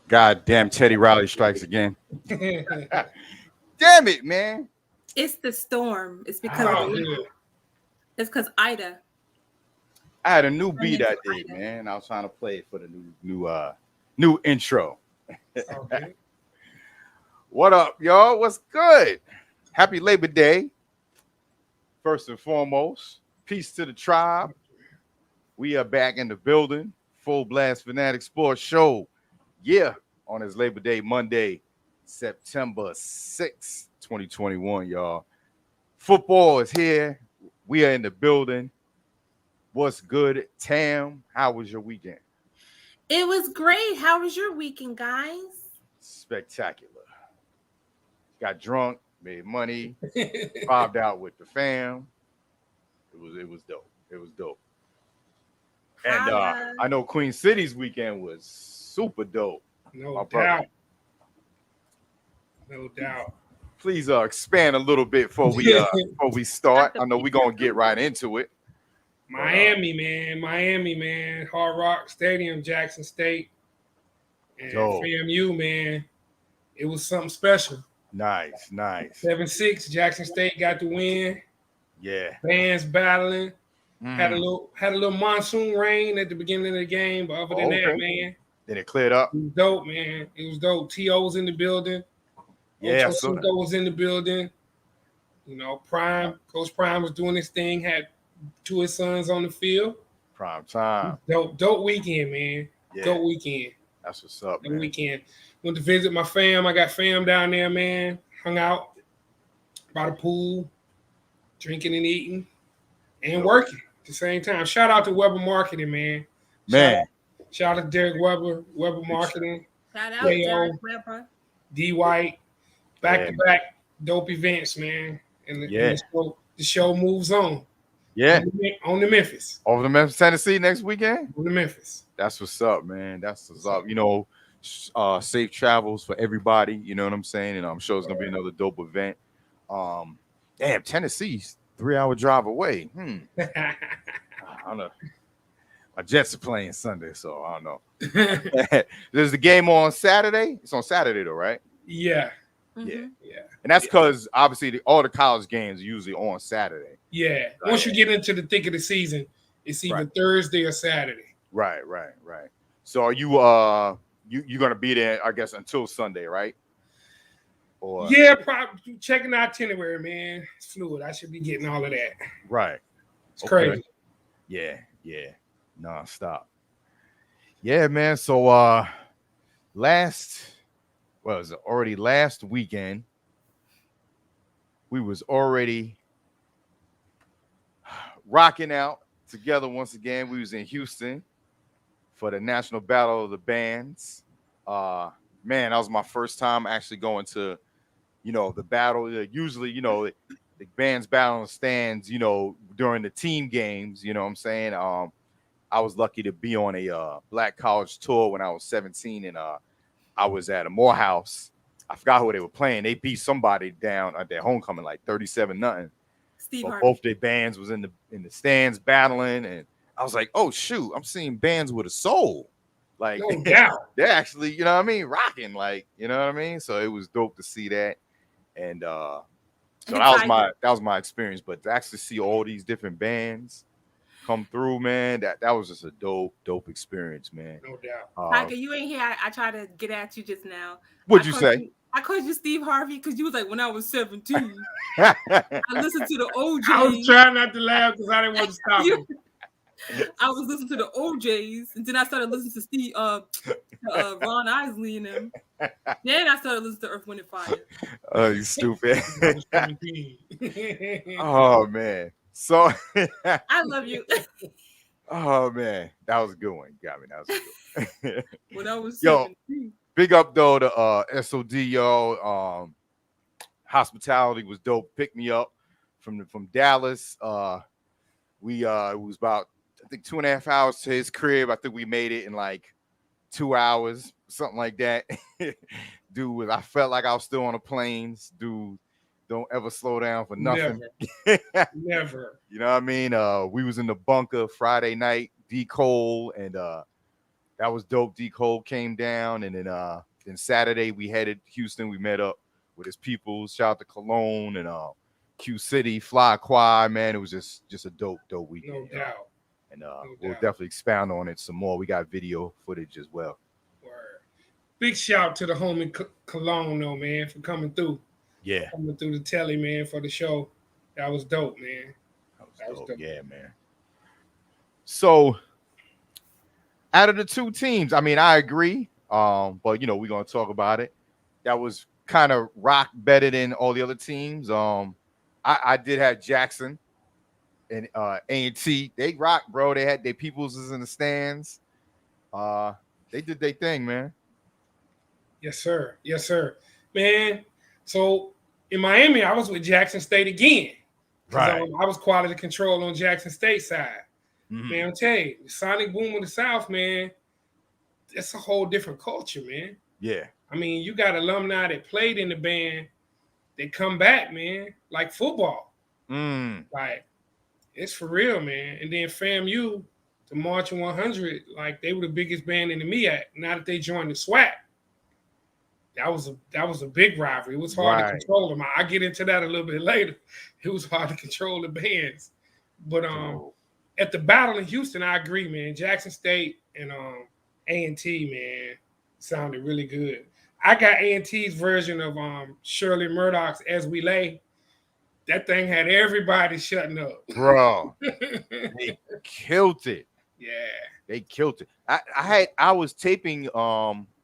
God damn, Teddy Riley strikes again. Damn it, man. It's the storm. It's because it's because Ida. I had a new beat that day, man. I was trying to play it for the new intro. Okay. What up, y'all? What's good? Happy Labor Day. First and foremost, peace to the tribe. We are back in the building. Fullblast Fanatics Sports Show. Yeah, on this Labor Day Monday, September 6th, 2021, y'all. Football is here. We are in the building. What's good, Tam? How was your weekend? It was great. How was your weekend, guys? Spectacular. Got drunk, made money, vibed out with the fam. It was dope. It was dope. And I know Queen City's weekend was super dope. No doubt. No doubt. Please expand a little bit before we start. I know we're gonna get right into it. Miami, man. Hard Rock Stadium, Jackson State. And FAMU, man. It was something special. Nice. 7-6, Jackson State got the win. Yeah. Bands battling. Had a little monsoon rain at the beginning of the game, but other than that, man. Then it cleared up. It was dope, man. It was dope. T.O. was in the building. Yeah, Ocho was in the building. You know, Coach Prime was doing his thing, had two of his sons on the field. Prime time. Dope weekend, man. Yeah. Dope weekend. That's what's up, man. Weekend. Went to visit my fam. I got fam down there, man. Hung out by the pool, drinking and eating, and working at the same time. Shout out to Weber Marketing, man. Shout out to Derek Weber Marketing. Shout out to Derek Weber. D White. Back-to-back dope events, man. And the show moves on. Yeah. On to Memphis. Over to Memphis, Tennessee next weekend? On to Memphis. That's what's up, man. That's what's up. You know, safe travels for everybody. You know what I'm saying? And I'm sure it's going to be another dope event. Damn, Tennessee's 3-hour drive away. I don't know. My Jets are playing Sunday, so I don't know. There's the game on Saturday. It's on Saturday, though, right? Yeah. Mm-hmm. Yeah. And that's because, obviously, all the college games are usually on Saturday. Yeah. Once you get into the thick of the season, it's either Thursday or Saturday. Right. So are you you're going to be there, I guess, until Sunday, right? Or yeah, probably checking the itinerary, man. It's fluid. I should be getting all of that. Right. It's crazy. Yeah. Non-stop. Yeah, man. So last weekend, we was already rocking out together once again. We was in Houston for the National Battle of the Bands. Man, that was my first time actually going to, the battle. Usually, the bands battle on the stands, during the team games, you know what I'm saying? I was lucky to be on a black college tour when I was 17, and I was at a Morehouse. I forgot who they were playing. They beat somebody down at their homecoming, like 37-0. Both their bands was in the stands battling, and I was like, "Oh shoot, I'm seeing bands with a soul." Like, no doubt. They're actually, rocking. Like, you know what I mean? So it was dope to see that, and so that was my experience. But to actually see all these different bands come through, man, that was just a dope experience, man. No doubt. Tiger, you ain't here. I tried to get at you just now. What'd you say? I called you Steve Harvey because you was like, when I was 17. I listened to the OJs. I was trying not to laugh because I didn't want to stop you. I was listening to the OJs, and then I started listening to Steve, Ron Isley and them. Then I started listening to Earth, Wind, and Fire. Oh, you stupid. Oh, man. So I love you. Oh, man. That was a good one. Got me. That was a good one. When I was 17. Big up though to SOD, y'all. Hospitality was dope. Picked me up from Dallas. It was about, I think, 2.5 hours to his crib. I think we made it in like 2 hours, something like that. Dude, I felt like I was still on the planes. Dude, don't ever slow down for nothing. Never. You know what I mean? We was in the bunker Friday night, D. Cole and that was dope. D Cole came down, and then Saturday we headed Houston. We met up with his people. Shout out to Cologne and Q City, Fly Quad, man. It was just a dope weekend. No doubt. And No we'll doubt. definitely expound on it some more. We got video footage as well. Word. Big shout to the homie Cologne, though, man, for coming through. Yeah. Coming through the telly, man, for the show. That was dope, man. That was dope. Yeah, man. So, out of the two teams, I mean, I agree. But we're gonna talk about it. That was kind of rock better than all the other teams. I did have Jackson and A&T. They rock, bro. They had their peoples is in the stands. They did their thing, man. Yes, sir. Yes, sir. Man, so in Miami, I was with Jackson State again. Right. I was quality control on Jackson State side. Mm-hmm. Man, I'll tell you, the Sonic Boom of the South, man, that's a whole different culture, man. Yeah. I mean, you got alumni that played in the band, they come back, man, like football. Like, it's for real, man. And then FAMU, the Marching 100, like, they were the biggest band in the MEAC. Now that they joined the SWAC, that was a big rivalry. It was hard to control them. I'll get into that a little bit later. It was hard to control the bands. But at the battle in Houston, I agree, man. Jackson State and A&T, man, sounded really good. I got A&T's version of Shirley Murdoch's As We Lay. That thing had everybody shutting up. Bro, they killed it. Yeah. They killed it. I was taping,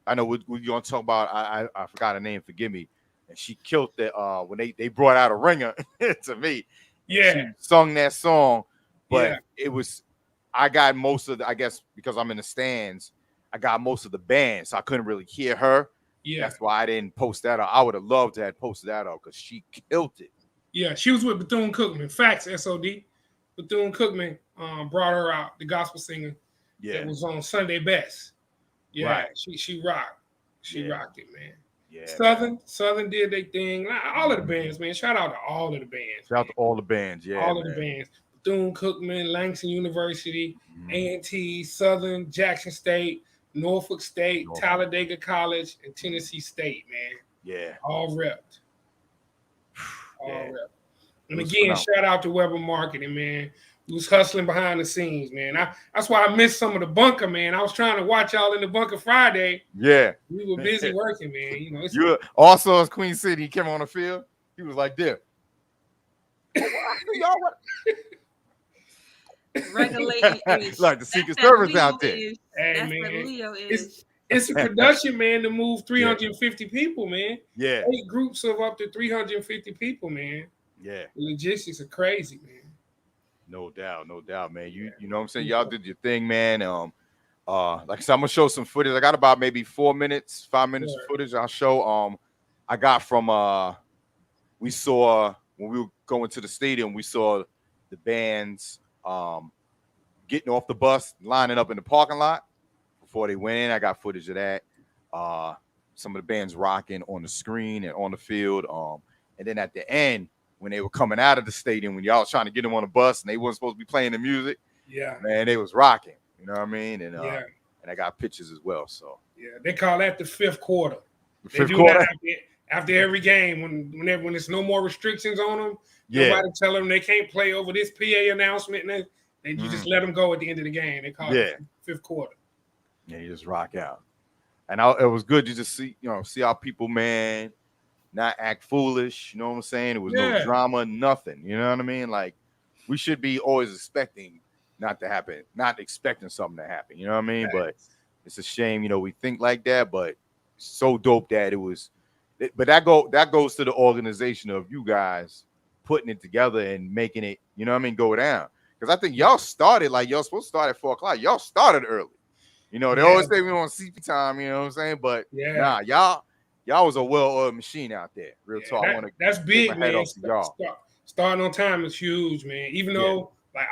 I know we're going to talk about, I forgot her name, forgive me. And she killed it when they brought out a ringer to me. Yeah. She sung that song, but it was, I got most of the, I guess because I'm in the stands, I got most of the band, so I couldn't really hear her. Yeah. That's why I didn't post that up. I would have loved to have posted that up because she killed it. Yeah, she was with Bethune-Cookman. Facts, SOD. Bethune-Cookman brought her out, the gospel singer. Yeah. That was on Sunday Best. Yeah, right. She rocked. She rocked it, man. Yeah. Southern did their thing. All of the bands, man. Shout out to all of the bands. Shout out to all the bands, yeah. All of the bands. Bethune-Cookman, Langston University, A&T, Southern, Jackson State, Norfolk State, Talladega College, and Tennessee State, man. Yeah. All repped. All repped. And again, shout out to Weber Marketing, man. He was hustling behind the scenes, man. That's why I missed some of the bunker, man. I was trying to watch y'all in the bunker Friday. Yeah. We were busy working, man. You know, you also as Queen City, he came on the field. He was like, "There." Y'all regulating like the Secret Service out there. Hey, that's man. Leo is. It's a production, man, to move 350 people, man. Yeah. 8 groups of up to 350 people, man. Yeah. The logistics are crazy, man. No doubt, man. You know what I'm saying? Y'all did your thing, man. Like I said, I'm gonna show some footage. I got about maybe 5 minutes of footage. I'll show. I got from we saw when we were going to the stadium, we saw the bands getting off the bus, lining up in the parking lot before they went in. I got footage of that. Some of the bands rocking on the screen and on the field. And then at the end, when they were coming out of the stadium, when y'all was trying to get them on the bus and they weren't supposed to be playing the music, man, they was rocking. You know what I mean? And and I got pictures as well. So they call that the fifth quarter. The fifth quarter. After every game, when there's no more restrictions on them, nobody tell them they can't play over this PA announcement, and you just let them go at the end of the game. They call it fifth quarter. Yeah, you just rock out. And it was good to just see our people, man, not act foolish. You know what I'm saying? There was no drama, nothing. You know what I mean? Like, we should be always expecting not expecting something to happen. You know what I mean? But it's a shame, we think like that, but so dope that it was. But that goes to the organization of you guys putting it together and making it, you know what I mean, go down. Because I think y'all started like y'all supposed to start at 4:00. Y'all started early. They always say we want CP time, you know what I'm saying? But nah, y'all was a well-oiled machine out there. Real talk. That's big, man. Starting on time is huge, man. Even though, like,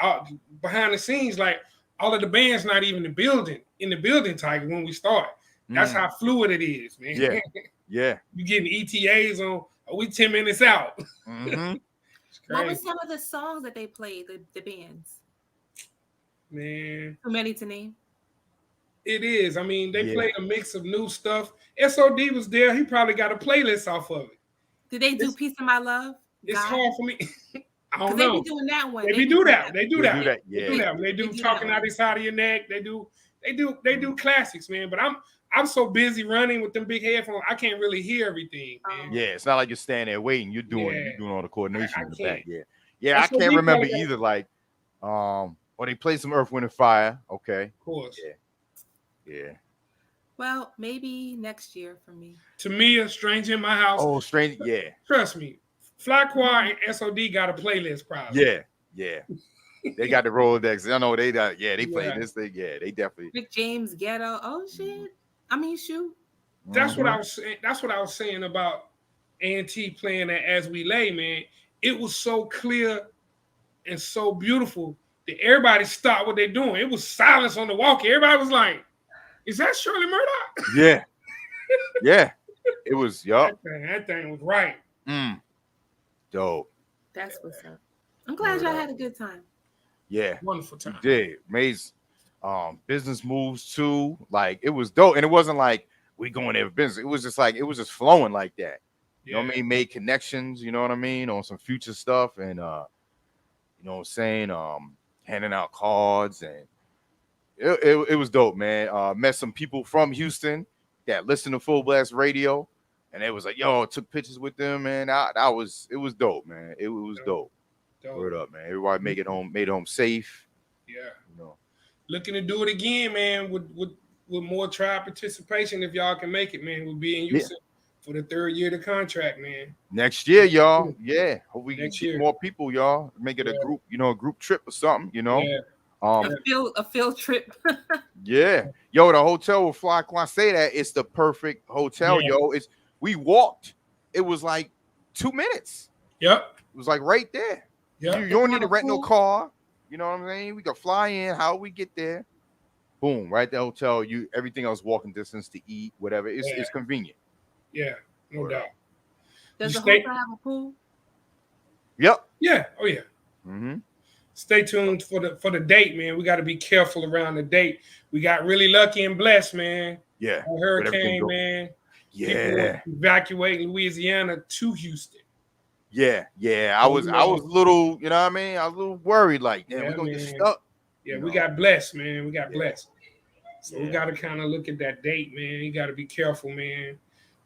behind the scenes, like, all of the bands not even in the building type when we start. That's how fluid it is, man. Yeah. You getting ETAs on, we 10 minutes out. Mm-hmm. What were some of the songs that they played, the bands? Man. Too many to name? It is. I mean, they played a mix of new stuff. SOD was there. He probably got a playlist off of it. Did they do Peace of My Love? It's hard for me. I don't They know. be doing that one. They do that. They do that. Yeah. They do that. They do Talking Out the Side of Your Neck. They do classics, man. But I'm so busy running with them big headphones, I can't really hear everything, man. Yeah, it's not like you're standing there waiting. You're doing all the coordination in the back. Yeah, I So can't remember play either. Like, or they played some Earth, Wind, and Fire. Okay. Of course. Yeah. Well, maybe next year for me. To me, A Stranger in My House. Oh, strange. Yeah. Trust me. Fly Choir and SOD got a playlist probably. Yeah. They got the Rolodex. I know they got. Yeah, they played this thing. Yeah, they definitely. Rick James, Ghetto. Oh shit. I mean, shoot. That's what I was saying. That's what I was saying about A&T playing that As We Lay, man. It was so clear and so beautiful that everybody stopped what they're doing. It was silence on the walkie. Everybody was like, "Is that Shirley Murdoch?" Yeah. It was. Yup. That thing was right. Dope. That's what's up. I'm glad y'all had a good time. Yeah. Wonderful time. Did made business moves too. Like it was dope. And it wasn't like we going there for business. It was just like it was just flowing like that. You know what I mean? Made connections, you know what I mean, on some future stuff. And you know what I'm saying? Handing out cards and it was dope, man. Met some people from Houston that listened to Fullblast Radio. And it was like, yo, took pictures with them, man. It was dope, man. It was dope. Word up, man. Everybody made it home safe. Yeah. You know. Looking to do it again, man, with more trial participation if y'all can make it, man. We'll be in Houston for the 3rd year of the contract, man. Next year, y'all. Yeah. Hope we Next get year. more people, y'all. Make it a group, a group trip or something, you know. Yeah. A field trip. Yeah. Yo, the hotel with Fly Quan say that it's the perfect hotel, yo. We walked. It was like 2 minutes. Yep. It was like right there. Yeah. You don't need to rent no car. You know what I'm saying? We could fly in. How we get there? Boom, right at the hotel. Everything else walking distance to eat, whatever. It's convenient. Yeah, no doubt. Does the hotel have a pool? Yep. Yeah. Oh yeah. Mm-hmm. Stay tuned for the date, man. We got to be careful around the date. We got really lucky and blessed, man. Yeah. A hurricane, man. Yeah. People evacuating Louisiana to Houston. Yeah. I was a little, you know what I mean? I was a little worried, like, we're gonna get stuck. Yeah, we got blessed, man. We got blessed. So we got to kind of look at that date, man. You got to be careful, man.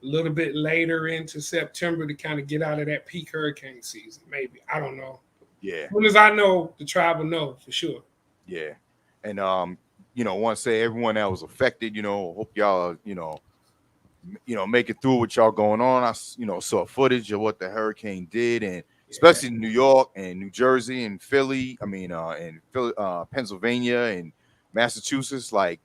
A little bit later into September to kind of get out of that peak hurricane season, maybe. I don't know. Yeah. As soon as I know, the tribe will know for sure. Yeah. And want to say everyone that was affected, hope y'all, make it through what y'all going on. I, saw footage of what the hurricane did, and especially in New York and New Jersey and Philly. I mean, in Pennsylvania and Massachusetts. Like,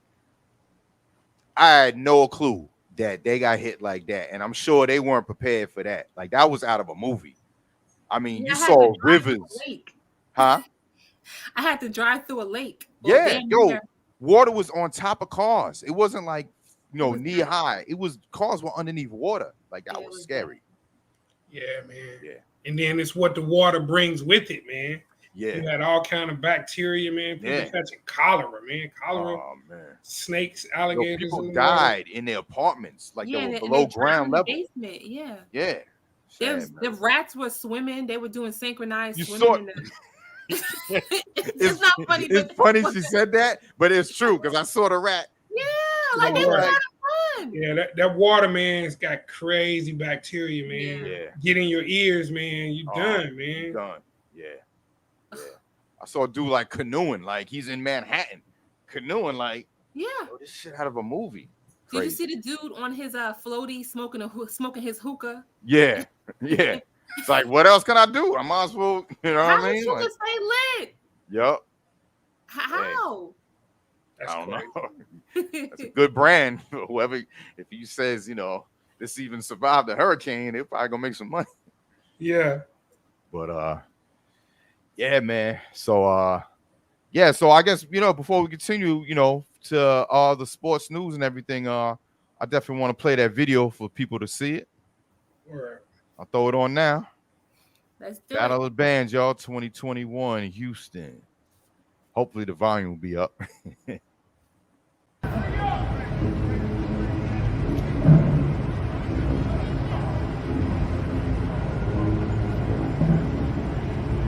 I had no clue that they got hit like that, and I'm sure they weren't prepared for that. Like, that was out of a movie. I mean, you saw rivers, huh? I had to drive through a lake. Water was on top of cars. It wasn't like knee high. It was cars were underneath water. Like, that was scary. Yeah, man. Yeah. And then it's what the water brings with it, man. Yeah. You had all kind of bacteria, man. People catching cholera, man. Snakes, alligators. People died in their apartments, like they were below ground level. Basement, yeah. The rats were swimming. They were doing synchronized swimming. It's not funny. It's funny she said that, but it's true because I saw the rat. Yeah, like they were having fun. Yeah, that water, man, it's got crazy bacteria, man. Yeah. Get in your ears, man. You done, man. You done. Yeah. I saw a dude like canoeing, like he's in Manhattan, canoeing, like this shit out of a movie. Did you see the dude on his floaty smoking his hookah? Yeah. It's like, what else can I do? I might as well, what I mean? How does hookah stay lit? Yup. How? I don't know. That's a good brand. Whoever, if he says, this even survived the hurricane, they're probably gonna make some money. Yeah. But yeah, man. So so I guess before we continue, to all the sports news and everything, I definitely want to play that video for people to see it. Right. I'll throw it on now. Let's do Battle it. of the Bands, y'all, 2021 Houston. Hopefully the volume will be up.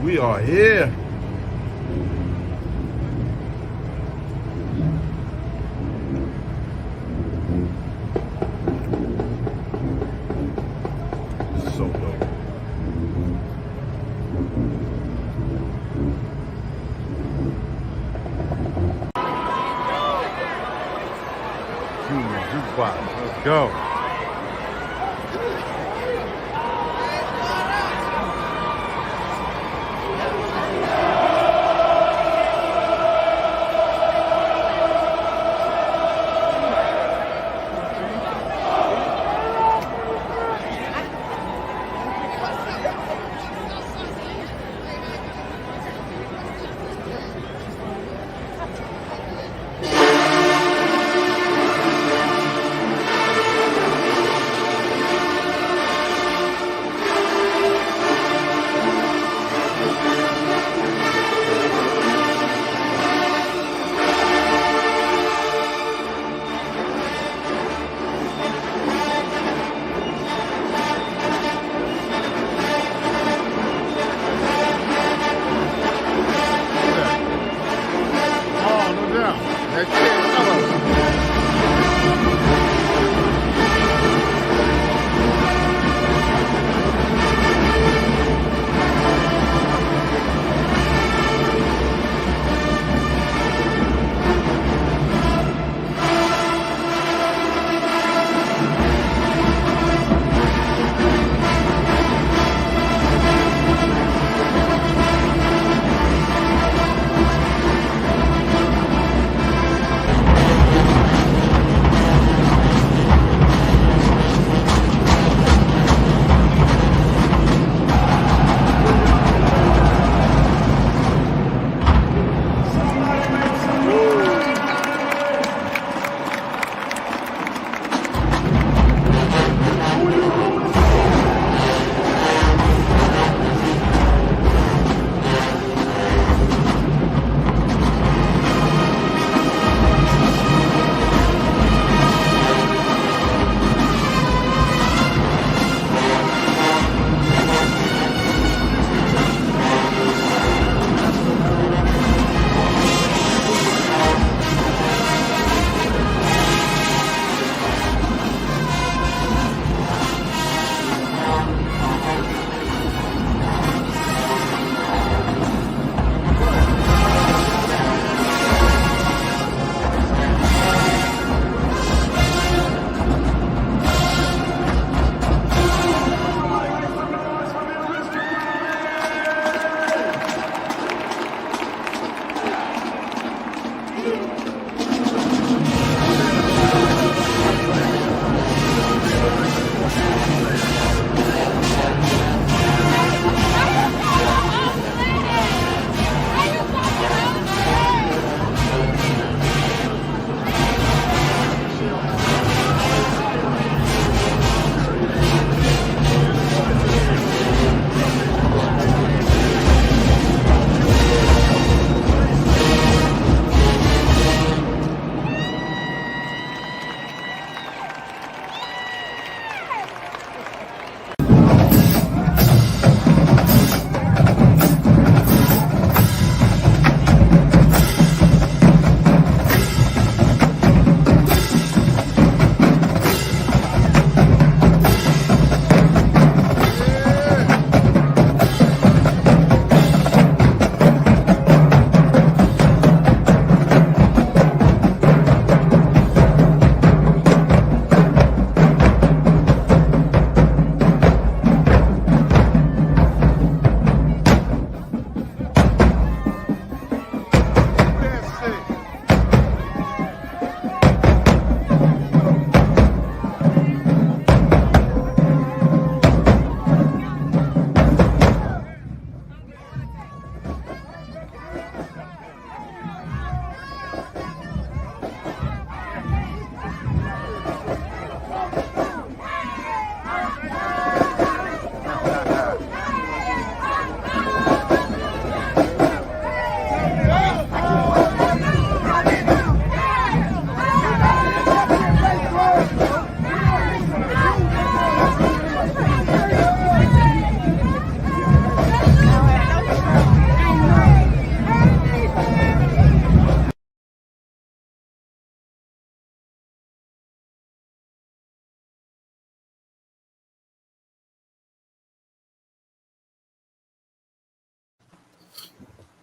We are here. So dope. Jukebox. Let's go.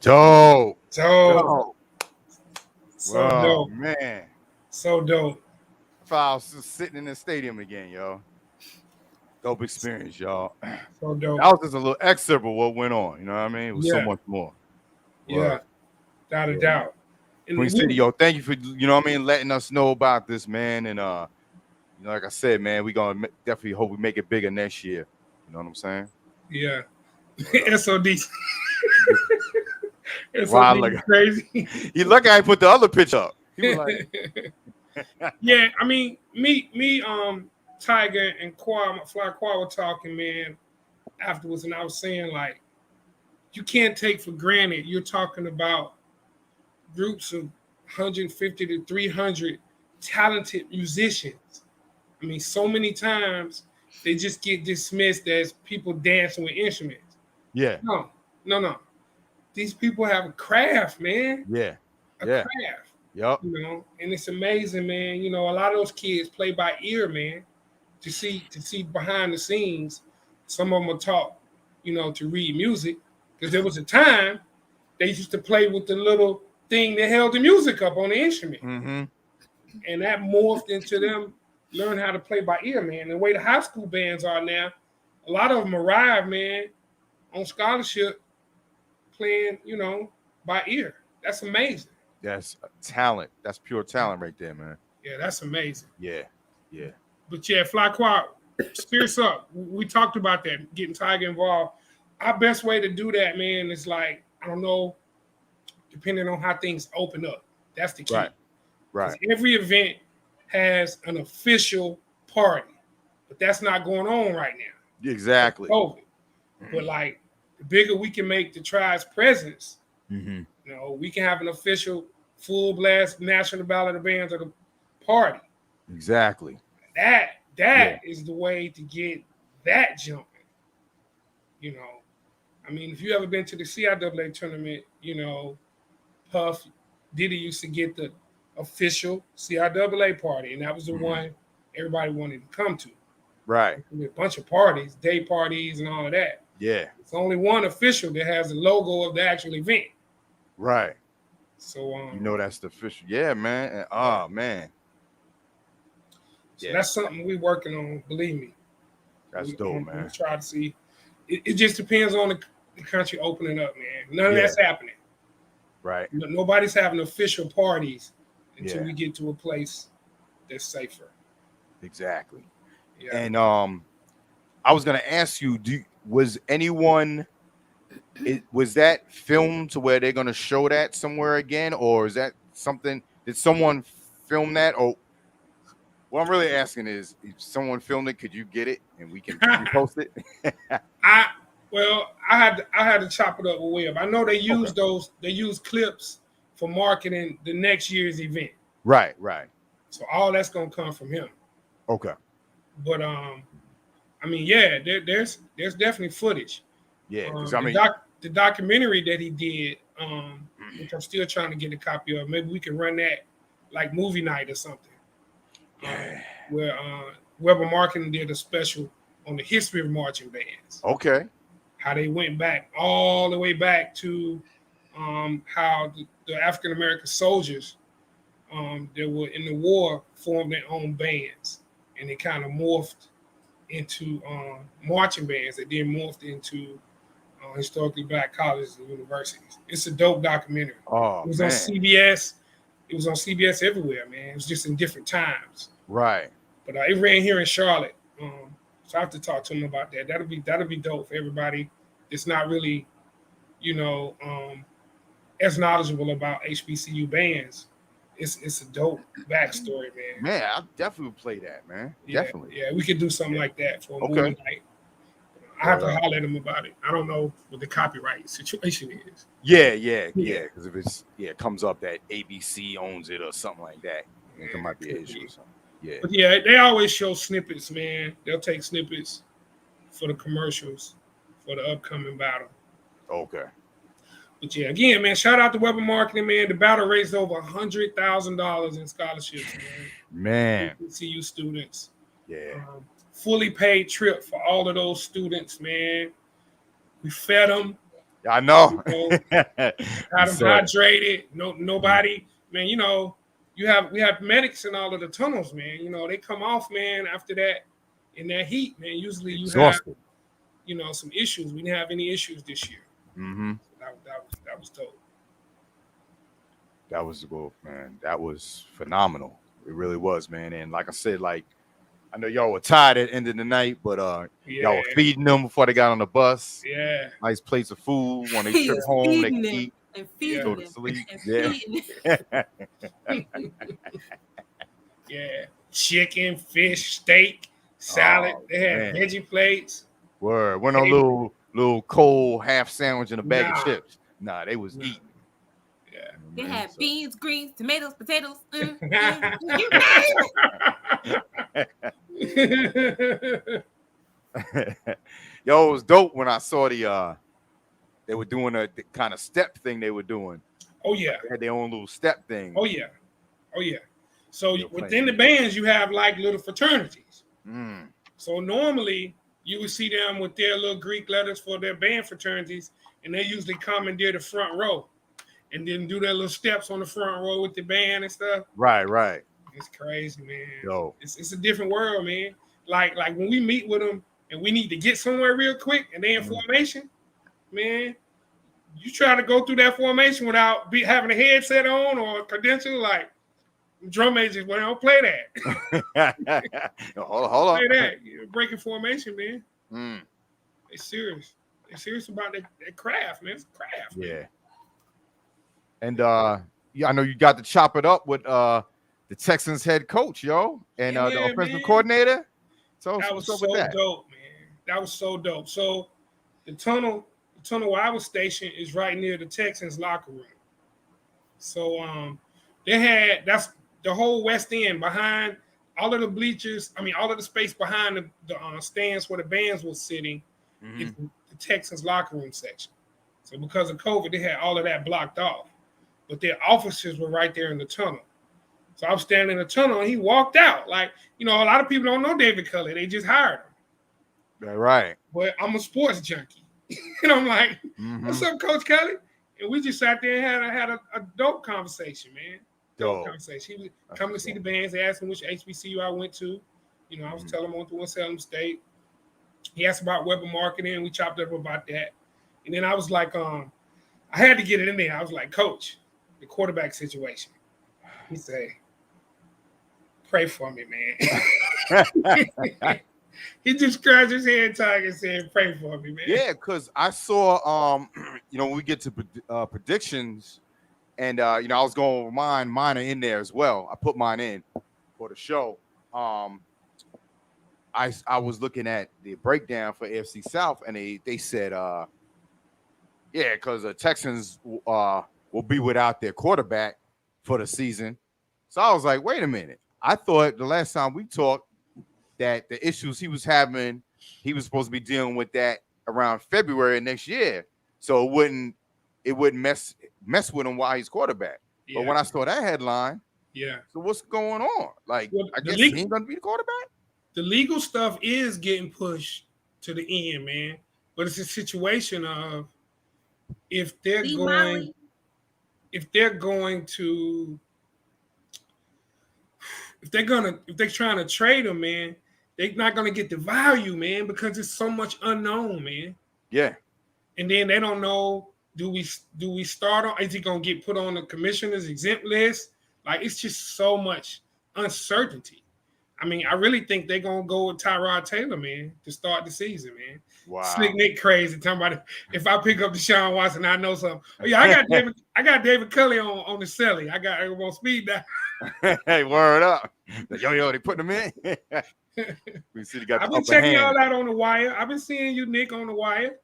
Dope. So Oh, dope. man. So dope. I was just sitting in the stadium again, yo. Dope experience, y'all. So dope. That was just a little excerpt of what went on. You know what I mean? It was so Yeah. much more. Yeah. Word. Without a Yeah. doubt. And Queen City, yo, thank you for, you know what I mean, letting us know about this, man. And you know, like I said, man, we gonna definitely hope we make it bigger next year. You know what I'm saying? Yeah. SOD. Wow, SOD look. is crazy. He look at I put the other pitch up. He was like, Yeah, I mean, me, Tiger and Fly Qua were talking, man, afterwards, and I was saying, like, you can't take for granted you're talking about groups of 150 to 300 talented musicians. I mean, so many times they just get dismissed as people dancing with instruments. yeah, No. These people have a craft, man. yeah, A yeah. craft. Yep. You know, and it's amazing, man. You know, a lot of those kids play by ear, man. To see behind the scenes, some of them are taught, you know, to read music. Because there was a time they used to play with the little thing that held the music up on the instrument. Mm-hmm. And that morphed into them learn how to play by ear, man. And the way the high school bands are now, a lot of them arrive, man, on scholarship playing, you know, by ear. That's amazing. That's talent. That's pure talent right there, man. Yeah, that's amazing. Yeah, yeah. But yeah, Fly Qua, spirits up. We talked about that, getting Tiger involved. Our best way to do that, man, is like, I don't know, depending on how things open up. That's the key. Right. Right. Every event has an official party, but that's not going on right now. Exactly. COVID. But like, the bigger we can make the tribe's presence, Mm-hmm. you know, we can have an official Fullblast national ballot of bands of the party. Exactly. That is the way to get that jumping. You know, I mean, if you ever been to the CIAA tournament, you know, Puff, Diddy used to get the official CIAA party, and that was the one everybody wanted to come to. Right. A bunch of parties, day parties, and all of that. Yeah. It's only one official that has the logo of the actual event. Right. So you know that's the official. Yeah, man. And, oh man. So that's something we're working on. Believe me. That's dope, man. We try to see. It just depends on the country opening up, man. None of Yeah. that's happening. Right. Nobody's having official parties until Yeah. we get to a place that's safer. Exactly. Yeah. And I was gonna ask you, was that filmed to where they're gonna show that somewhere again, or is that something? Did someone film that? Or what I'm really asking is, if someone filmed it, could you get it and we can post it? I had to chop it up with Webb. I know they use those. They use clips for marketing the next year's event. Right. Right. So all that's gonna come from him. Okay. But I mean, yeah, there's definitely footage. Yeah, because I mean, the documentary that he did, which I'm still trying to get a copy of. Maybe we can run that like movie night or something. Yeah. Where Weber Marketing did a special on the history of marching bands. Okay. How they went back all the way back to how the African American soldiers that were in the war formed their own bands, and they kind of morphed into marching bands that then morphed into historically black colleges and universities. It's a dope documentary. Oh, it was man. on CBS. It was on CBS everywhere, man. It was just in different times. Right. But it ran here in Charlotte. So I have to talk to him about that. That'll be dope for everybody that's not really, you know, as knowledgeable about HBCU bands. It's a dope backstory, man. Man, I definitely would play that, man. Yeah, Definitely. Yeah, we could do something like that for a Okay. movie night. I have to holler at him about it. I don't know what the copyright situation is. Yeah. Because if it comes up that ABC owns it or something like that, there might be an issue or something. Yeah. But yeah, they always show snippets, man. They'll take snippets for the commercials for the upcoming battle. Okay. But yeah, again, man, shout out to Weber Marketing, man. The battle raised over $100,000 in scholarships, man. HBCU students. Yeah. Fully paid trip for all of those students, man. We fed them. I know. You know, had them hydrated. Nobody, man. You know, we have medics in all of the tunnels, man. You know, they come off, man, after that in that heat, man. Usually you Exhausted. have, you know, some issues. We didn't have any issues this year. Mm-hmm. So that was dope. That was dope, man. That was phenomenal. It really was, man. And like I said, like I know y'all were tired at the end of the night, but y'all were feeding them before they got on the bus. Yeah. Nice plates of food. When they trip home, they can eat and feeding go them. to sleep. Yeah. Yeah. Chicken, fish, steak, salad. They had veggie plates. Word. Went on a little cold half sandwich and a bag of chips. Nah, they was eating. Yeah. They had beans, greens, tomatoes, potatoes. Yo, it was dope when I saw they were doing the kind of step thing they were doing. Oh yeah. They had their own little step thing. Oh yeah. So within the bands, you have like little fraternities. So normally you would see them with their little Greek letters for their band fraternities, and they usually commandeer the front row and then do their little steps on the front row with the band and stuff. Right. It's crazy, man. Yo. It's a different world, man. Like when we meet with them and we need to get somewhere real quick and they in formation, man, you try to go through that formation without having a headset on or a credential, like drum majors, well, don't play that. hold on. Play that. You're breaking formation, man. They serious. They're serious about that craft, man. It's a craft. Yeah. Man. And I know you got to chop it up with the Texans head coach, yo, and the offensive coordinator. So that was so dope, man. That was so dope. So the tunnel where I was stationed is right near the Texans locker room. So that's the whole west end behind all of the bleachers. I mean, all of the space behind the stands where the bands were sitting is the Texans locker room section. So because of COVID, they had all of that blocked off. But their officers were right there in the tunnel. So I was standing in the tunnel and he walked out. Like, you know, a lot of people don't know David Culley. They just hired him. Right. But I'm a sports junkie. And I'm like, what's up, Coach Culley? And we just sat there and had a dope conversation, man. Dope conversation. He was coming to see the bands. They asked him which HBCU I went to. You know, I was telling him I went to Salem State. He asked about Weber marketing. We chopped up about that. And then I was like, I had to get it in there. I was like, Coach, the quarterback situation. He said, pray for me, man. He just scratched his head tight and said, pray for me, man. Yeah, because I saw, you know, when we get to predictions, and, you know, I was going with mine are in there as well. I put mine in for the show. I was looking at the breakdown for AFC South, and they said, yeah, because the Texans will be without their quarterback for the season. So I was like, wait a minute. I thought the last time we talked that the issues he was having, he was supposed to be dealing with that around February next year. So it wouldn't mess with him while he's quarterback. Yeah. But when I saw that headline, so what's going on? Like, well, I guess he ain't gonna be the quarterback. The legal stuff is getting pushed to the end, man. But it's a situation of if they're trying to trade him, man, they're not gonna get the value, man, because it's so much unknown, man. Yeah. And then they don't know, do we start on, is he gonna get put on the commissioner's exempt list? Like, it's just so much uncertainty. I mean, I really think they're gonna go with Tyrod Taylor, man, to start the season, man. Wow. Slick Nick crazy. Talking about if I pick up Deshaun Watson, I know something. Oh yeah, I got David Culley on the celly. I got him on speed dial. Hey, word up. Yo, they putting him in. We see they got I've been checking y'all out on the wire. I've been seeing you, Nick, on the wire.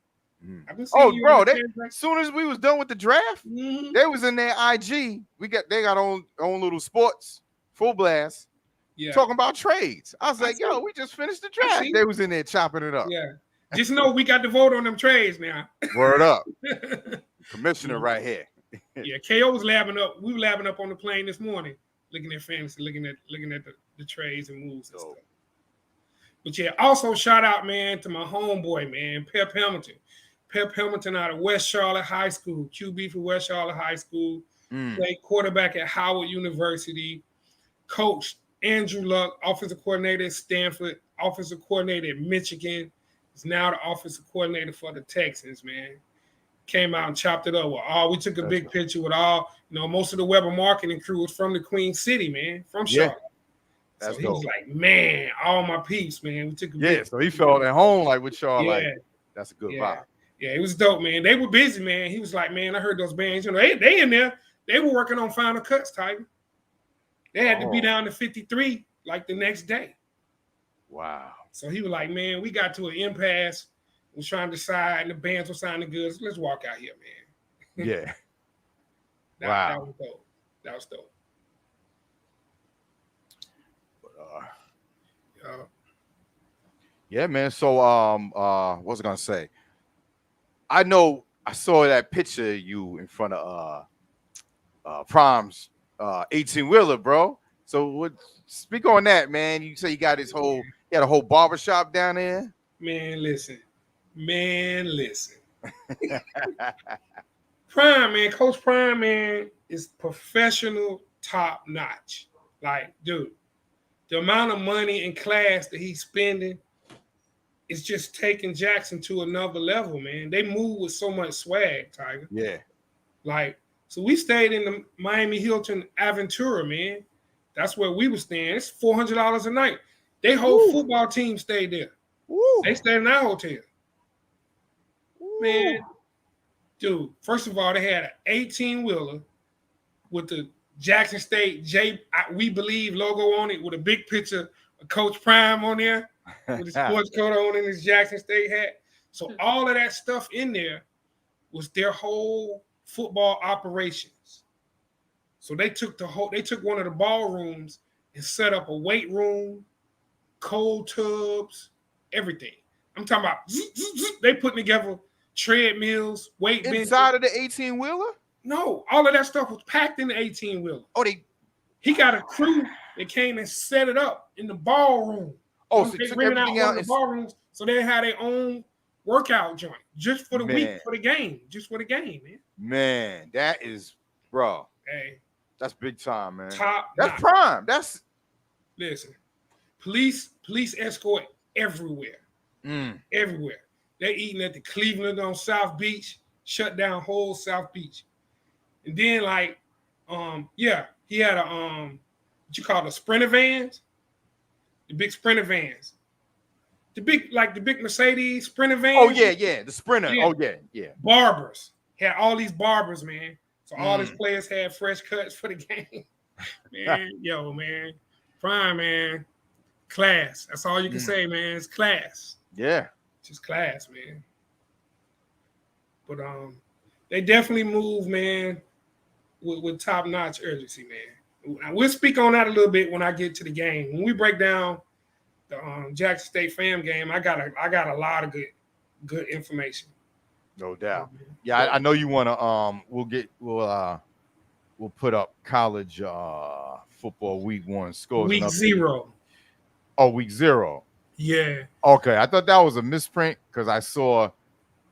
I've been seeing bro, as soon as we was done with the draft, they was in their IG. They got own little sports, Fullblast. Yeah. Talking about trades. I was like, yo, we just finished the draft. They was in there chopping it up. Yeah. Just know we got to vote on them trades now. Word up. Commissioner right here. Yeah, KO was labbing up. We were labbing up on the plane this morning, looking at fantasy, looking at the trades and moves and stuff. But yeah, also shout out, man, to my homeboy, man, Pep Hamilton. Pep Hamilton out of West Charlotte High School, QB for West Charlotte High School, played quarterback at Howard University, coached Andrew Luck, offensive coordinator at Stanford, offensive coordinator at Michigan, is now the offensive coordinator for the Texans, man. Came out and chopped it up with all. We took a big picture with all, most of the Weber marketing crew was from the Queen City, man, from Charlotte. That's so he dope. was like, man, all my peeps, man. We took a big so he felt at home like with y'all, Yeah. like that's a good vibe. Yeah, it was dope, man. They were busy, man. He was like, man, I heard those bands, they in there. They were working on Final Cuts, Tiger. They had to be down to 53 like the next day. Wow. So he was like, man, we got to an impasse. We're trying to decide, and the bands were signing the goods. Let's walk out here, man. Yeah. That was dope. That was dope. But, yeah, man. So, what was I gonna say? I know I saw that picture of you in front of Prom's 18-wheeler, bro. So, speak on that, man. You say you got you had a whole barbershop down there. Man, listen. Prime, man, Coach Prime, man, is professional, top notch. Like, dude, the amount of money and class that he's spending is just taking Jackson to another level, man. They move with so much swag, Tiger. Yeah. Like, so we stayed in the Miami Hilton Aventura, man. That's where we were staying. It's $400 a night. Their whole football team stayed there. They stayed in our hotel. Man, dude, first of all, they had an 18-wheeler with the Jackson State We Believe logo on it with a big picture of Coach Prime on there with his sports coat on and his Jackson State hat. So all of that stuff in there was their whole football operations. So they took one of the ballrooms and set up a weight room, cold tubs, everything. I'm talking about they putting together treadmills, weight benches. Inside of the 18-wheeler? No, all of that stuff was packed in the 18-wheeler. Oh, he got a crew that came and set it up in the ballroom. Oh, so they rented out one of the ballrooms, so they had their own workout joint just for the week, for the game, man. Man, that is, bro. Hey, that's big time, man. That's prime. Listen, police escort everywhere. Everywhere. They're eating at the Cleveland on South Beach, shut down whole South Beach. And then he had a what you call the Sprinter vans, the big Sprinter vans, the big Mercedes Sprinter vans. Oh yeah, the Sprinter. Yeah. Oh yeah. Barbers had all these barbers, man. So all these players had fresh cuts for the game. Man, Prime, man, class. That's all you can say, man. It's class. Yeah. Just class, man. But they definitely move, man, with top-notch urgency, man. We'll speak on that a little bit when I get to the game. When we break down the Jackson State fam game, I got a lot of good information. No doubt. Yeah, I know you want to. We'll put up college football week 1 scores. Week 0. Oh, week 0. Yeah. Okay, I thought that was a misprint because I saw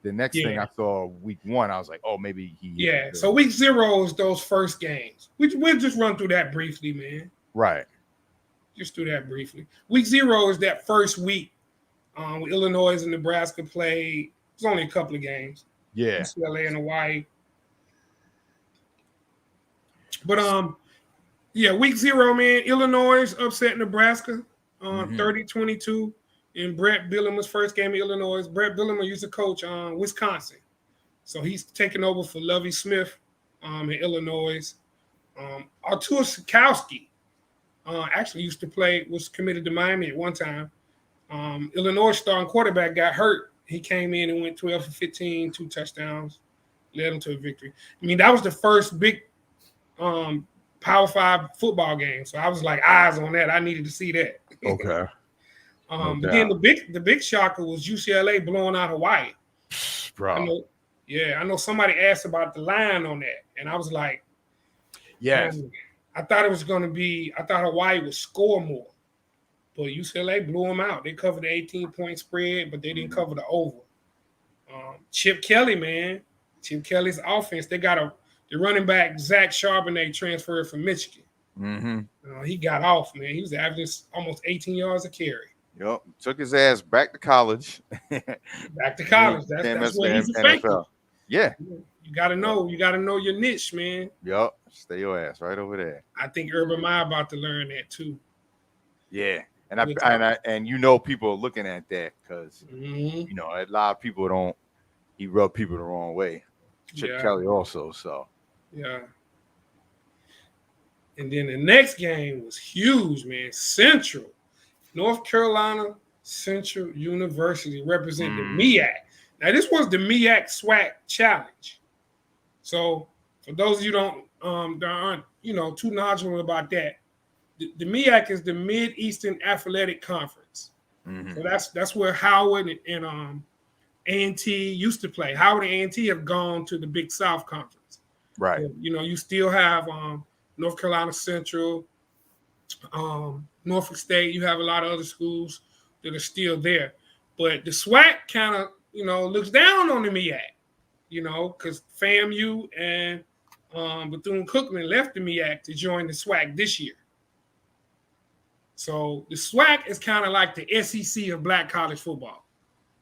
the next thing I saw week 1. I was like, oh, maybe he. Yeah. So week 0 is those first games. We'll just run through that briefly, man. Right. Just do that briefly. Week 0 is that first week. Illinois and Nebraska played. It's only a couple of games. Yeah. UCLA and Hawaii. But week 0, man. Illinois upset Nebraska. 30-22 in Brett Bielema's first game in Illinois. Brett Bielema used to coach Wisconsin. So he's taking over for Lovie Smith in Illinois. Artur Sikowski actually was committed to Miami at one time. Illinois starting quarterback got hurt. He came in and went 12 for 15, 2 touchdowns, led them to a victory. I mean, that was the first big Power 5 football game. So I was like, eyes on that. I needed to see that. Okay. Then the big shocker was UCLA blowing out Hawaii. Bro. I know somebody asked about the line on that. And I was like, yes. I thought Hawaii would score more. But UCLA blew them out. They covered the 18-point spread, but they didn't cover the over. Chip Kelly, man. Chip Kelly's offense. They got the running back, Zach Charbonnet, transferred from Michigan. He got off, man. He was averaging almost 18 yards a carry. Yep. Took his ass back to college. Back to college. That's where he's effective. Yeah. You gotta know your niche, man. Yep. Stay your ass right over there. I think Urban Meyer about to learn that too. Yeah. And people are looking at that because a lot of people he rubbed people the wrong way. Chip Kelly also, so yeah. And then the next game was huge, man. Central, North Carolina Central University representing the MEAC. Now, this was the MEAC SWAC challenge. So, for those of you that aren't too knowledgeable about that, the MEAC is the Mid-Eastern Athletic Conference. So that's where Howard and A&T used to play. Howard and A&T have gone to the Big South Conference. Right. So, you still have North Carolina Central, Norfolk State. You have a lot of other schools that are still there. But the SWAC kind of, looks down on the MEAC, because FAMU and Bethune-Cookman left the MEAC to join the SWAC this year. So the SWAC is kind of like the SEC of Black college football.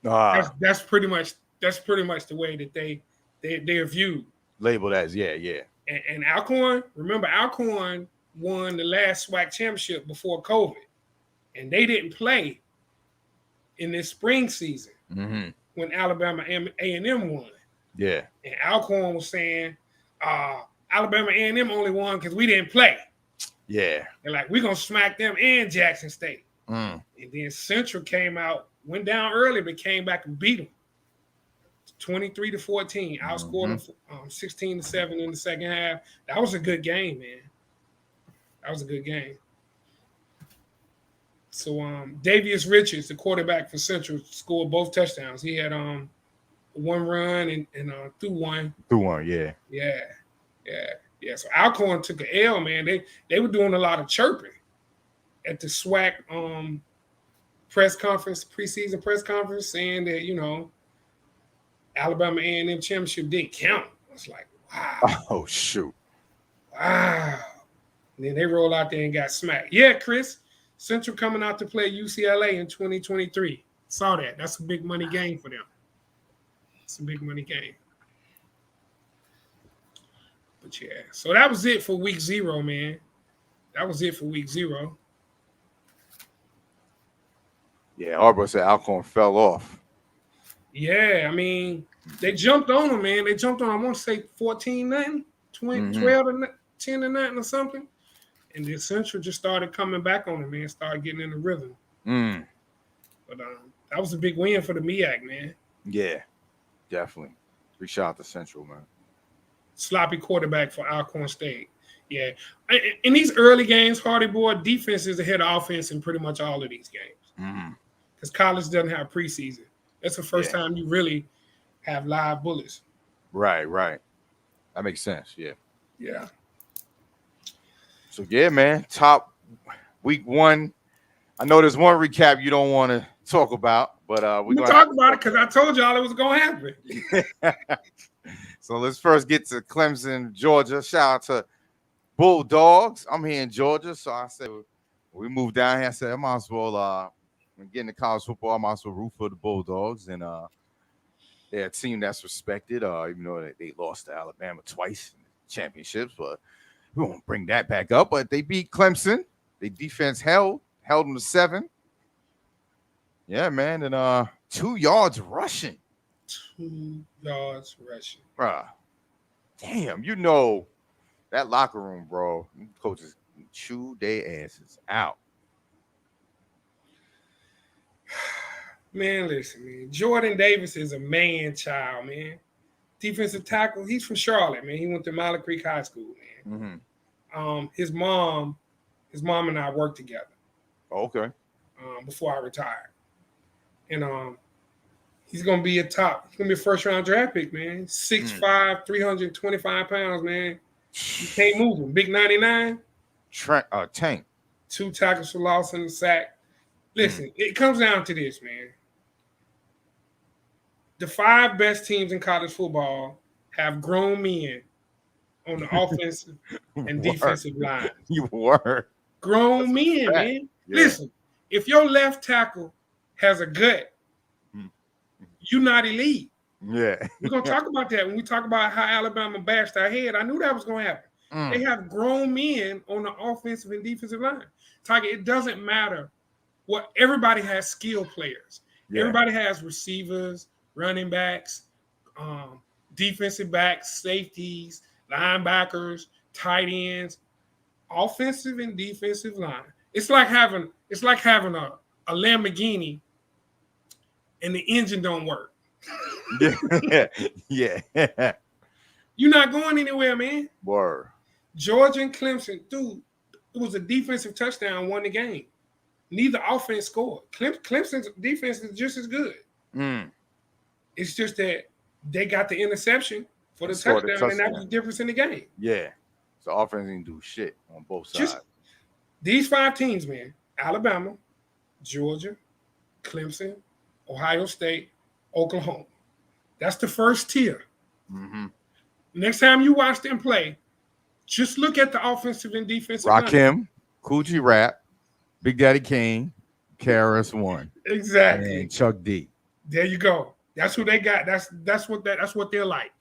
That's pretty much the way that they're viewed. Labeled as yeah. And Alcorn, remember Alcorn won the last SWAC championship before COVID, and they didn't play in this spring season when Alabama A&M won. Yeah. And Alcorn was saying, Alabama A&M only won because we didn't play. Yeah. They're like, we're going to smack them and Jackson State. And then Central came out, went down early, but came back and beat them. 23-14, outscored them 16-7 in the second half. That was a good game, man. That was a good game. So Davius Richards, the quarterback for Central, scored both touchdowns. He had one run and threw one. Yeah. Yeah. So Alcorn took an L, man. They were doing a lot of chirping at the SWAC preseason press conference, saying that Alabama A&M championship didn't count. I was like, wow. Oh shoot. Wow. And then they roll out there and got smacked. Yeah, Chris. Central coming out to play UCLA in 2023. Saw that. That's a big money game for them. It's a big money game. But yeah, so that was it for week 0, man. That was it for week 0. Yeah, Arbor said Alcorn fell off. Yeah, I mean, they jumped on them, man. They jumped on, I want to say 14-0, 10-0 or something. And then Central just started coming back on them, man. Started getting in the rhythm. But that was a big win for the MEAC, man. Yeah, definitely. Big shout out to Central, man. Sloppy quarterback for Alcorn State. Yeah. In these early games, Hardy Boy, defense is ahead of offense in pretty much all of these games. Because college doesn't have preseason. That's the first time you really have live bullets. Right. That makes sense, yeah. Yeah. So, yeah, man, top week 1. I know there's one recap you don't want to talk about, but we're going to talk about it because I told y'all it was going to happen. So let's first get to Clemson, Georgia. Shout out to Bulldogs. I'm here in Georgia, so I said we moved down here. I said I might as well get into college football. I might as well root for the Bulldogs, and they're a team that's respected. Even though they lost to Alabama twice in the championships, but we won't bring that back up. But they beat Clemson. Their defense held them to 7. Yeah, man, and 2 yards rushing. 2 yards rushing. Bruh. Damn, that locker room, bro. Coaches chew their asses out. Man, listen, man. Jordan Davis is a man child, man. Defensive tackle. He's from Charlotte, man. He went to Miller Creek High School, man. His mom and I worked together. Okay. Before I retired. And he's gonna be a first round draft pick, man. 6'5", 325 pounds, man. You can't move him. Big 99. Tank. 2 tackles for loss and a sack. Listen, it comes down to this, man. the 5 best teams in college football have grown men on the offensive and defensive line. You were. Grown That's a men, fact. man. Yeah. Listen, if your left tackle has a gut, you're not elite. Yeah. We're going to talk about that when we talk about how Alabama bashed our head. I knew that was going to happen. They have grown men on the offensive and defensive line. Tiger, it doesn't matter what everybody has skill players. Yeah. Everybody has receivers, running backs, defensive backs, safeties, linebackers, tight ends, offensive and defensive line. It's like having a Lamborghini and the engine don't work. Yeah. You're not going anywhere, man. Word. Georgia and Clemson, dude, it was a defensive touchdown, won the game. Neither offense scored. Clemson's defense is just as good. It's just that they got the interception for the touchdown, and that was the difference in the game. Yeah. So offense didn't do shit on both sides. Just these 5 teams, man: Alabama, Georgia, Clemson, Ohio State, Oklahoma. That's the first tier. Next time you watch them play, just look at the offensive and defensive line. Rakim, Coogee Rap, Big Daddy Kane, KRS-One. Exactly. And Chuck D. There you go. That's who they got. That's what they're like.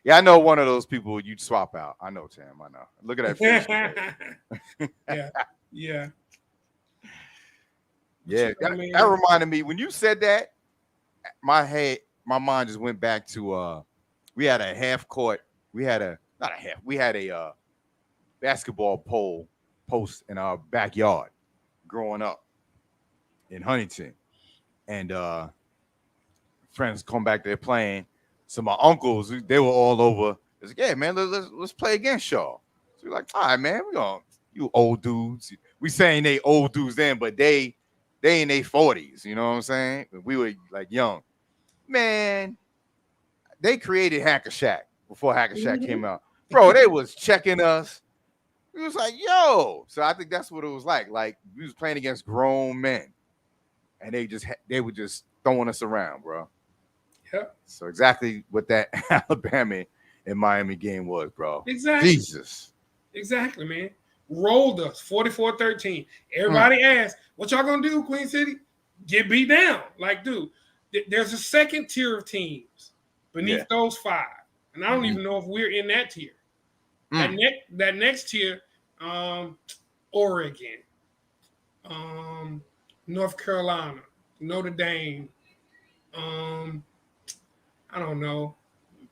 Yeah, I know one of those people you'd swap out. I know, Tam. I know. Look at that. Yeah. That reminded me when you said that. My mind just went back to we had a half court. We had a basketball post in our backyard growing up in Huntington, and friends come back there playing. So my uncles, they were all over. It's like, yeah, man, let's play against y'all. So we're like, all right, man, you old dudes. We saying they old dudes then, but they in their 40s. You know what I'm saying? We were like young. Man, they created Hacker Shack before Hacker Shack came out. Bro, they was checking us. We was like, yo. So I think that's what it was like. Like we was playing against grown men, and they were just throwing us around, bro. Yep. So exactly what that Alabama and Miami game was, bro. Exactly. Jesus. Exactly, man. Rolled us 44-13. Everybody asked, what y'all gonna do, Queen City? Get beat down. Like, dude, there's a second tier of teams beneath those 5. And I don't even know if we're in that tier. That next tier, Oregon, North Carolina, Notre Dame, I don't know.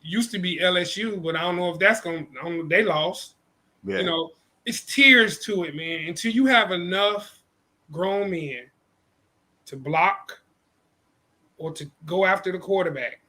Used to be LSU, but I don't know if that's they lost. Yeah. You know, it's tiers to it, man. Until you have enough grown men to block or to go after the quarterback.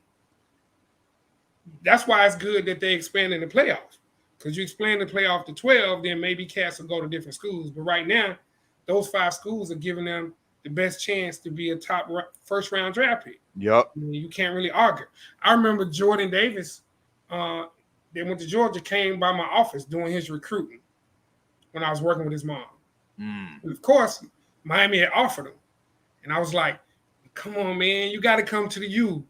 That's why it's good that they expanded the playoff. Because you expand the playoff to 12, then maybe cats will go to different schools. But right now, those 5 schools are giving them the best chance to be a top first-round draft pick. Yep. I mean, you can't really argue. I remember Jordan Davis, they went to Georgia, came by my office doing his recruiting when I was working with his mom. And of course, Miami had offered him. And I was like, come on, man, you got to come to the U.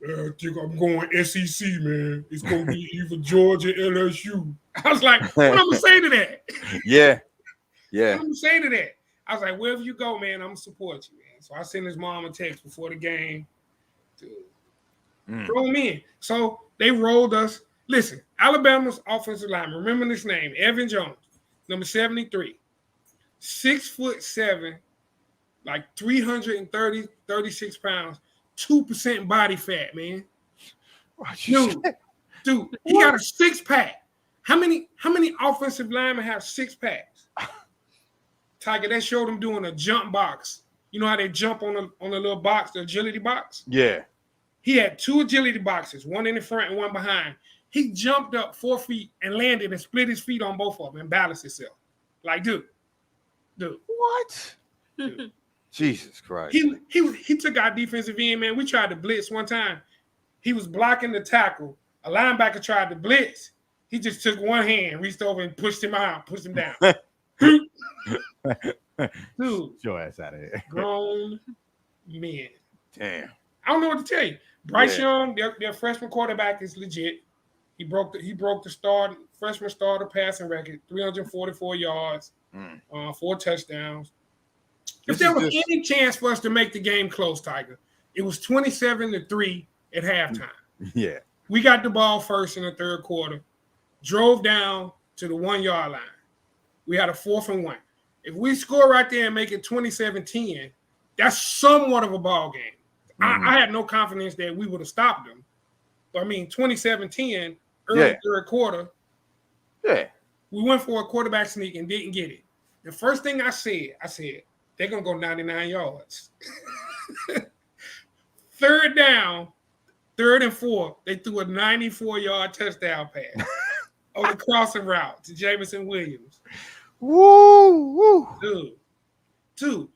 I think I'm going SEC, man. It's going to be either Georgia or LSU. I was like, what I'm going to say to that? Yeah. What I'm going to say to that? I was like, wherever you go, man, I'm going to support you, man. So I sent his mom a text before the game to throw him in. So they rolled us. Listen, Alabama's offensive lineman, remember this name, Evan Jones, number 73, 6'7", like 336 pounds, 2% body fat, man. Dude, he got a 6-pack. How many offensive linemen have 6-packs? Tiger, they showed him doing a jump box. You know how they jump on a little box, the agility box? Yeah. He had 2 agility boxes, one in the front and one behind. He jumped up 4 feet and landed and split his feet on both of them and balanced himself. Like, dude. What? Dude. Jesus Christ. He took our defensive end, man. We tried to blitz one time. He was blocking the tackle. A linebacker tried to blitz. He just took one hand, reached over and pushed him out, pushed him down. Dude. Your ass out of here. Grown men. Damn. I don't know what to tell you. Bryce Young, their freshman quarterback, is legit. He broke the freshman starter passing record, 344 yards, 4 touchdowns. If there was any chance for us to make the game close, Tiger, it was 27-3 at halftime. Yeah. We got the ball first in the third quarter, drove down to the 1-yard line. We had a 4th and 1. If we score right there and make it 27-10, that's somewhat of a ball game. I had no confidence that we would have stopped them. But I mean, 27-10, early third quarter. Yeah. We went for a quarterback sneak and didn't get it. The first thing I said, they're going to go 99 yards. Third down, 3rd and 4, they threw a 94-yard touchdown pass on the crossing route to Jamison Williams. Woo! Dude,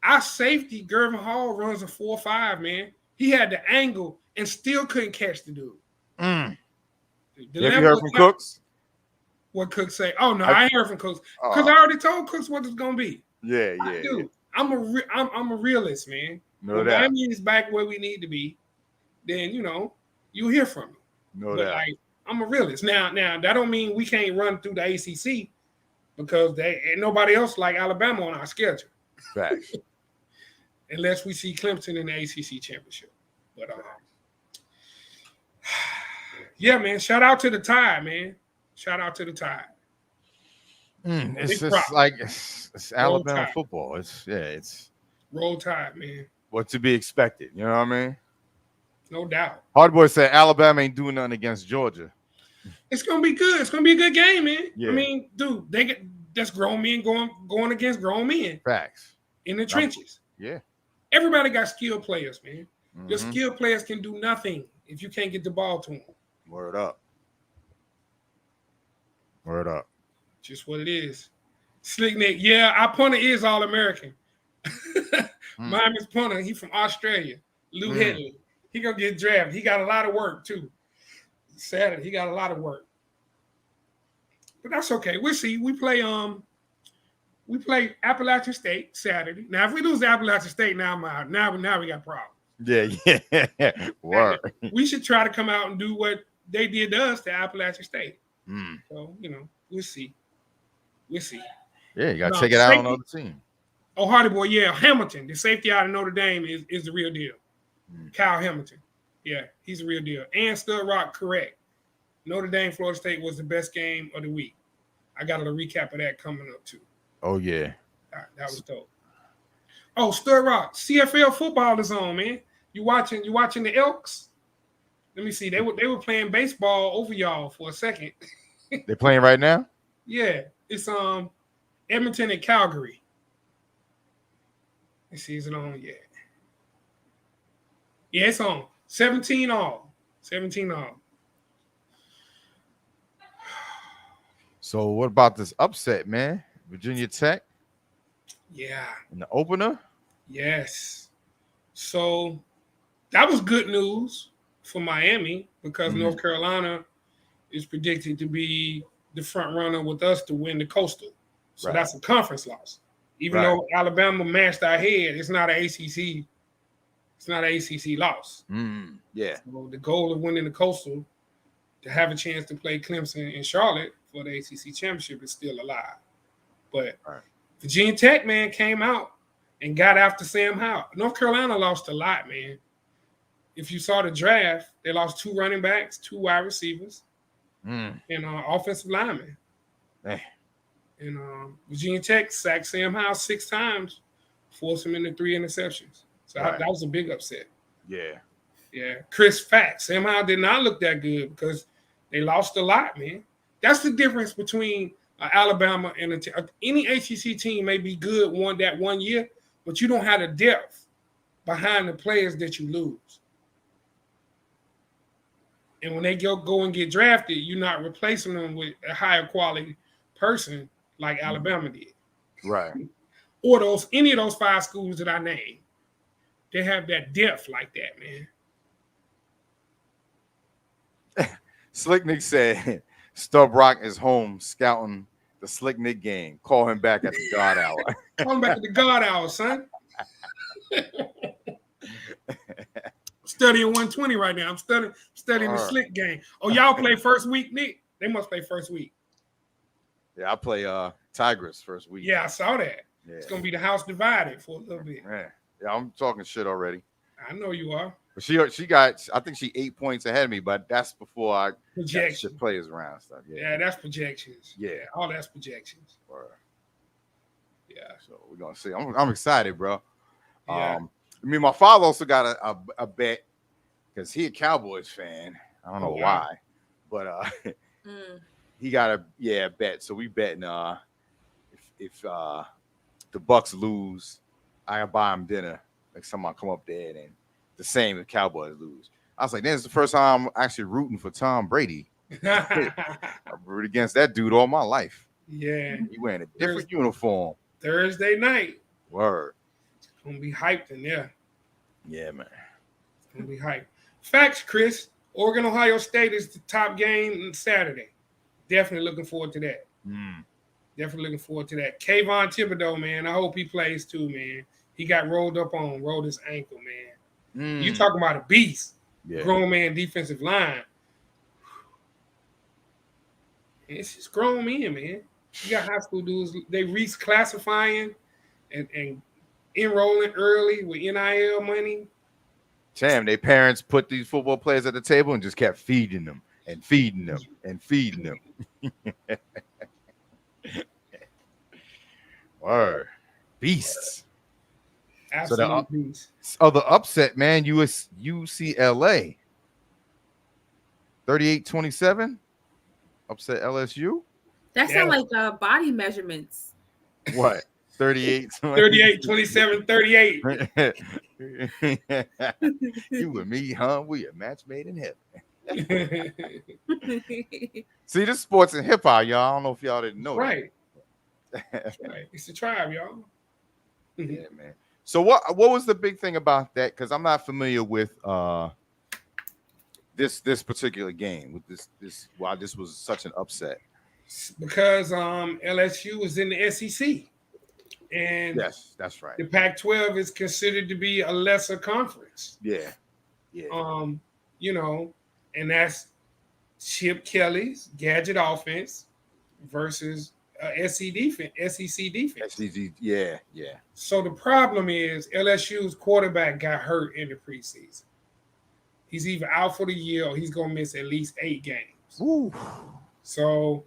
our safety, Gervin Hall, runs a 4.5, man. He had the angle and still couldn't catch the dude. Have you heard from Cooks? What Cooks say? Oh, no, I ain't heard from Cooks. Because I already told Cooks what it's going to be. Yeah. Dude, I'm a realist, man. No when doubt. Miami is back where we need to be, then, you'll hear from me. No but doubt. Like, I'm a realist. Now, that don't mean we can't run through the ACC because there ain't nobody else like Alabama on our schedule. Facts. Unless we see Clemson in the ACC championship. But yeah, man. Shout out to the Tide, man. Shout out to the Tide. It's just like it's Alabama football. It's Roll Tide, man. What to be expected. You know what I mean? No doubt. Hardboy said Alabama ain't doing nothing against Georgia. It's gonna be good. It's gonna be a good game, man. Yeah. I mean, dude, that's grown men going against grown men. Facts. In the trenches. Yeah. Everybody got skilled players, man. Mm-hmm. The skilled players can do nothing if you can't get the ball to them. Word up. Word up. Just what it is. Slick Nick, yeah, our punter is All-American. Miami's punter, he from Australia. Lou Headley. He gonna get drafted. He got a lot of work too. Saturday, he got a lot of work. But that's okay. We'll see. We play Appalachian State Saturday. Now, if we lose Appalachian State, now I'm out. Now we got problems. Yeah. Word. We should try to come out and do what they did to us to Appalachian State. So, we'll see. We'll see. Yeah, you gotta check it out on the other team. Oh, Hardy Boy, yeah. Hamilton, the safety out of Notre Dame is the real deal. Kyle Hamilton. Yeah, he's the real deal. And Stud Rock, correct. Notre Dame, Florida State was the best game of the week. I got a recap of that coming up too. Oh, yeah. That was dope. Oh, Stud Rock, CFL football is on, man. You watching the Elks? Let me see. They were playing baseball over y'all for a second. They playing right now? Yeah. It's Edmonton and Calgary. Let's see, is it on? Yeah. Yeah, it's on. 17 all. 17 all. So what about this upset, man? Virginia Tech? Yeah. In the opener? Yes. So that was good news for Miami because North Carolina is predicted to be the front runner with us to win the Coastal. So that's a conference loss. Even though Alabama matched our head, it's not an ACC. It's not an ACC loss. Yeah. So the goal of winning the Coastal to have a chance to play Clemson and Charlotte for the ACC championship is still alive. But Virginia Tech, man, came out and got after Sam Howell. North Carolina lost a lot, man. If you saw the draft, they lost 2 running backs, 2 wide receivers, and offensive linemen. And Virginia Tech sacked Sam Howell 6 times, forced him into 3 interceptions. So that was a big upset. Yeah. Yeah. Chris Fack. Sam Howell did not look that good because they lost a lot, man. That's the difference between Alabama and any ACC team may be good that one year, but you don't have the depth behind the players that you lose. And when they go and get drafted, you're not replacing them with a higher quality person like Alabama did. Right. Or any of those 5 schools that I named. They have that depth like that, man. Slick Nick said, Stub Rock is home scouting the Slick Nick game. Call him back at the God hour. Call him back at the God hour, son. Studying 120 right now. I'm studying the slick game. Oh, y'all play first week, Nick? They must play first week. Yeah, I play Tigers first week. Yeah, I saw that. Yeah. It's gonna be the house divided for a little bit. Man. Yeah, I'm talking shit already. I know you are. But she got, I think she 8 points ahead of me, but that's before I got shit players around and stuff. Yeah, that's projections. Yeah, all that's projections. Yeah. So we're gonna see. I'm excited, bro. Yeah. I mean, my father also got a bet because he a Cowboys fan. I don't know why, but he got a bet. So we betting if the Bucks lose, I buy him dinner next time I come up there, and the same if Cowboys lose. I was like, this is the first time I'm actually rooting for Tom Brady. I root against that dude all my life. Yeah. He wearing a different uniform. Thursday night. Word. It's gonna be hyped in there. Yeah, man. It's gonna be hyped. Facts, Chris. Oregon, Ohio State is the top game on Saturday. Definitely looking forward to that. Definitely looking forward to that. Kayvon Thibodeau, man. I hope he plays too, man. He got rolled his ankle, man. You talking about a beast. Yeah. Grown man defensive line. It's just grown men, man. You got high school dudes, they reclassifying and enrolling early with NIL money. Damn, their parents put these football players at the table and just kept feeding them and feeding them and feeding them. Word. Beasts. Absolute beasts. So the upset, man, UCLA. 38-27. Upset LSU. That sounds like body measurements. What? 38, 27, 38. You and me, huh? We a match made in heaven. See, this sports and hip hop, y'all. I don't know if y'all didn't know. Right. Right. It's the tribe, y'all. Yeah, man. So what was the big thing about that? Because I'm not familiar with this particular game with this why this was such an upset. Because LSU was in the SEC. And yes, that's right. The Pac-12 is considered to be a lesser conference. Yeah. Yeah. You know, and that's Chip Kelly's gadget offense versus SEC defense. SEC, yeah. So the problem is LSU's quarterback got hurt in the preseason. He's either out for the year or he's gonna miss at least 8 games. Ooh. So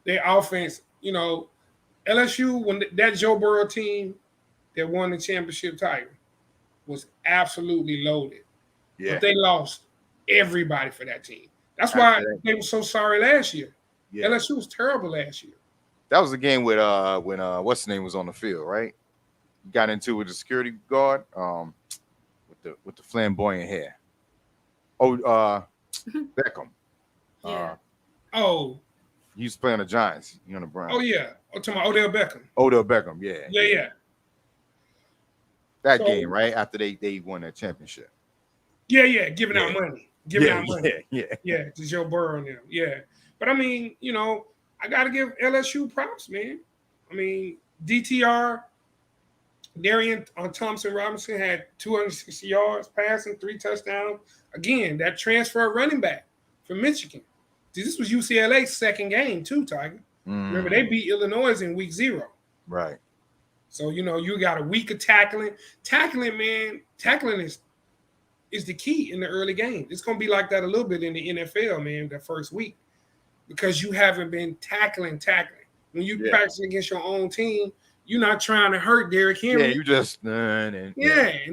their offense, you know, LSU, when that Joe Burrow team that won the championship title was absolutely loaded. Yeah. But they lost everybody for that team. That's why they were so sorry last year. Yeah. LSU was terrible last year. That was the game with when what's his name was on the field, right? Got into it with the security guard, with the flamboyant hair. Beckham. Yeah. He was playing the Giants. You on the Browns. Oh yeah. Talking about Odell Beckham. Odell Beckham, yeah. Yeah. That game, right? After they won that championship. Yeah, giving out money. Yeah. To Joe Burrow and them. Yeah. But I mean, you know, I gotta give LSU props, man. I mean, DTR, Darian Thompson Robinson had 260 yards passing, 3 touchdowns. Again, that transfer running back from Michigan. This was UCLA's second game too, Tiger. Remember, they beat Illinois in week 0. Right. So, you know, you got a week of tackling. Tackling is the key in the early game. It's going to be like that a little bit in the NFL, man, the first week. Because you haven't been tackling. When you practice against your own team, you're not trying to hurt Derrick Henry. Yeah, you just and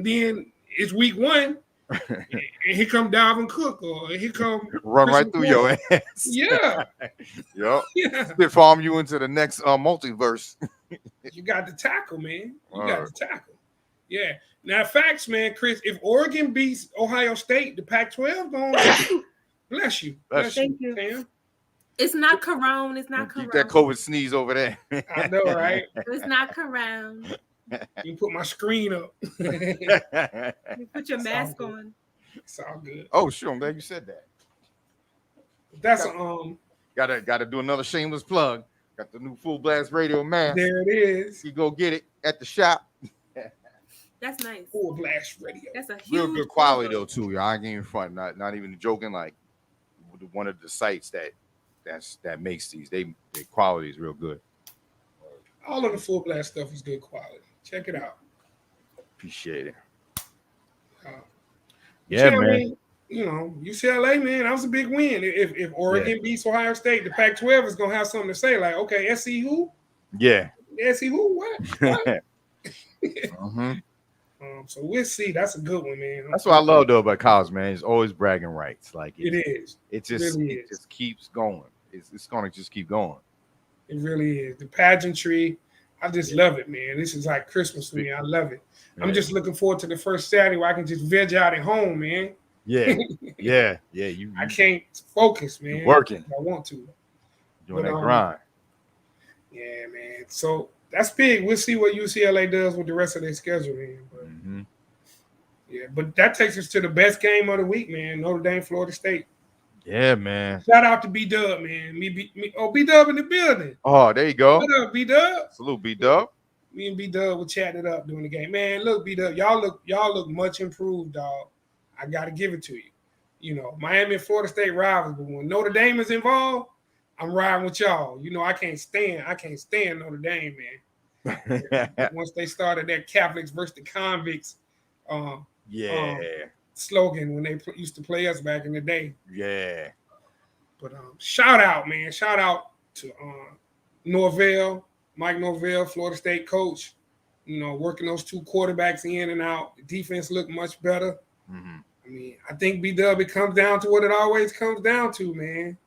then it's week 1, and here come Dalvin Cook, or here come run right through your ass. Yeah. Yep. Spit farm you into the next multiverse. You got to tackle, man. You got to tackle. Yeah. Now, facts, man, Chris. If Oregon beats Ohio State, the Pac-12 going. Bless you. Thank you. Sam. It's not Corona. It's not Corona. Keep that COVID sneeze over there. I know, right? It's not Corona. You put my screen up. You put your mask on. It's all good. Oh, sure. I'm glad you said that. That's gotta do another shameless plug. Got the new Fullblast radio mask. There it is. You go get it at the shop. That's nice. Fullblast Radio. That's a huge Real good quality logo. though too, y'all. I ain't even front. Not even joking. Like one of the sites that makes these, their quality is real good. All of the Fullblast stuff is good quality. Check it out. Appreciate it. Yeah, I man. mean, you know, UCLA, man, that was a big win. If Oregon beats Ohio State, the Pac-12 is gonna have something to say. Like, okay, SC who? Yeah. SC who? What? Mm-hmm. So we'll see. That's a good one, man. That's what I love though about college, man. It's always bragging rights. Like It is. It just really it just keeps going. It's gonna just keep going. It really is. The pageantry, I just love it, man. This is like Christmas for me. I love it. I'm just looking forward to the first Saturday where I can just veg out at home, man. Yeah. Yeah. You I can't focus, man. You're working. I want to. doing but, that grind. Yeah, man. So that's big. We'll see what UCLA does with the rest of their schedule, man. But, yeah, but that takes us to the best game of the week, man. Notre Dame, Florida State. Yeah, man. Shout out to B-Dub, man. B-Dub in the building. Oh, there you go. What up, B-Dub? Salute, B-Dub. Me and B-Dub were chatting it up during the game. Man, look, B-Dub, y'all look much improved, dog. I got to give it to you. You know, Miami and Florida State rivals, but when Notre Dame is involved, I'm riding with y'all. You know, I can't stand Notre Dame, man. Once they started that Catholics versus the convicts slogan when they used to play us back in the day. Yeah. But shout out, man. Shout out to Norvell, Mike Norvell, Florida State coach. You know, working those two quarterbacks in and out. The defense looked much better. Mm-hmm. I mean, I think B-Dub, it comes down to what it always comes down to, man.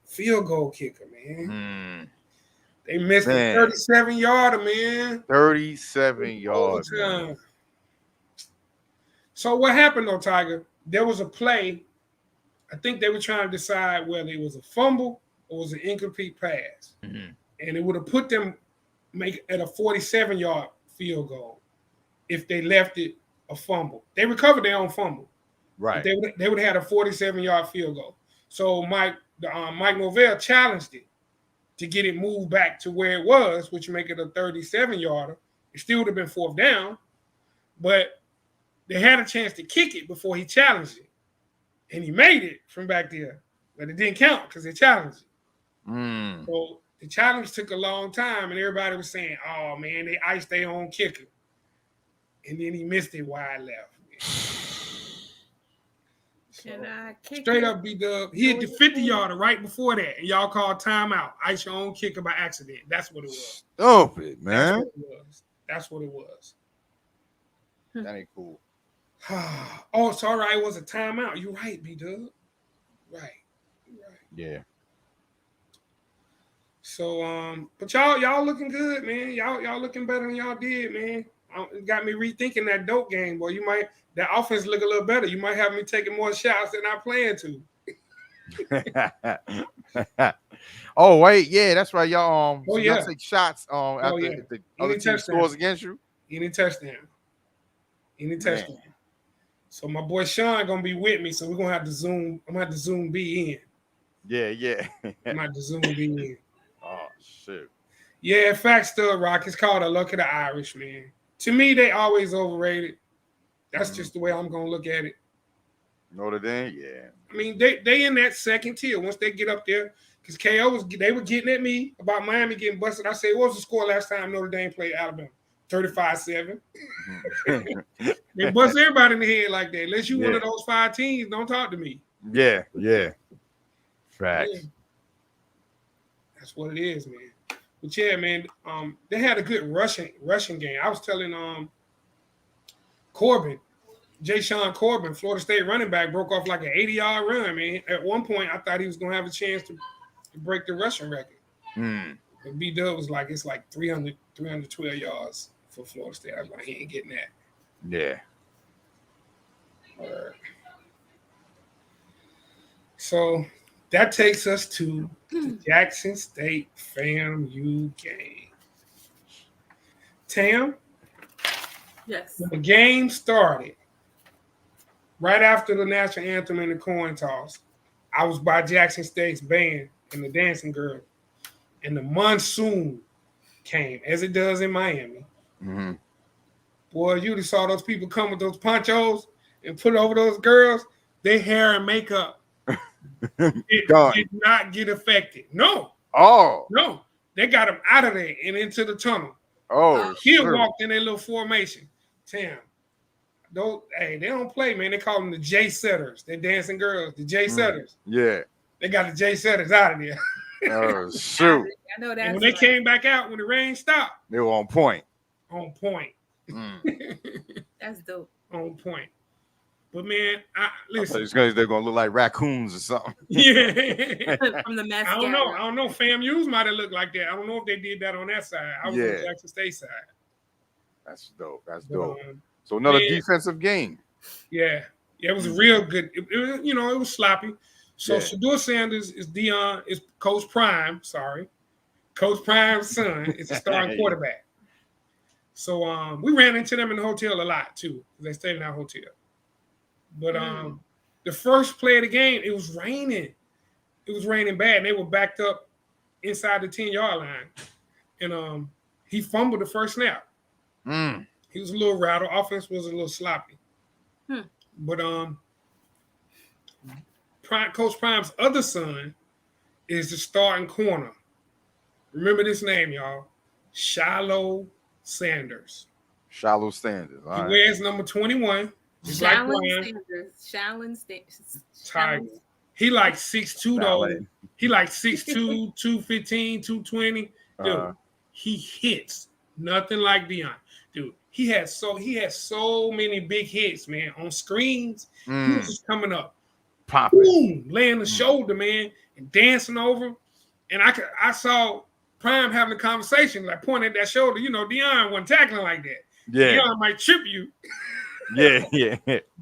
Field goal kicker, man. They missed a 37-yarder, man. 37 yards. So what happened, though, Tiger? There was a play. I think they were trying to decide whether it was a fumble or was an incomplete pass. And it would have put them at a 47-yard field goal if they left it a fumble. They recovered their own fumble. Right. They would have had a 47-yard field goal. So Mike Norvell challenged it to get it moved back to where it was, which would make it a 37-yarder. It still would have been fourth down, but they had a chance to kick it before he challenged it. And he made it from back there, but it didn't count because they challenged it. So the challenge took a long time, and everybody was saying, oh, man, they iced their own kicker. And then he missed it wide left. Can I kick Straight it? up B-Dub. He hit the 50-yarder right before that, and y'all called timeout. Ice your own kicker by accident. That's what it was. Stupid, man. That's what it was. That ain't cool. Oh, it's all right. It was a timeout. You're right, B-Dub. Right. Yeah. So, but y'all looking good, man. Y'all looking better than y'all did, man. It got me rethinking that dope game, boy. That offense look a little better. You might have me taking more shots than I plan to. Oh wait, yeah, that's right, y'all. Y'all take shots after the other team scores against you. Any touchdown. So my boy Sean gonna be with me, so we're gonna have to zoom. I'm gonna have to zoom B in. Yeah. I'm gonna have to zoom B in. Oh shit. Yeah, in fact, still rock. It's called a luck of the Irish, man. To me, they always overrated. That's just the way I'm gonna look at it. Notre Dame, yeah. I mean, they in that second tier once they get up there. Because they were getting at me about Miami getting busted. I said, what was the score last time Notre Dame played Alabama? 35-7. They bust everybody in the head like that. Unless you one of those 5 teams, don't talk to me. Yeah. Facts. Yeah. That's what it is, man. But yeah, man, they had a good rushing game. I was telling Jay-Sean Corbin, Florida State running back, broke off like an 80-yard run, man. At one point, I thought he was going to have a chance to break the rushing record. But B-Dub was like, it's like 312 yards for Florida State. I was like, he ain't getting that. Yeah. So that takes us to the Jackson State FAMU game. Tam? Yes. The game started right after the national anthem and the coin toss. I was by Jackson State's band and the dancing girl, and the monsoon came as it does in Miami. Boy, you just saw those people come with those ponchos and put over those girls. Their hair and makeup did not get affected. No. Oh. No. They got them out of there and into the tunnel. Oh, he walked in their little formation. Damn. They don't play, man. They call them the J setters. They're dancing girls, the J setters. Yeah. They got the J setters out of there. Oh, shoot. I know that. And when they came back out, when the rain stopped, they were on point. On point. That's dope. On point. But man, listen. They're gonna look like raccoons or something. Yeah. From the mascara. I don't know. FAMU's might have looked like that. I don't know if they did that on that side. I was on Jackson State side. That's dope. That's dope. So another defensive game. Yeah. It was a real good. It was sloppy. So Shedeur Sanders is Coach Prime. Sorry, Coach Prime's son is a starting quarterback. So we ran into them in the hotel a lot too. They stayed in our hotel. But the first play of the game, it was raining. It was raining bad, and they were backed up inside the 10-yard line. And he fumbled the first snap. He was a little rattled. Offense was a little sloppy. But Coach Prime's other son is the starting corner. Remember this name, y'all. Shiloh Sanders. Shiloh Sanders. He wears number 21. Shallon Tiger. He like 6'2", though. He like 6'2", 215, 220. Dude, he hits nothing like Deion. Dude, he has so many big hits, man, on screens. He was just coming up, boom, laying the shoulder, man, and dancing over. And I saw Prime having a conversation, like pointing at that shoulder. Deion wasn't tackling like that. Yeah, Deion might trip you. Yeah.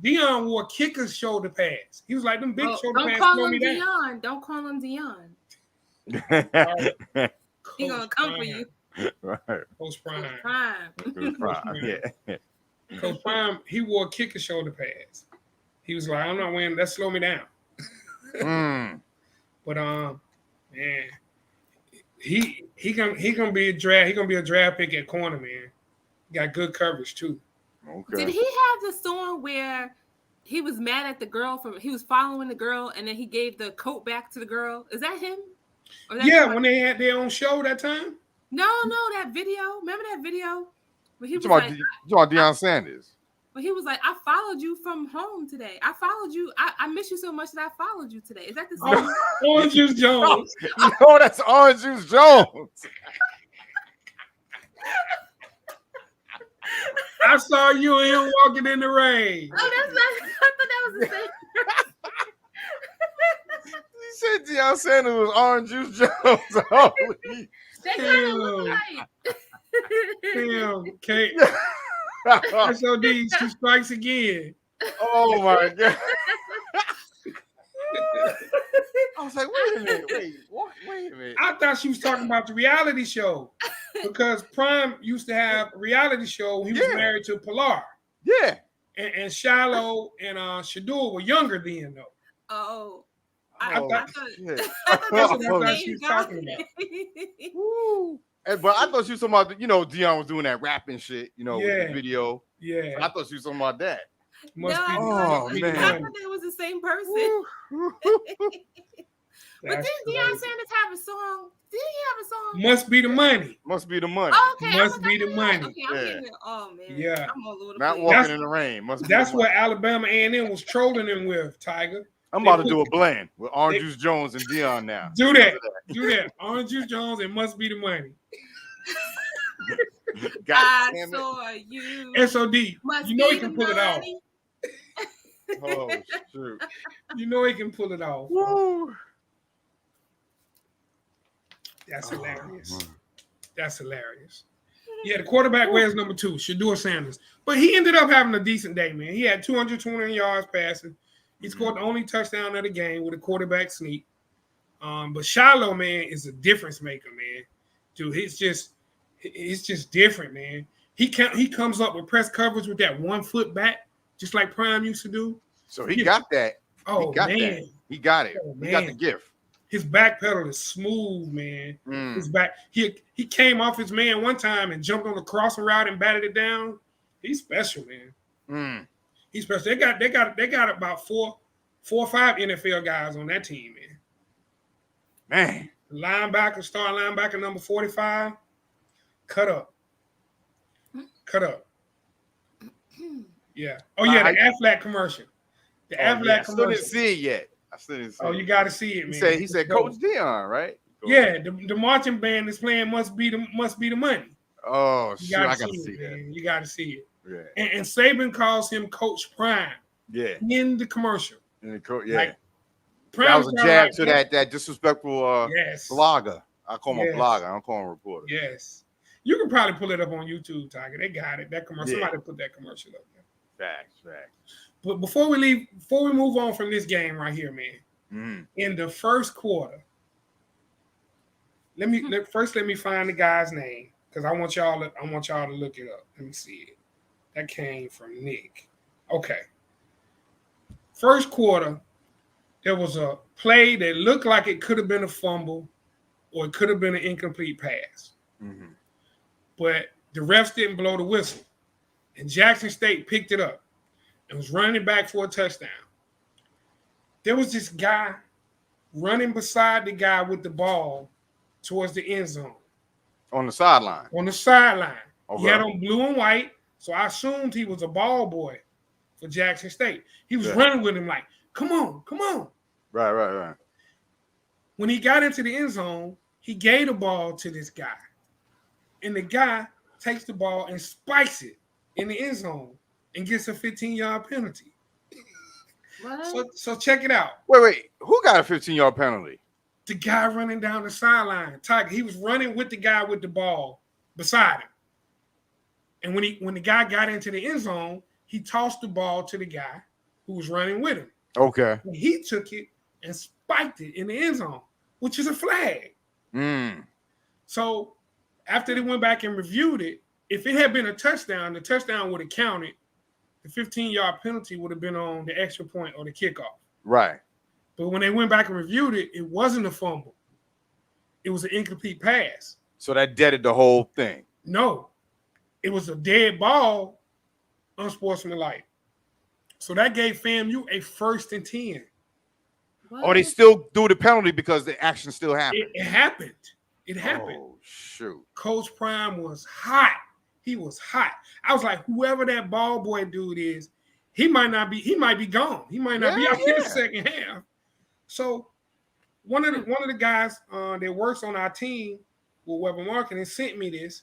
Deion wore kicker's shoulder pads. He was like, them big shoulder pads slow me down. Don't call him Deion. He gonna come for you. Right. Coach Prime. Yeah. Coach Prime, he wore kicker shoulder pads. He was like, I'm not wearing that, slow me down. But man, he gonna be a draft pick at corner, man. He got good coverage too. Okay. Did he have the song where he was mad at the girl he was following the girl and then he gave the coat back to the girl? Is that him? When they had their own show that time? No, that video. Remember that video? When he was like, Deion Sanders. But he was like, I followed you from home today. I followed you. I miss you so much that I followed you today. Is that the same? Orange Juice Jones. No, that's Orange Juice Jones. I saw you and him walking in the rain. Oh, that's not. I thought that was the same. He said Deion Sanders was Orange Juice Jones. Holy. They kind of look like. Damn, Kate. SOD, she strikes again. Oh my God. I was like, wait a minute. I thought she was talking about the reality show because Prime used to have a reality show when he was married to Pilar. Yeah. And Shiloh and Shedeur were younger then, though. Oh. I thought that's what she was talking about. But I thought she was talking about, Deion was doing that rapping shit, with the video. Yeah. I thought she was talking about that. Man. I thought it was the same person. But didn't Deion Sanders have a song? Did he have a song? Must Be the Money. Must Be the Money. Oh, okay. Must Be the Money. Okay, I'm getting it. Oh man. Yeah. I'm all over the Not place. walking in the rain. That's what Alabama A&M was trolling him with, Tiger. I'm about to do a blend with Orange Juice Jones and Deion now. Do that. Orange Juice Jones and Must Be the Money. I saw you. SOD. You know he can pull it off. Oh, shoot. You know he can pull it off. Woo. That's hilarious. That's hilarious. Yeah, the quarterback wears number 2, Shedeur Sanders. But he ended up having a decent day, man. He had 220 yards passing. He scored the only touchdown of the game with a quarterback sneak. But Shiloh, man, is a difference maker, man. Dude, it's just different, man. He comes up with press coverage with that 1 foot back, just like Prime used to do. So he got that. Oh, man. That. He got it. Oh, he got the gift. His back pedal is smooth, man. His back. He came off his man one time and jumped on the crossing route and batted it down. He's special, man. He's special. They got about four or five NFL guys on that team, man. Linebacker, star linebacker number 45, cut up. Yeah. Oh yeah, the Aflac commercial. The Aflac commercial. I still didn't see it yet. Oh, you got to see it, man. He said Coach Dion, right? Yeah, the marching band is playing "Must Be the Money." Oh, you shit, I gotta see that. Man. You got to see it. Yeah. And Saban calls him Coach Prime. Yeah. In the commercial. Like, that was a jab to that disrespectful blogger. I call him a blogger. I don't call him a reporter. Yes. You can probably pull it up on YouTube, Tiger. They got it. That commercial. Somebody put that commercial up there. Facts. But before we move on from this game right here, man, in the first quarter, let me find the guy's name because I want y'all to look it up. Let me see it. That came from Nick. Okay. First quarter, there was a play that looked like it could have been a fumble or it could have been an incomplete pass. But the refs didn't blow the whistle. And Jackson State picked it up and was running it back for a touchdown. There was this guy running beside the guy with the ball towards the end zone. On the sideline. Okay. He had on blue and white, so I assumed he was a ball boy for Jackson State. He was running with him like, come on. Right. When he got into the end zone, he gave the ball to this guy. And the guy takes the ball and spikes it in the end zone and gets a 15-yard penalty. What? So check it out. Wait. Who got a 15-yard penalty? The guy running down the sideline. Tiger, he was running with the guy with the ball beside him. And when the guy got into the end zone, he tossed the ball to the guy who was running with him. Okay. And he took it and spiked it in the end zone, which is a flag. So after they went back and reviewed it, if it had been a touchdown, the touchdown would have counted. The 15-yard penalty would have been on the extra point or the kickoff. Right. But when they went back and reviewed it, it wasn't a fumble. It was an incomplete pass. So that deaded the whole thing. No. It was a dead ball, unsportsmanlike. So that gave FAMU a 1st and 10. What? Or they still do the penalty because the action still happened. It happened. It happened. Oh, shoot. Coach Prime was hot. He was hot. I was like, whoever that ball boy dude is, he might be gone. He might not be out in the second half. So one of the guys that works on our team with Weber Marketing sent me this,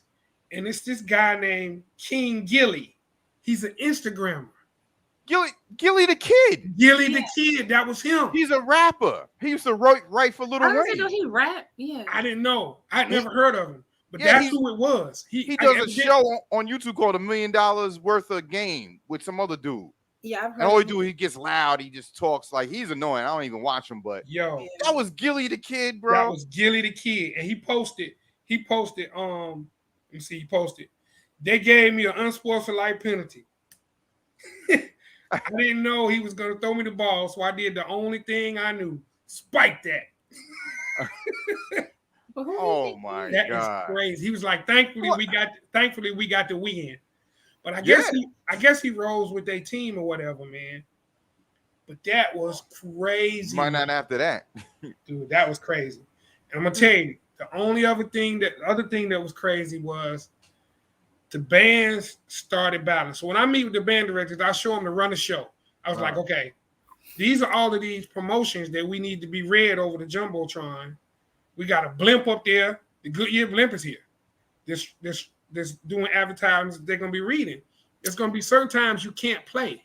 and it's this guy named King Gilly. He's an Instagrammer. Gilly the Kid. Gilly the Kid, that was him. He's a rapper. He used to write for Little Wayne. I didn't know he rap. Yeah. I didn't know. I'd never heard of him. But that's who it was. He does a show on YouTube called $1 Million Worth of Game with some other dude. Yeah, I've heard. And all he do, he gets loud. He just talks like he's annoying. I don't even watch him, but that was Gilly the Kid, bro. That was Gilly the Kid, and he posted. Let me see. He posted. They gave me an unsportsmanlike penalty. I didn't know he was going to throw me the ball, so I did the only thing I knew: spike that. Oh my God, that is crazy. He was like, "Thankfully we got the win." But I guess he rolls with their team or whatever, man. But that was crazy. Might not after that, dude. That was crazy. And I'm gonna tell you, the other thing that was crazy was the bands started battling. So when I meet with the band directors, I show them to run the show. I was like, okay, these are all of these promotions that we need to be read over the Jumbotron. We got a blimp up there. The Goodyear blimp is here. This doing advertisements they're gonna be reading. There's gonna be certain times you can't play.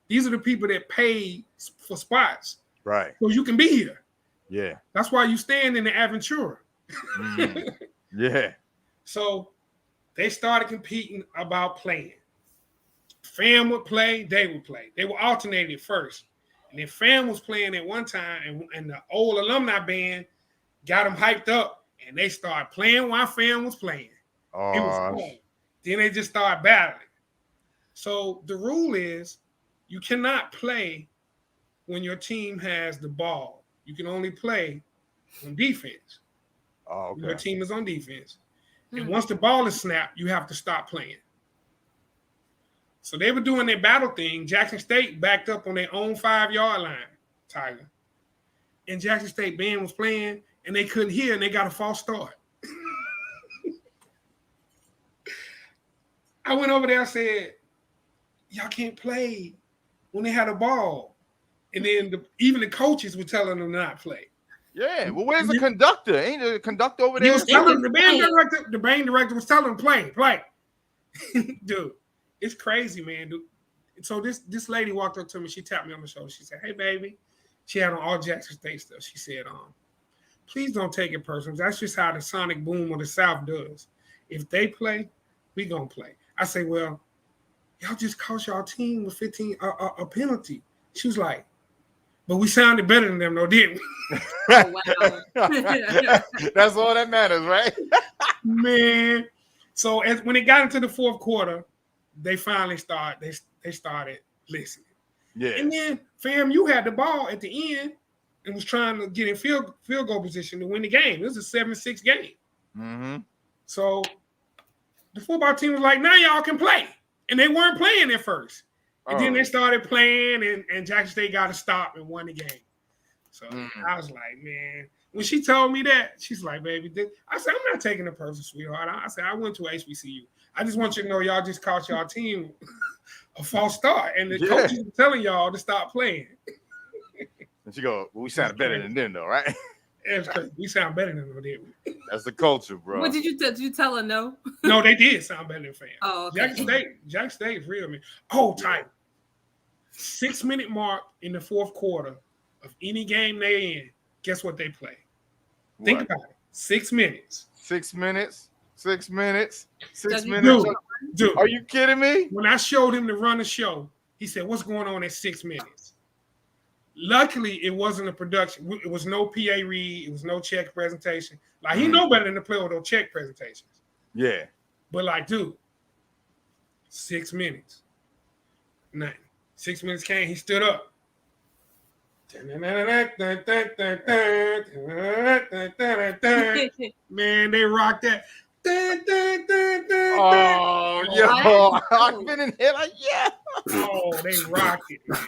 These are the people that pay for spots. Right. So you can be here. Yeah. That's why you stand in the Aventura. Yeah. So they started competing about playing. Fam would play, they would play. They were alternated first. And then Fam was playing at one time, and the old alumni band got them hyped up, and they started playing while Fam was playing. It was fun. Then they just started battling. So the rule is you cannot play when your team has the ball. You can only play on defense. Oh, okay. Your team is on defense. And once the ball is snapped, you have to stop playing. So they were doing their battle thing. Jackson State backed up on their own 5-yard line, Tiger. And Jackson State band was playing, and they couldn't hear, and they got a false start. I went over there and said, y'all can't play when they had a ball. And then even the coaches were telling them not to play. Yeah, well, where's the conductor? Ain't the conductor over there? He was telling the band director was telling him play. Dude, it's crazy, man. Dude. So this lady walked up to me. She tapped me on the shoulder. She said, "Hey, baby." She had on all Jackson State stuff. She said, "Please don't take it personal. That's just how the Sonic Boom of the South does. If they play, we gonna play." I say, "Well, y'all just cost y'all team with 15 a penalty." She was like, "But we sounded better than them, though, didn't we?" Oh, wow. That's all that matters, right? Man. So when it got into the fourth quarter, they finally started. They started listening. Yeah. And then, fam, you had the ball at the end and was trying to get in field goal position to win the game. It was a 7-6 game. Mm-hmm. So the football team was like, "Now y'all can play," and they weren't playing at first. And then they started playing, and Jackson State got a stop and won the game. So I was like, man, when she told me that, she's like, "Baby," I said, "I'm not taking it personal, sweetheart." I said, "I went to HBCU. I just want you to know y'all just cost y'all team a false start, and the coaches were telling y'all to stop playing." And she go, "Well, we sounded better than them, though, right?" It was crazy. We sound better than them, didn't we? That's the culture, bro. What did you tell her? No. No, they did sound better than fans. Oh, okay. Jackson State is real, man. Oh, tight. 6-minute mark in the fourth quarter of any game they're in. Guess what they play? Think about it. 6 minutes. 6 minutes. 6 minutes. 6 minutes. Dude, are you kidding me? When I showed him to run the show, he said, "What's going on at 6 minutes?" Luckily, it wasn't a production. It was no PA read. It was no check presentation. Like, he know better than to play with those check presentations. Yeah. But, like, dude, 6 minutes. Nothing. 6 minutes came. He stood up. Man, they rocked that. Oh, yo, I've been in here like, yeah. Oh, they rocked it, man.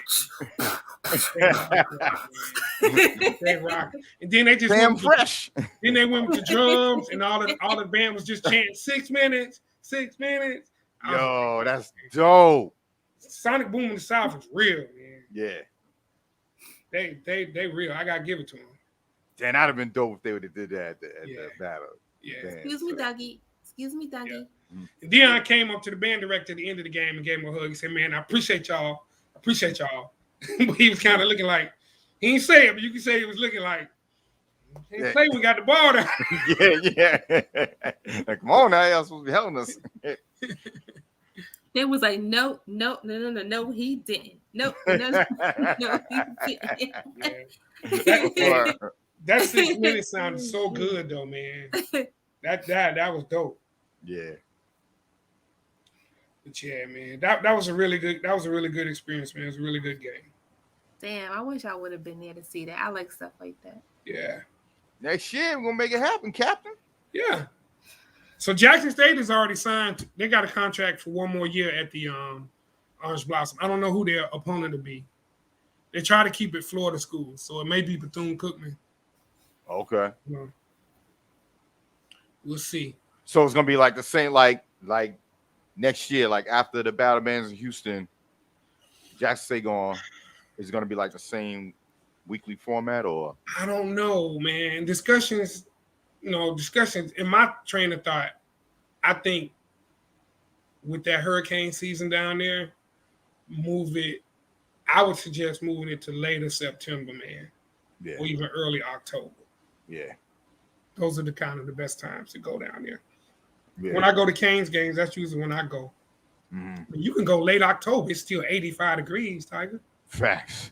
They rocked it. And then they just damn fresh. Then they went with the drums, and all the band was just chanting 6 minutes, 6 minutes. Yo, that's dope. Sonic Boom in the South is real, man. Yeah. They real. I gotta give it to them. Damn, that'd have been dope if they would have did that at the battle. Yeah. Damn. Excuse me, Dougie. Excuse me, Dougie. Yeah. And Dion came up to the band director at the end of the game and gave him a hug. He said, "Man, I appreciate y'all. But he was kind of looking like, he didn't say it, but you can say he was looking like, "Hey, play, we got the ball down." Yeah. Like, come on now, y'all supposed to be helping us. They was like, no, he didn't. No, he didn't. Yeah. That 6 minutes sounded so good though, man. That was dope. Yeah. But yeah, man, that was a really good experience, man. It was a really good game. Damn, I wish I would have been there to see that. I like stuff like that. Yeah. Next year we're gonna make it happen, Captain. Yeah. So Jackson State has already signed. They got a contract for one more year at the Orange Blossom. I don't know who their opponent will be. They try to keep it Florida schools, so it may be Bethune-Cookman. Okay. We'll see. So it's gonna be like the same, like next year, like after the Battle Bands in Houston, Jackson State is gonna be like the same weekly format, or I don't know, man. Discussions in my train of thought. I think with that hurricane season down there, I would suggest moving it to later September, man. Yeah. Or even early October. Yeah. Those are the the best times to go down there. Yeah. When I go to Canes games, that's usually when I go. Mm-hmm. You can go late October. It's still 85 degrees, Tiger. Facts.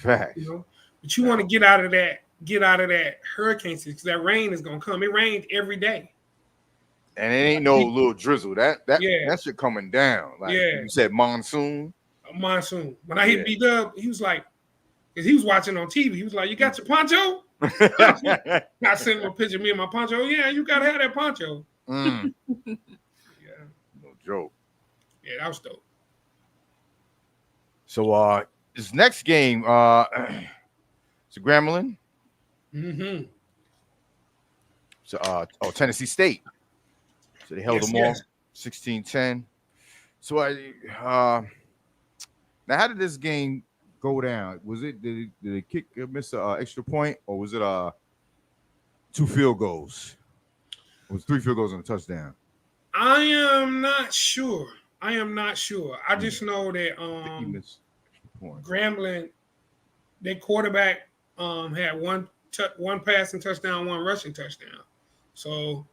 You know, but you want to get out of that hurricane season because that rain is gonna come. It rained every day. And it ain't no little drizzle. That shit coming down. Like you said, monsoon. Monsoon. When I hit B-Dub, he was like, because he was watching on TV, he was like, "You got your poncho?" I sent him a picture of me and my poncho. Yeah, you gotta have that poncho. Yeah. No joke. Yeah, that was dope. So this next game, it's a Gremlin. Mm-hmm. So Tennessee State. So they held them off 16-10. So now how did this game go down? Was it did it kick miss an extra point, or was it 2 field goals? It was 3 field goals and a touchdown. I am not sure. I just know that Grambling, their quarterback had one passing touchdown, 1 rushing touchdown. So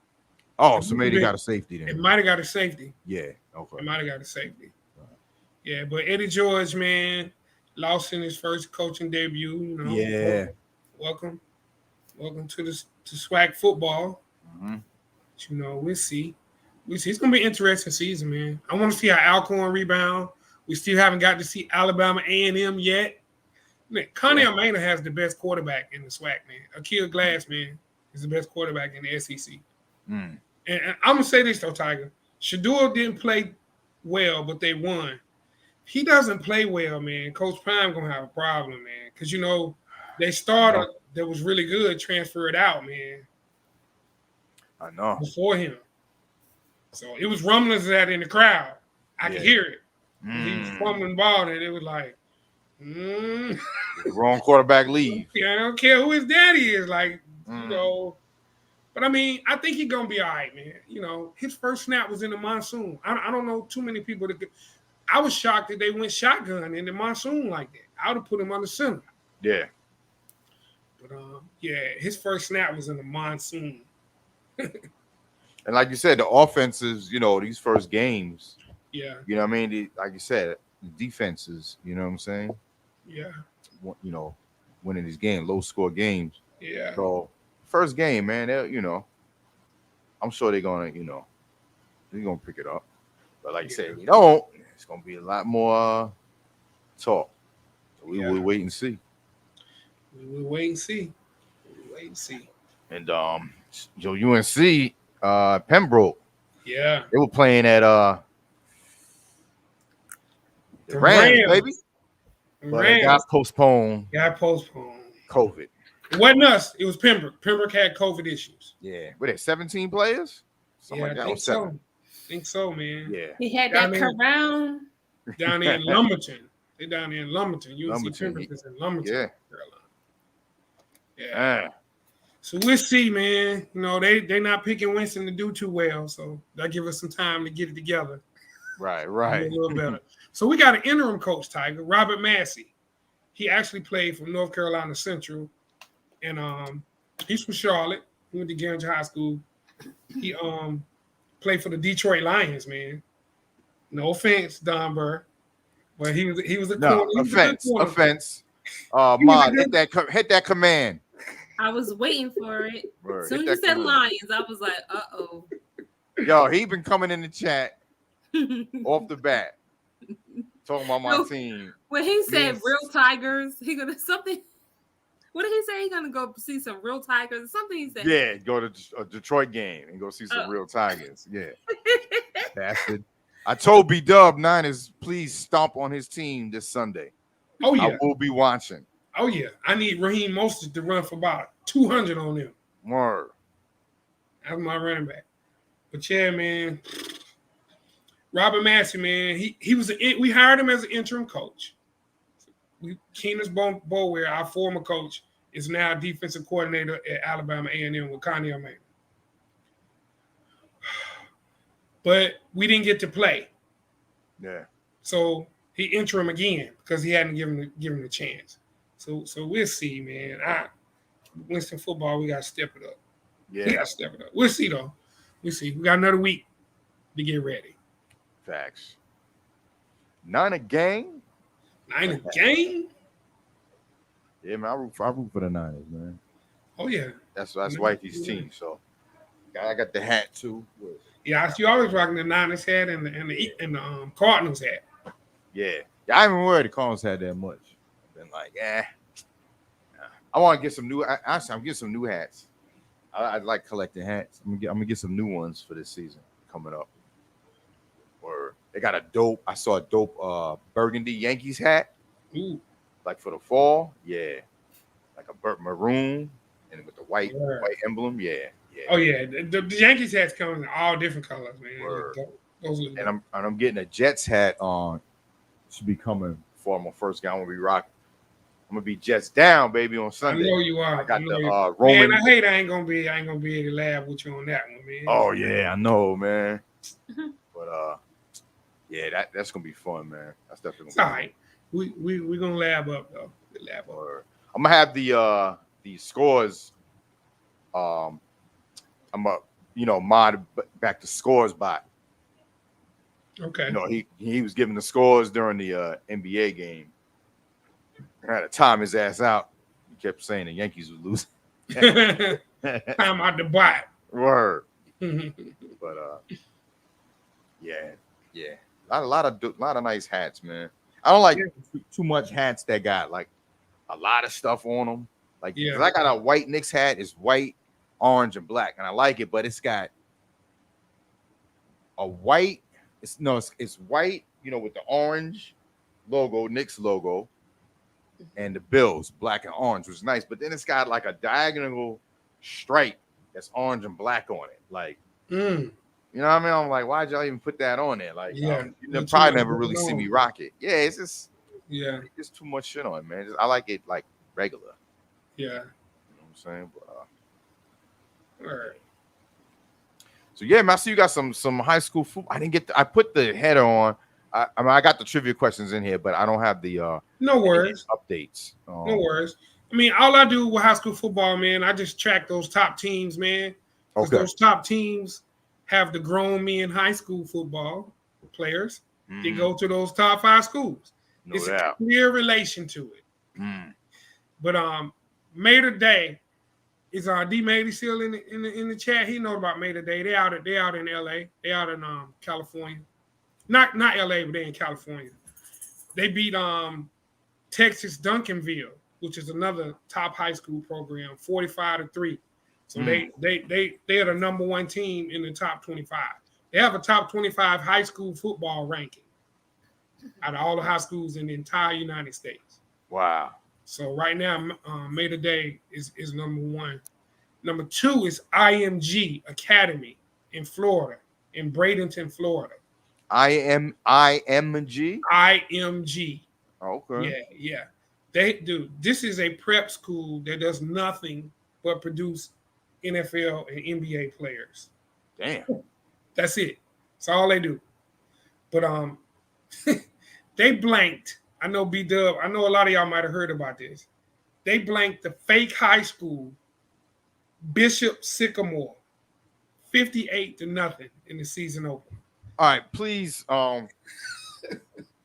so maybe they got a safety then. It might have got a safety. Yeah, okay. It might have got a safety. Right. Yeah, but Eddie George, man, lost in his first coaching debut. You know, yeah. Welcome to SWAC football. Mm-hmm. But, you know, we'll see. It's gonna be an interesting season, man. I want to see how Alcorn rebound. We still haven't got to see Alabama A&M yet. Man, Connie Almeida has the best quarterback in the SWAC, man. Akil Glass, man, is the best quarterback in the SEC. Mm. And I'm gonna say this though, Tiger. Shador didn't play well, but they won. He doesn't play well, man. Coach Prime gonna have a problem, man. Because you know they started that was really good, transferred out, man. I know. Before him, so it was rumblings of that in the crowd. I could hear it. He was fumbling the ball, and it was like, the wrong quarterback leave. Yeah, I don't care who his daddy is, like you know. But I mean, I think he's gonna be all right, man. You know, his first snap was in the monsoon. I don't know too many people that. I was shocked that they went shotgun in the monsoon like that. I would have put him on the center. Yeah. But his first snap was in the monsoon. And like you said, the offenses, you know, these first games. Yeah. You know what I mean? Like you said, the defenses. You know what I'm saying? Yeah. You know, winning these games, low score games. Yeah. So first game, man, you know, I'm sure they're gonna pick it up. But like you said, if you don't, it's gonna be a lot more talk. So we will wait and see. We will wait and see. And UNC, Pembroke. Yeah. They were playing at the Rams, baby. But it got postponed. COVID. It wasn't us. It was Pembroke. Pembroke had COVID issues. Yeah. Were there 17 players? Something like that. I think so, man. Yeah. He had that crown. Down there in Lumberton. They're down there in Lumberton. UNC Pembroke is in Lumberton, Carolina. Yeah. So we'll see, man. You know, they're not picking Winston to do too well, so they'll give us some time to get it together. Right. A little better. So we got an interim coach, Tiger, Robert Massey. He actually played for North Carolina Central, and he's from Charlotte. He went to Garinger High School. He played for the Detroit Lions, man. No offense, Don Burr, but he was a corner. Offense. Mod, hit that command. I was waiting for it. Word. As soon as you said Lions, I was like, uh-oh. Yo, he been coming in the chat off the bat. Talking about my team. When he said real Tigers, he gonna something. What did he say? He gonna go see some real Tigers? Something he said. Yeah, go to a Detroit game and go see some real Tigers. Yeah. Bastard. I told B-Dub Niners, please stomp on his team this Sunday. Oh, yeah. I will be watching. Oh, yeah. I need Raheem Mostert to run for about 200 on them. Word. That's my running back. But, yeah, man. Robert Massey, man, we hired him as an interim coach. Keenan Bower, our former coach, is now defensive coordinator at Alabama A&M with Connie Almeida. But we didn't get to play. Yeah. So he interim again because he hadn't given the chance. So we'll see, man. Winston football, we got to step it up. Yeah. We got to step it up. We'll see, though. We'll see. We got another week to get ready. Facts. Niner gang? Niner gang? Yeah, man. I root for the Niners, man. Oh, yeah. That's Wifey's team, so I got the hat, too. Yeah, you always rocking the Niners hat and the Cardinals hat. Yeah. I haven't worried the Cardinals had that much. Been like, I want to get some new. Actually, I'm getting some new hats. I like collecting hats. I'm gonna get some new ones for this season coming up. Or they got I saw a dope burgundy Yankees hat. Ooh. Like for the fall, yeah. Like a burnt maroon and with the white Word. white emblem, yeah. Oh yeah, the Yankees hats come in all different colors, man. Word. Those look And I'm getting a Jets hat on. Should be coming for my first game. I'm gonna be rocking. I'm gonna be Jets down, baby, on Sunday. I know you are. I got the Man, Roman. I hate I ain't gonna be able to lab with you on that one, man. Oh yeah, I know, man. But yeah, that's gonna be fun, man. That's definitely It's gonna all be right. We gonna lab up though. Lab fun. up. I'm gonna have the scores. I'm up, mod back to scores bot. Okay. He was giving the scores during the NBA game. I had to time his ass out. He kept saying the Yankees would lose. Time out the bot. Word. But yeah. A lot of nice hats, man. I don't like too much hats that got like a lot of stuff on them. Like, 'cause I got a white Knicks hat. It's white, orange, and black, and I like it, but it's got a white. It's white, with the orange logo, Knicks logo, and the Bills, black and orange, which is nice. But then it's got like a diagonal stripe that's orange and black on it. Like, you know what I mean? I'm like, why'd y'all even put that on there? Like, you probably never really see me rock it. Yeah, it's just it's too much shit on it, man. I like it like regular. Yeah. You know what I'm saying? But all right. so yeah, man, I see you got some high school football. I put the header on. I got the trivia questions in here, but I don't have the no worries updates. No worries. I mean, all I do with high school football, man, I just track those top teams, man. Because those top teams have the grown men high school football players. They go to those top 5 schools. It's a clear relation to it. But Mater Day is D Mady still in the chat? He knows about Mater Day. They out in LA. They out in California. Not LA, but they in California. They beat Texas Duncanville, which is another top high school program, 45-3. So they are the number 1 team in the top 25. They have a top 25 high school football ranking out of all the high schools in the entire United States. Wow. So right now, Mater Day is number 1. Number 2 is IMG Academy in Florida, in Bradenton, Florida. IMG? IMG. Okay. Yeah. This is a prep school that does nothing but produce NFL and NBA players. Damn. That's it. That's all they do. But they blanked. I know B-Dub. I know a lot of y'all might have heard about this. They blanked the fake high school, Bishop Sycamore, 58-0 in the season opener. All right, please.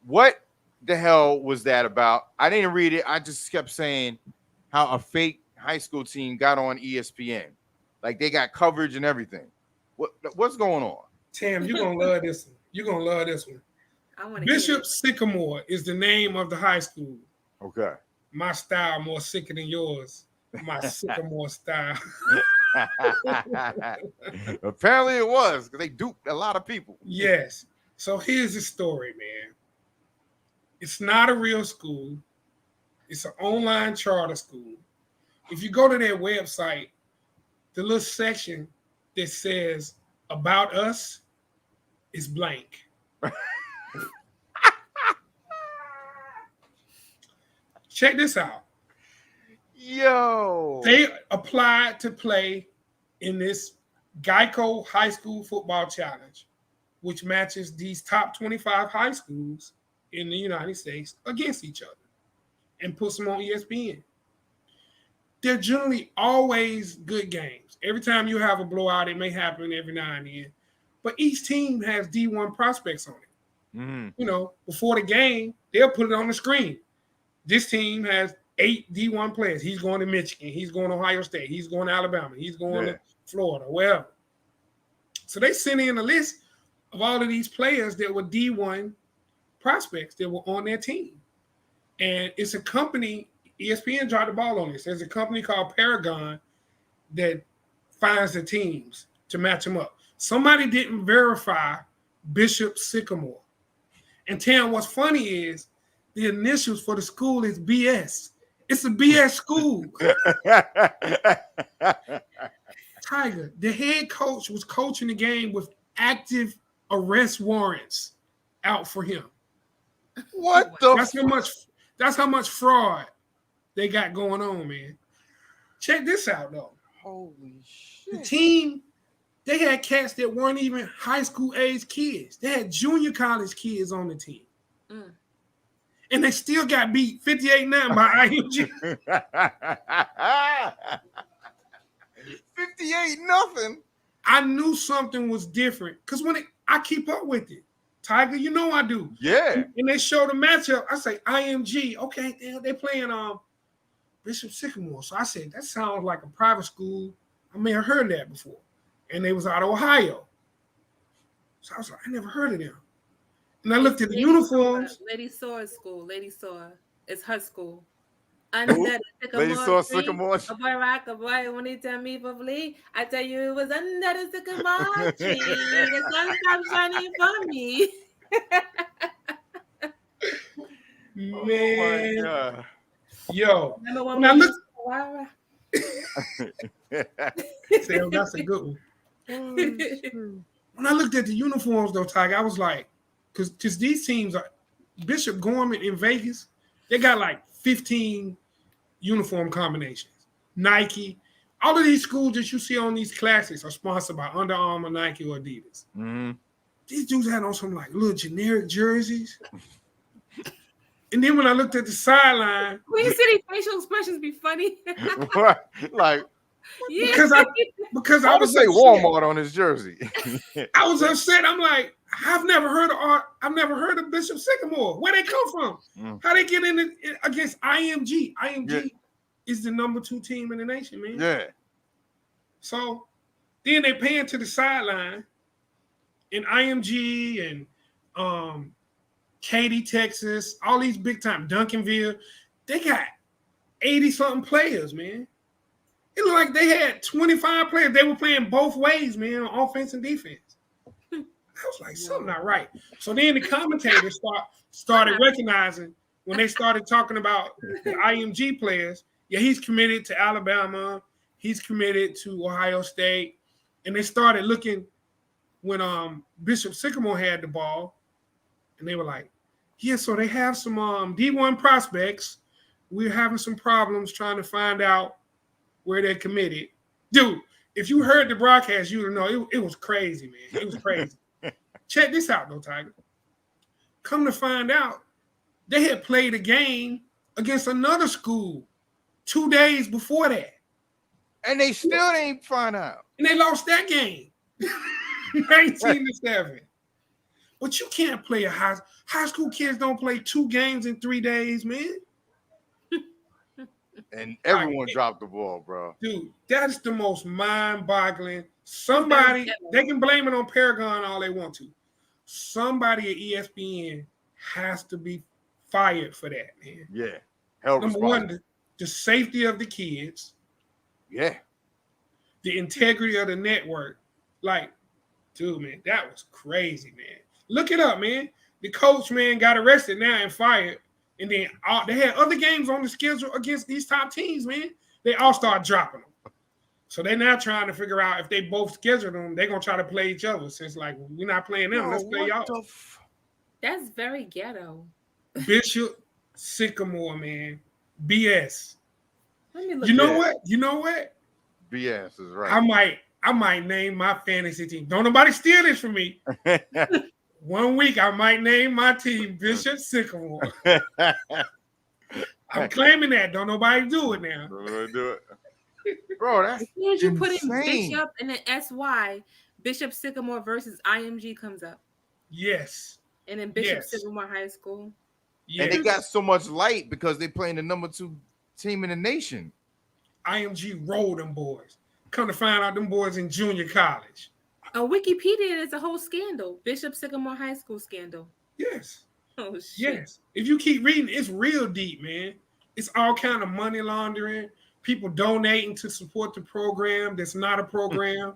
What the hell was that about? I didn't read it. I just kept saying how a fake high school team got on ESPN. Like they got coverage and everything. What's going on? Tam, you're gonna love this one. You're gonna love this one. Bishop Sycamore is the name of the high school. Okay. My style more sicker than yours. My Sycamore style. Apparently it was, because they duped a lot of people. Yes. So here's the story, man. It's not a real school. It's an online charter school. If you go to their website, the little section that says about us is blank. Check this out. Yo. They applied to play in this Geico High School Football Challenge, which matches these top 25 high schools in the United States against each other and puts them on ESPN. They're generally always good games. Every time you have a blowout, it may happen every now and then. But each team has D1 prospects on it. Mm-hmm. Before the game, they'll put it on the screen. This team has 8 D1 players. He's going to Michigan. He's going to Ohio State. He's going to Alabama. He's going to Florida, wherever. So they sent in a list of all of these players that were D1 prospects that were on their team. And it's a company, ESPN dropped the ball on this. There's a company called Paragon that finds the teams to match them up. Somebody didn't verify Bishop Sycamore. And Tam, what's funny is the initials for the school is BS. It's a BS school. Tiger, the head coach was coaching the game with active arrest warrants out for him. What the? That's how much fraud they got going on, man. Check this out, though. Holy shit! The team, they had cats that weren't even high school age kids. They had junior college kids on the team. And they still got beat 58-9 by IMG. 58-0. I knew something was different because I keep up with it. Tiger, you know I do. Yeah. And they show the matchup. I say IMG. Okay, they playing Bishop Sycamore. So I said that sounds like a private school. I may have heard that before. And they was out of Ohio. So I was like, I never heard of them. And I looked at the uniforms. Lady Soar school. Lady Soar. It's her school. Lady Soar Sycamore. A boy rock, a boy when he tell me for flee. I tell you it was under the sycamore tree. The sun stopped shining for me. Man. Oh my God. Yo. Now look. That's a good one. When I looked at the uniforms though, Tiger, I was like, because these teams are Bishop Gorman in Vegas, they got like 15 uniform combinations. Nike, all of these schools that you see on these classics are sponsored by Under Armour, Nike, or Adidas. Mm-hmm. These dudes had on some like little generic jerseys. And then when I looked at the sideline, when you see these facial expressions be funny, like yeah, because I would say upset. Walmart on his jersey. I was upset. I'm like, I've never heard of Bishop Sycamore. Where they come from? How they get in it against IMG? IMG is the number 2 team in the nation, man. Yeah. So then they pan to the sideline, and IMG and Katy, Texas, all these big time Duncanville, they got 80-something players, man. It looked like they had 25 players. They were playing both ways, man, on offense and defense. I was like, something not right. So then the commentators started recognizing when they started talking about the IMG players. Yeah, he's committed to Alabama. He's committed to Ohio State. And they started looking when Bishop Sycamore had the ball. And they were like, yeah, so they have some D1 prospects. We're having some problems trying to find out where they're committed. Dude, if you heard the broadcast, you would know it was crazy, man. It was crazy. Check this out, though, Tiger. Come to find out, they had played a game against another school 2 days before that. And they still didn't find out. And they lost that game. 19-7. But you can't play a high school kids don't play 2 games in 3 days, man. And everyone dropped the ball, bro. Dude, that's the most mind-boggling. Somebody, they can blame it on Paragon all they want to. Somebody at ESPN has to be fired for that, man. Yeah. Number one, the safety of the kids. Yeah. The integrity of the network. Like, dude, man, that was crazy, man. Look it up, man. The coach, man, got arrested now and fired. And then they had other games on the schedule against these top teams, man. They all start dropping them. So they're now trying to figure out if they both schedule them, they're going to try to play each other. Since, like, we're not playing them. Let's play y'all. That's very ghetto. Bishop Sycamore, man. BS. Let me look you know what? You know what? BS is right. I might name my fantasy team. Don't nobody steal this from me. 1 week, I might name my team Bishop Sycamore. I'm claiming that. Don't nobody do it now. Do it. Bro, that's as soon as you put in insane. Bishop and then SY, Bishop Sycamore versus IMG comes up. Yes. And then Bishop Sycamore High School. Yes. And they got so much light because they playing the number 2 team in the nation. IMG rolled them boys. Come to find out them boys in junior college. On Wikipedia, it's a whole scandal. Bishop Sycamore High School scandal. Yes. Oh, shit. Yes. If you keep reading, it's real deep, man. It's all kind of money laundering, people donating to support the program that's not a program.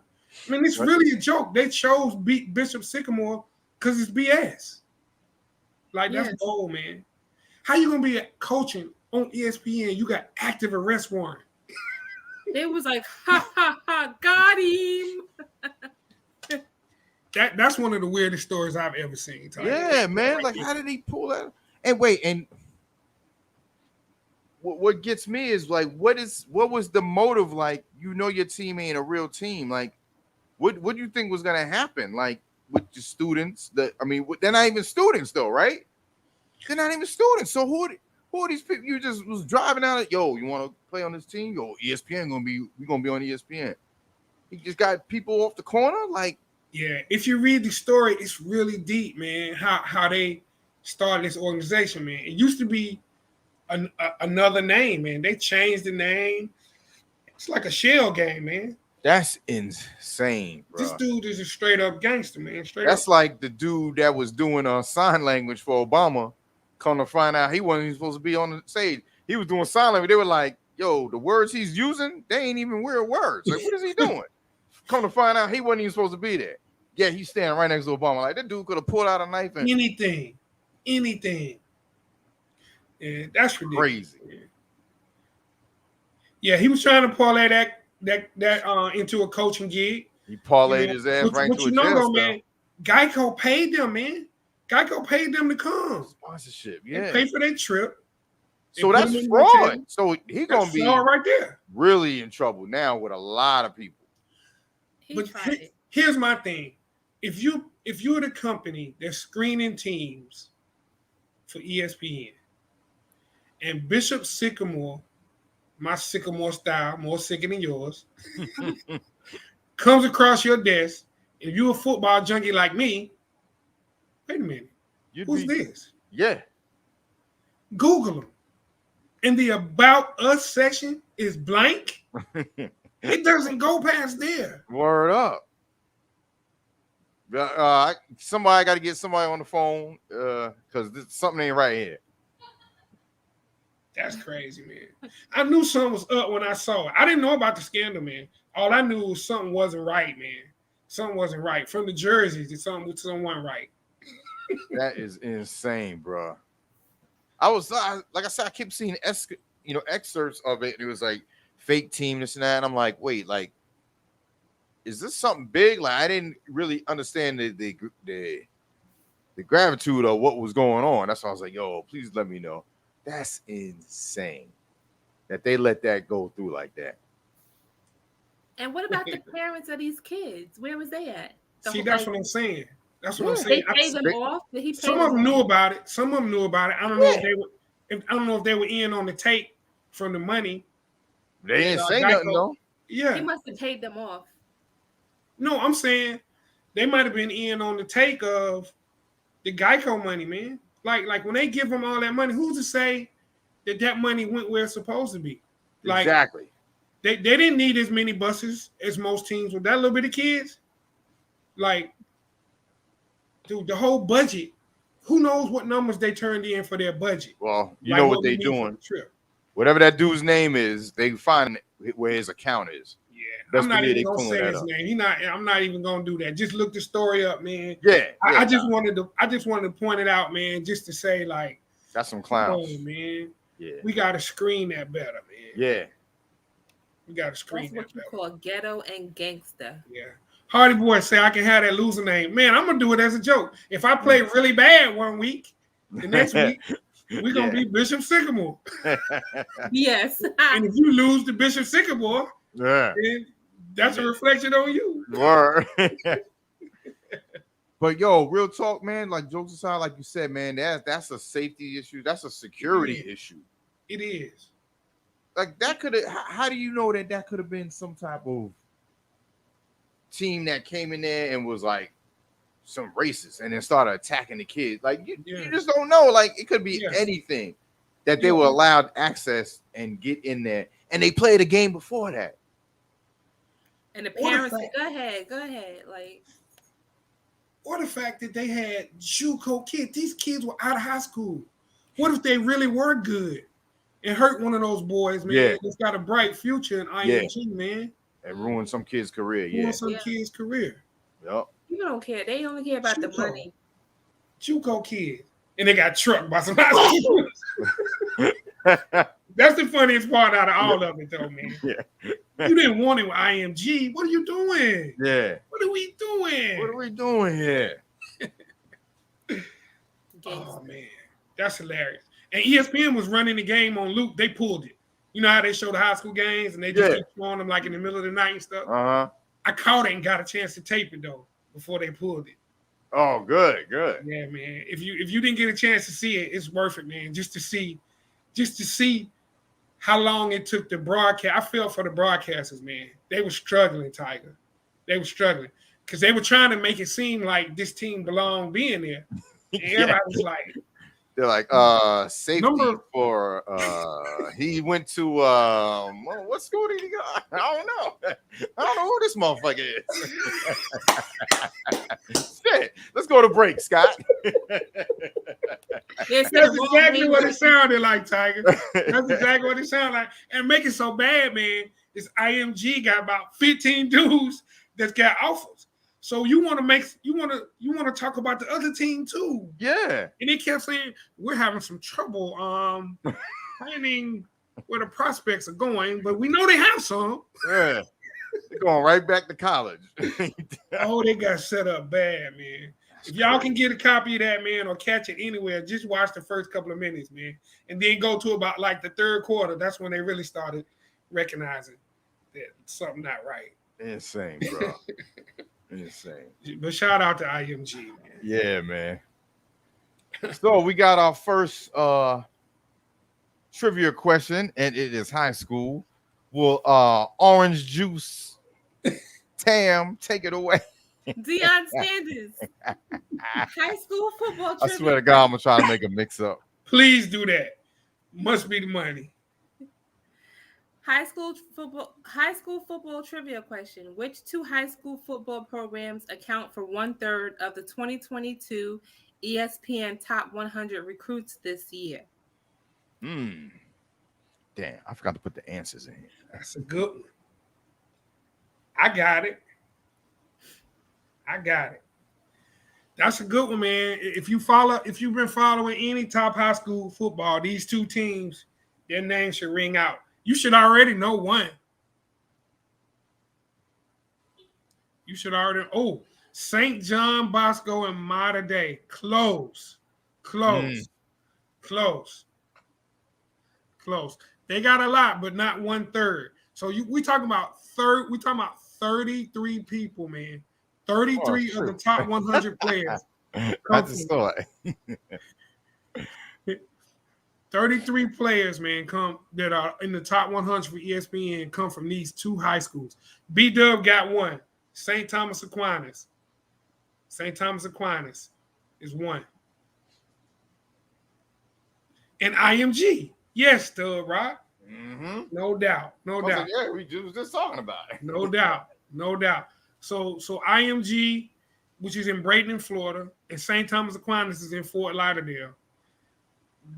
I mean, it's really a joke. They chose Bishop Sycamore because it's BS. Like, that's bold, man. How you gonna be coaching on ESPN? You got active arrest warrant. They was like, ha ha ha, got him. That's one of the weirdest stories I've ever seen. Yeah, man. Like, how did he pull that? And wait, and what gets me is like, what was the motive? Like, you know, your team ain't a real team. Like, what do you think was gonna happen? Like, with the students? They're not even students though, right? They're not even students. So who are these people? You just was driving out. Yo, you want to play on this team? Yo, ESPN we're gonna be on ESPN. He just got people off the corner, like. Yeah, if you read the story, it's really deep, man. How they started this organization, man. It used to be another name, man. They changed the name. It's like a shell game, man. That's insane, bro. This dude is a straight up gangster, man. That's like the dude that was doing sign language for Obama. Come to find out he wasn't even supposed to be on the stage. He was doing sign language. They were like, yo, the words he's using, they ain't even weird words. Like, what is he doing? Come to find out he wasn't even supposed to be there. Yeah, he's standing right next to Obama. Like, that dude could have pulled out a knife and anything. Yeah, that's ridiculous. Crazy. Yeah, he was trying to parlay that into a coaching gig. He parlayed his ass right to a jail man. Geico paid them, man. Geico paid them to come. Sponsorship, yeah. They paid for their trip. So that's fraud. So he gonna be right there. Really in trouble now with a lot of people. Here's my thing. If you're the company that's screening teams for ESPN and Bishop Sycamore, my Sycamore style, more sicker than yours, comes across your desk, and if you're a football junkie like me, wait a minute, who's this? Yeah. Google them. And the About Us section is blank. It doesn't go past there. Word up. Somebody got to get somebody on the phone because something ain't right here. That's crazy, man. I knew something was up when I saw it. I didn't know about the scandal, man. All I knew was something wasn't right, man. Something wasn't right. From the jerseys, something wasn't right. That is insane, bro. Like I said, I kept seeing excerpts of it. And it was like fake team, this and that. And I'm like, wait, like, is this something big? Like, I didn't really understand the gravitude of what was going on. That's why I was like, yo, please let me know. That's insane that they let that go through like that. And what about the parents of these kids? Where was they at? That's what I'm saying. That's what I'm saying. They paid them off. Some of them knew about it. I don't know if they were. I don't know if they were in on the tape from the money. They didn't say nothing though. Yeah, he must have paid them off. No, I'm saying they might have been in on the take of the Geico money, man. Like when they give them all that money, who's to say that money went where it's supposed to be? Like, exactly. They didn't need as many buses as most teams with that little bit of kids. Like, dude, the whole budget. Who knows what numbers they turned in for their budget? Well, you know what they're doing. Whatever that dude's name is, they find where his account is. Yeah, I'm not even gonna say his name. I'm not even gonna do that. Just look the story up, man. Yeah, I just wanted to point it out, man, just to say, like, that's some clowns, man. Yeah, we gotta screen that better, man. Yeah, we gotta screen that. That's what you call ghetto and gangster. Yeah. Hardy Boy say I can have that loser name. Man, I'm gonna do it as a joke. If I play really bad one week, the next week we're gonna be Bishop Sycamore. Yes. And if you lose to Bishop Sycamore, then that's a reflection on you. Word. But yo, real talk, man. Like, jokes aside, like you said, man, that's a safety issue. That's a security issue. It is. Like, that could have. How do you know that could have been some type of team that came in there and was like some racist and then started attacking the kids? Like, you just don't know. Like, it could be anything that they were allowed access and get in there, and they played a game before that. And the parents said, go ahead. Like, or the fact that they had JUCO kids. These kids were out of high school. What if they really were good and hurt one of those boys, man? Yeah. That's got a bright future in IMG, man. And ruined some kid's career. Kid's career. Yep. You don't care. They only care about the money. JUCO kids. and they got trucked by some high school. That's the funniest part out of all of it, though, man. Yeah. You didn't want it with IMG. What are you doing? Yeah. What are we doing? What are we doing here? Oh, man. That's hilarious. And ESPN was running the game on loop. They pulled it. You know how they show the high school games and they just keep showing them like in the middle of the night and stuff? Uh-huh. I caught it and got a chance to tape it, though, before they pulled it. Oh, good. Yeah, man. If you didn't get a chance to see it, it's worth it, man. Just to see how long it took the broadcast. I feel for the broadcasters, man. They were struggling, Tiger. They were struggling because they were trying to make it seem like this team belonged being there. And everybody was like, they're like, safety for he went to what school did he go? I don't know. I don't know who this motherfucker is. Shit. Let's go to break, Scott. That's exactly what it sounded like, Tiger. That's exactly what it sounded like. And make it so bad, man, is IMG got about 15 dudes that got offers. So you want to talk about the other team too. Yeah. And they kept saying, we're having some trouble planning where the prospects are going, but we know they have some. Yeah. They're going right back to college. Oh, they got set up bad, man. If y'all can get a copy of that, man, or catch it anywhere, just watch the first couple of minutes, man. And then go to about like the third quarter. That's when they really started recognizing that something not right. Insane, bro. Insane. But shout out to IMG, man. Yeah, man. So we got our first trivia question, and it is high school. Will Orange Juice Tam take it away? Deion Sanders. High school football I trivia. swear to God, I'm gonna try to make a mix up. Please do that. Must be the money. High school football trivia question. Which two high school football programs account for 1/3 of the 2022 ESPN Top 100 recruits this year? Damn, I forgot to put the answers in here. That's a good one. I got it. That's a good one, man. If you've been following any top high school football, these two teams, their names should ring out. You should already know one. You should already. Oh, St. John Bosco and Mater Dei. Close. They got a lot, but not 1/3. So we talking about 33 people, man. 33 of the top 100 players. I just saw it. 33 players, man, that are in the top 100 for ESPN come from these two high schools. B-Dub got one. St. Thomas Aquinas. St. Thomas Aquinas is one. And IMG. Yes, Dub, right? Mm-hmm. No doubt. Yeah, we was just talking about it. No doubt. So IMG, which is in Bradenton, Florida, and St. Thomas Aquinas is in Fort Lauderdale.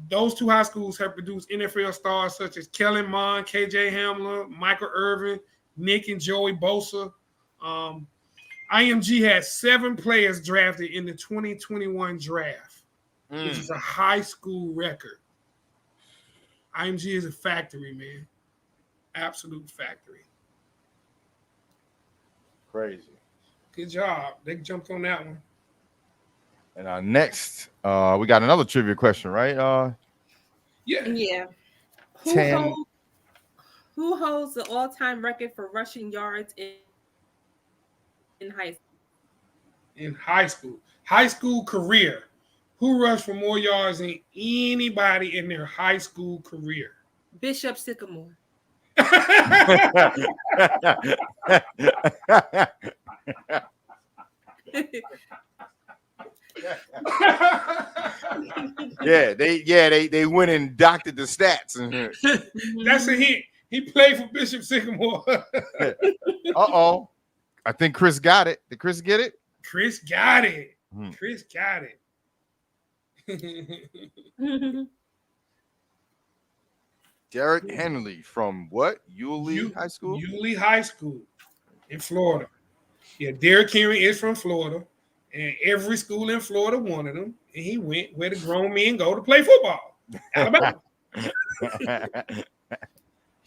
Those two high schools have produced NFL stars such as Kellen Mond, KJ Hamler, Michael Irvin, Nick and Joey Bosa. IMG had 7 players drafted in the 2021 draft, which is a high school record. IMG is a factory, man. Absolute factory. Crazy. Good job. They jumped on that one. And our next, we got another trivia question, right? Yeah. Who holds the all-time record for rushing yards in high school? In high school. High school career. Who rushed for more yards than anybody in their high school career? Bishop Sycamore. They went and doctored the stats. That's a hint. He played for Bishop Sycamore. Uh-oh. I think Chris got it. Did Chris get it? Chris got it. Derek Henley from what? Yulee High School? Yulee High School in Florida. Yeah, Derek Henry is from Florida, And every school in Florida wanted him. And he went where the grown men go to play football. Alabama.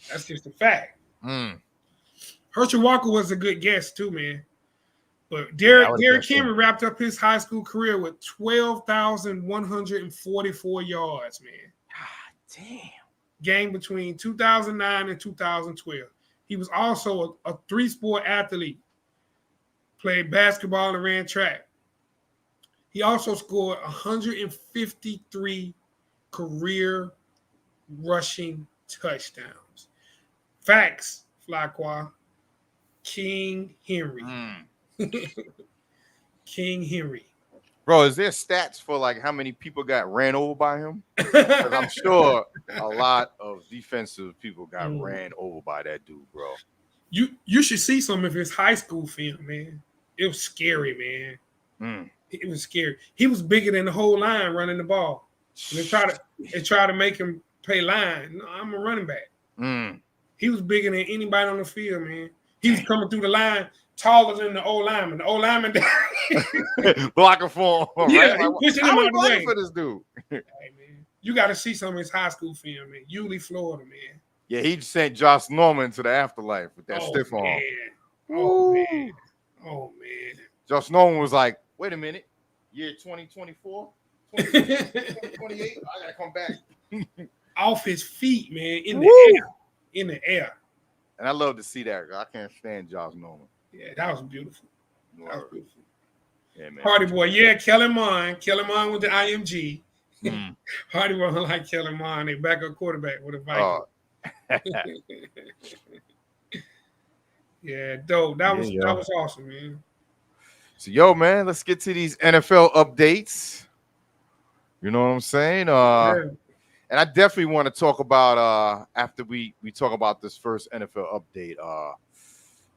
That's just a fact. Herschel Walker was a good guess too, man. But Derrick Henry wrapped up his high school career with 12,144 yards, man. God damn. Game between 2009 and 2012. He was also a three-sport athlete. Played basketball and ran track. He also scored 153 career rushing touchdowns. Facts, Flacqua. King Henry. King Henry. Bro, is there stats for like how many people got ran over by him? 'Cause I'm sure a lot of defensive people got ran over by that dude, bro. You should see some of his high school film, man. It was scary, man. It was scary. He was bigger than the whole line running the ball. And they try to make him play line. No, I'm a running back. He was bigger than anybody on the field, man. He was coming through the line taller than the old lineman. The old lineman blocking for him. Yeah, right? pushing him out of the way. For this dude. Hey, man, you got to see some of his high school film, man. Yulee, Florida, man. Yeah, he sent Josh Norman to the afterlife with that stiff arm. Oh, man. Oh, man. Josh Norman was like, wait a minute. Year 2024? 2028? I got to come back. Off his feet, man. In the air. In the air. And I love to see that. I can't stand Josh Norman. Yeah, that was beautiful. That was beautiful. Yeah, man. Hardy boy, yeah, Kellen Mond. Kellen Mond with the IMG. Hardy boy like Kellen Mond, they backup quarterback with a Viking. Yeah, dope. That was awesome, man. So, yo, man, let's get to these NFL updates. You know what I'm saying? And I definitely want to talk about after we talk about this first NFL update.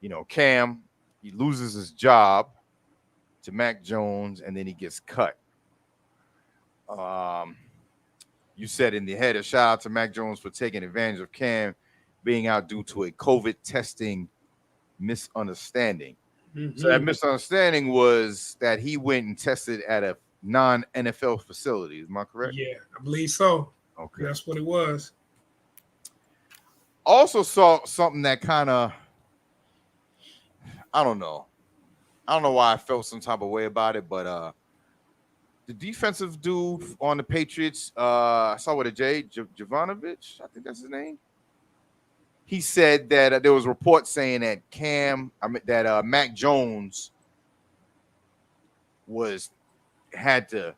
You know, Cam, he loses his job to Mac Jones, and then he gets cut. You said in the header, shout out to Mac Jones for taking advantage of Cam being out due to a COVID testing misunderstanding. So that misunderstanding was that he went and tested at a non-NFL facility. Am I correct? Yeah, I believe so. Okay. That's what it was. Also saw something that kind of, I don't know why I felt some type of way about it, but the defensive dude on the Patriots, I saw with a J, Jovanovic, I think that's his name. He said that there was reports saying that Mac Jones had to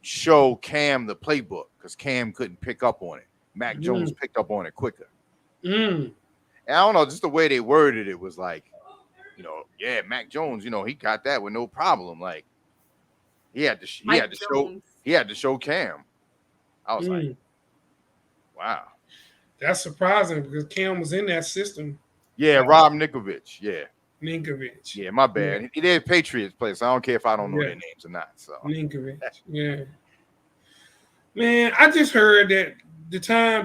show Cam the playbook because Cam couldn't pick up on it. Mac Jones picked up on it quicker. And I don't know, just the way they worded it was like, you know, yeah, Mac Jones, you know, he got that with no problem. Like he had to show Cam. I was like, wow. That's surprising because Cam was in that system. Yeah, Rob Ninkovich. Yeah. Ninkovich. Yeah, my bad. They're a Patriots player, so I don't care if I don't know their names or not. So Ninkovich. Yeah. Man, I just heard that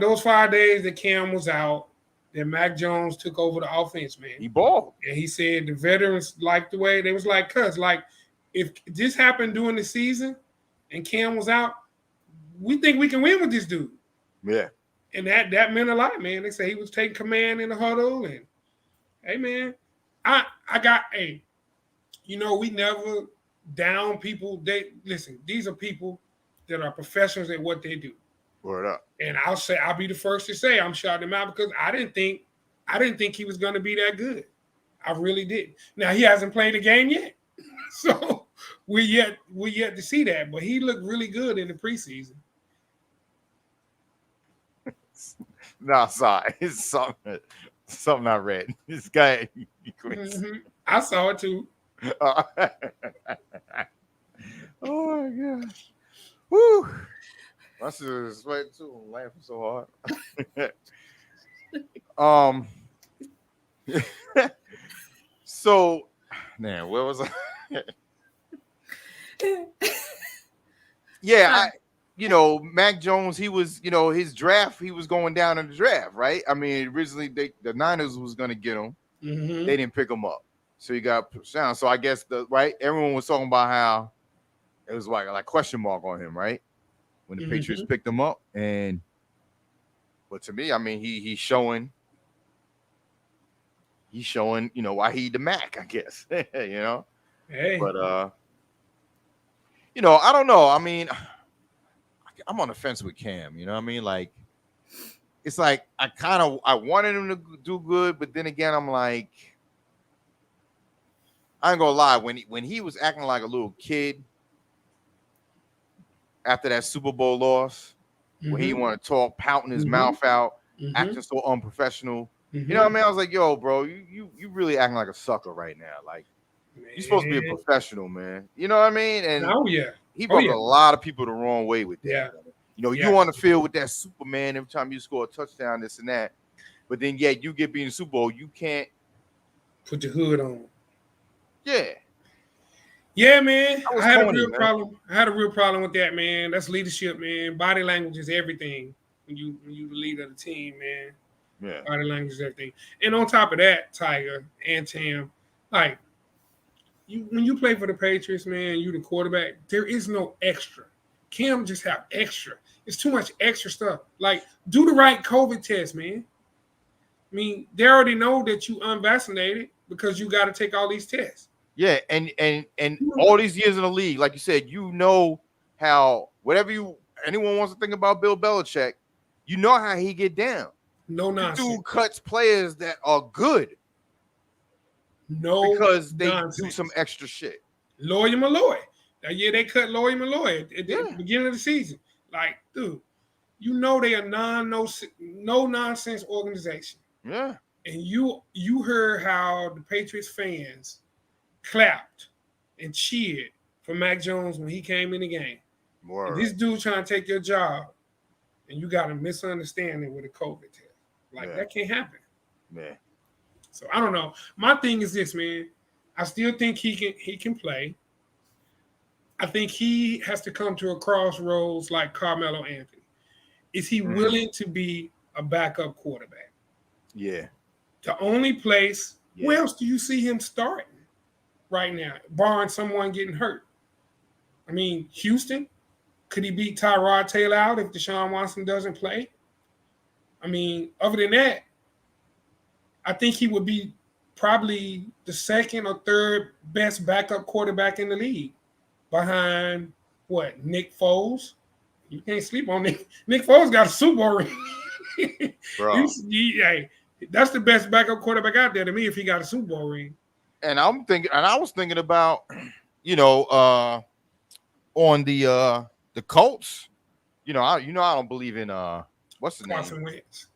those 5 days that Cam was out, that Mac Jones took over the offense, man. He balled. And he said the veterans liked the way they was like, cuz like if this happened during the season and Cam was out, we think we can win with this dude. Yeah. And that meant a lot, man. They say he was taking command in the huddle. And hey, man, I got you know, we never down people. Listen, these are people that are professionals at what they do. Word up. And I'll be the first to say I'm shouting him out because I didn't think he was gonna be that good. I really didn't. Now he hasn't played a game yet. So we yet to see that, but he looked really good in the preseason. No, sorry. It's something I read. This guy, I saw it too. Oh my gosh. Woo. My sister's sweating too. I'm laughing so hard. So, man, where was I? Yeah, Mac Jones, he was, his draft, he was going down in the draft, right? I mean, originally the Niners was going to get him. They didn't pick him up. So you got sound. So I guess everyone was talking about how it was like question mark on him, right? When the Patriots picked him up, but to me, I mean, he's showing, why he the Mac, I guess, Hey. But I don't know. I mean, I'm on the fence with Cam. You know what I mean? Like, it's like I wanted him to do good, but then again, I'm like, I ain't gonna lie. When he was acting like a little kid after that Super Bowl loss, when he want to talk, pouting his mouth out, acting so unprofessional. You know what I mean? I was like, yo, bro, you really acting like a sucker right now. Like, you're supposed to be a professional, man. You know what I mean? And he brought a lot of people the wrong way with that. Yeah. You want to feel with that Superman every time you score a touchdown, this and that. But then, you get being in the Super Bowl, you can't put your hood on. Yeah. Yeah, man. I had a real man. problem. I had a real problem with that, man. That's leadership, man. Body language is everything when you the leader of the team, man. Yeah. Body language is everything. And on top of that, Tiger and Tam, like, when you play for the Patriots, man, you the quarterback, there is no extra. Cam just have extra. It's too much extra stuff. Like, do the right COVID test, man. I mean, they already know that you unvaccinated because you got to take all these tests. Yeah, and all these years in the league, like you said, how whatever anyone wants to think about Bill Belichick, you know how he get down. No nonsense. Dude cuts players that are good. No, because they nonsense. do some extra shit. Lawyer Malloy. That year they cut Lawyer Malloy at the beginning of the season. Like, dude, they are no nonsense organization. Yeah. And you heard how the Patriots fans clapped and cheered for Mac Jones when he came in the game. And this dude trying to take your job, and you got a misunderstanding with a COVID test. Like, that can't happen. Yeah. So I don't know. My thing is this, man. I still think he can play. I think he has to come to a crossroads like Carmelo Anthony. Is he willing to be a backup quarterback? Yeah. The only place, where else do you see him starting right now, barring someone getting hurt? I mean, Houston, could he beat Tyrod Taylor out if Deshaun Watson doesn't play? I mean, other than that, I think he would be probably the second or third best backup quarterback in the league, behind Nick Foles. You can't sleep on Nick. Nick Foles got a Super Bowl ring. Bro. That's the best backup quarterback out there to me if he got a Super Bowl ring. And I was thinking about, on the Colts. I don't believe in what's the Carson name? Wentz.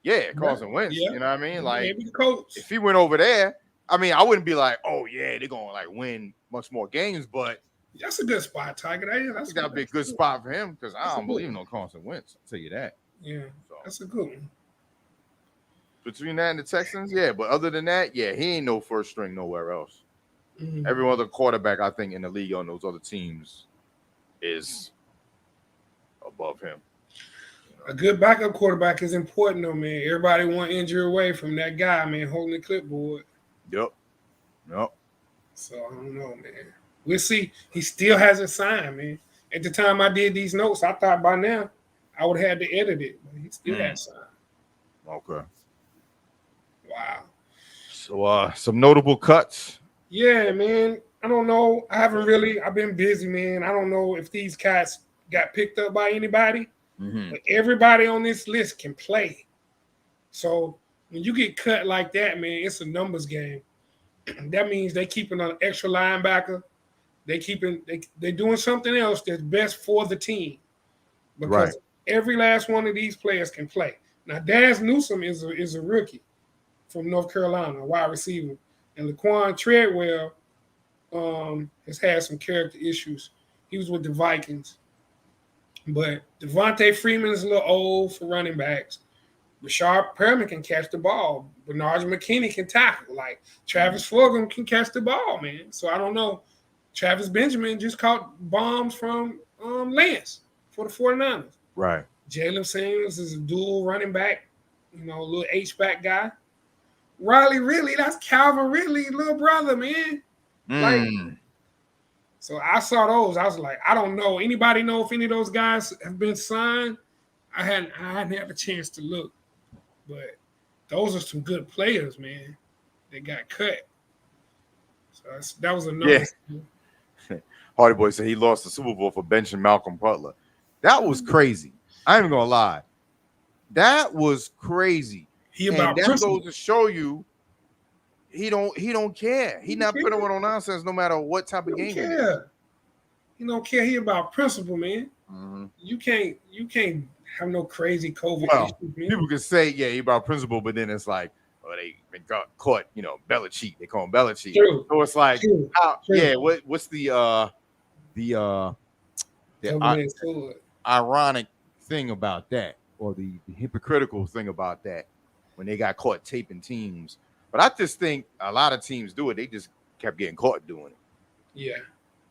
Yeah, Carson Wentz. Yeah. You know what I mean? Like, maybe the coach. If he went over there, I mean, I wouldn't be like, oh yeah, they're gonna like win much more games, but that's a good spot, Tiger. That'd be a good spot for him because I don't believe in no Carson Wentz. I'll tell you that. Yeah, that's a good one. Between that and the Texans, yeah. But other than that, yeah, he ain't no first string nowhere else. Mm-hmm. Every other quarterback, I think, in the league on those other teams is above him. A good backup quarterback is important, though, man. Everybody want injury away from that guy, man, holding the clipboard. Yep. So I don't know, man. We'll see. He still hasn't signed, man. At the time I did these notes, I thought by now I would have had to edit it, but he still hasn't signed. Okay. Wow. So some notable cuts. Yeah, man. I don't know. I've been busy, man. I don't know if these cats got picked up by anybody. Mm-hmm. But everybody on this list can play. So when you get cut like that, man, it's a numbers game. That means they keeping an extra linebacker. They're doing something else that's best for the team. Because every last one of these players can play. Now, Daz Newsome is a rookie from North Carolina, a wide receiver. And Laquan Treadwell has had some character issues. He was with the Vikings. But Devontae Freeman is a little old for running backs. Rashard Perriman can catch the ball. Bernard McKinney can tackle. Like, Travis Fulgham can catch the ball, man. So I don't know. Travis Benjamin just caught bombs from Lance for the 49ers. Right. Jalen Samuels is a dual running back, a little H-back guy. Riley Ridley, that's Calvin Ridley, little brother, man. Like, so I saw those. I was like, I don't know. Anybody know if any of those guys have been signed? I hadn't had a chance to look, but those are some good players, man. They got cut. So that was another. Yeah. Hardy Boy said he lost the Super Bowl for benching Malcolm Butler. That was crazy. I ain't even gonna lie. That was crazy. And that goes to show you he don't care. He not putting on nonsense no matter what type of game it is. He don't care. He about principle, man. Mm-hmm. You can't have no crazy COVID issues, man. People can say, yeah, he about principle, but then it's like, oh, they got caught, Bella cheat. They call him Bella cheat. True. So it's like, True. Yeah, what's the ironic thing about that, or the hypocritical thing about that, when they got caught taping teams? But I just think a lot of teams do it. They just kept getting caught doing it. Yeah.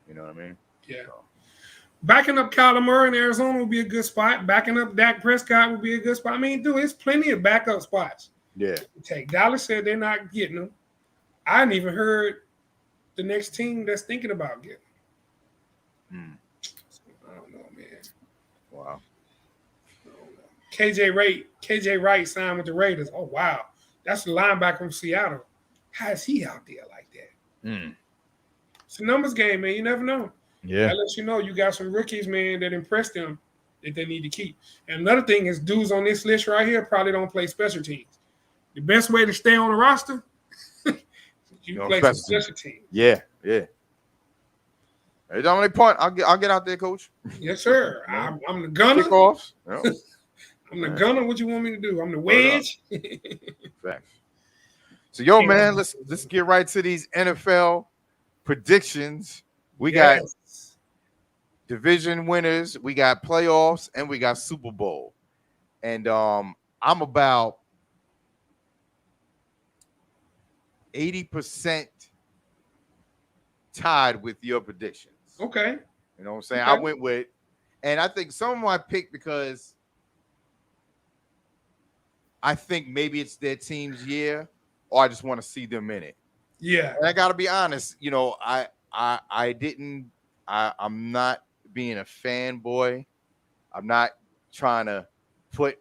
You know what I mean? Yeah. So. Backing up Kyler Murray in Arizona would be a good spot. Backing up Dak Prescott would be a good spot. I mean, dude, there's plenty of backup spots. Yeah. Dallas said they're not getting them. I hadn't even heard the next team that's thinking about getting them. I don't know, man. Wow. KJ Wright signed with the Raiders. Oh, wow. That's the linebacker from Seattle. How is he out there like that? It's a numbers game, man. You never know. Yeah. That lets you know you got some rookies, man, that impressed them that they need to keep. And another thing is dudes on this list right here probably don't play special teams. The best way to stay on the roster, you play some special teams. Yeah. Hey, Dominic Punt, I'll get out there, coach. Yes, sir. I'm the gunner. Kickoffs. Yeah. I'm the gunner. What you want me to do? I'm the wedge. Facts. So, man, let's get right to these NFL predictions. We got division winners, we got playoffs, and we got Super Bowl. And I'm about 80% tied with your predictions. Okay. You know what I'm saying? Okay. I went with, and I think some of my pick because I think maybe it's their team's year, or I just want to see them in it. Yeah. And I got to be honest, I'm not being a fanboy. I'm not trying to put,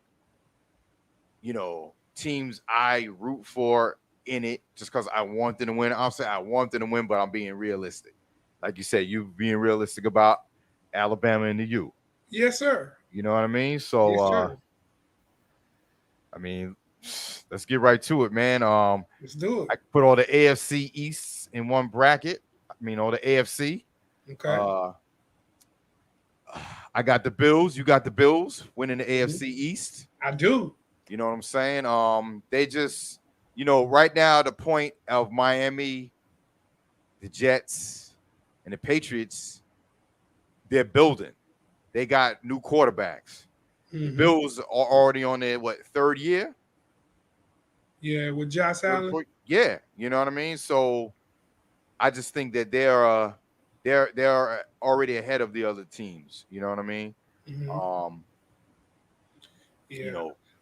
teams I root for in it just because I want them to win. I'll say I want them to win, but I'm being realistic. Like you said, you being realistic about Alabama and the U. Yes, sir. You know what I mean? So, yes, sir. I mean, let's get right to it, man. Let's do it. I put all the AFC East in one bracket. I mean, all the AFC. Okay. I got the Bills. You got the Bills winning the AFC East. I do. You know what I'm saying? They just, right now, the point of Miami, the Jets, and the Patriots, they're building. They got new quarterbacks. The Bills are already on their, third year? Yeah, with Josh Allen. Yeah, you know what I mean? So I just think that they're already ahead of the other teams. You know what I mean?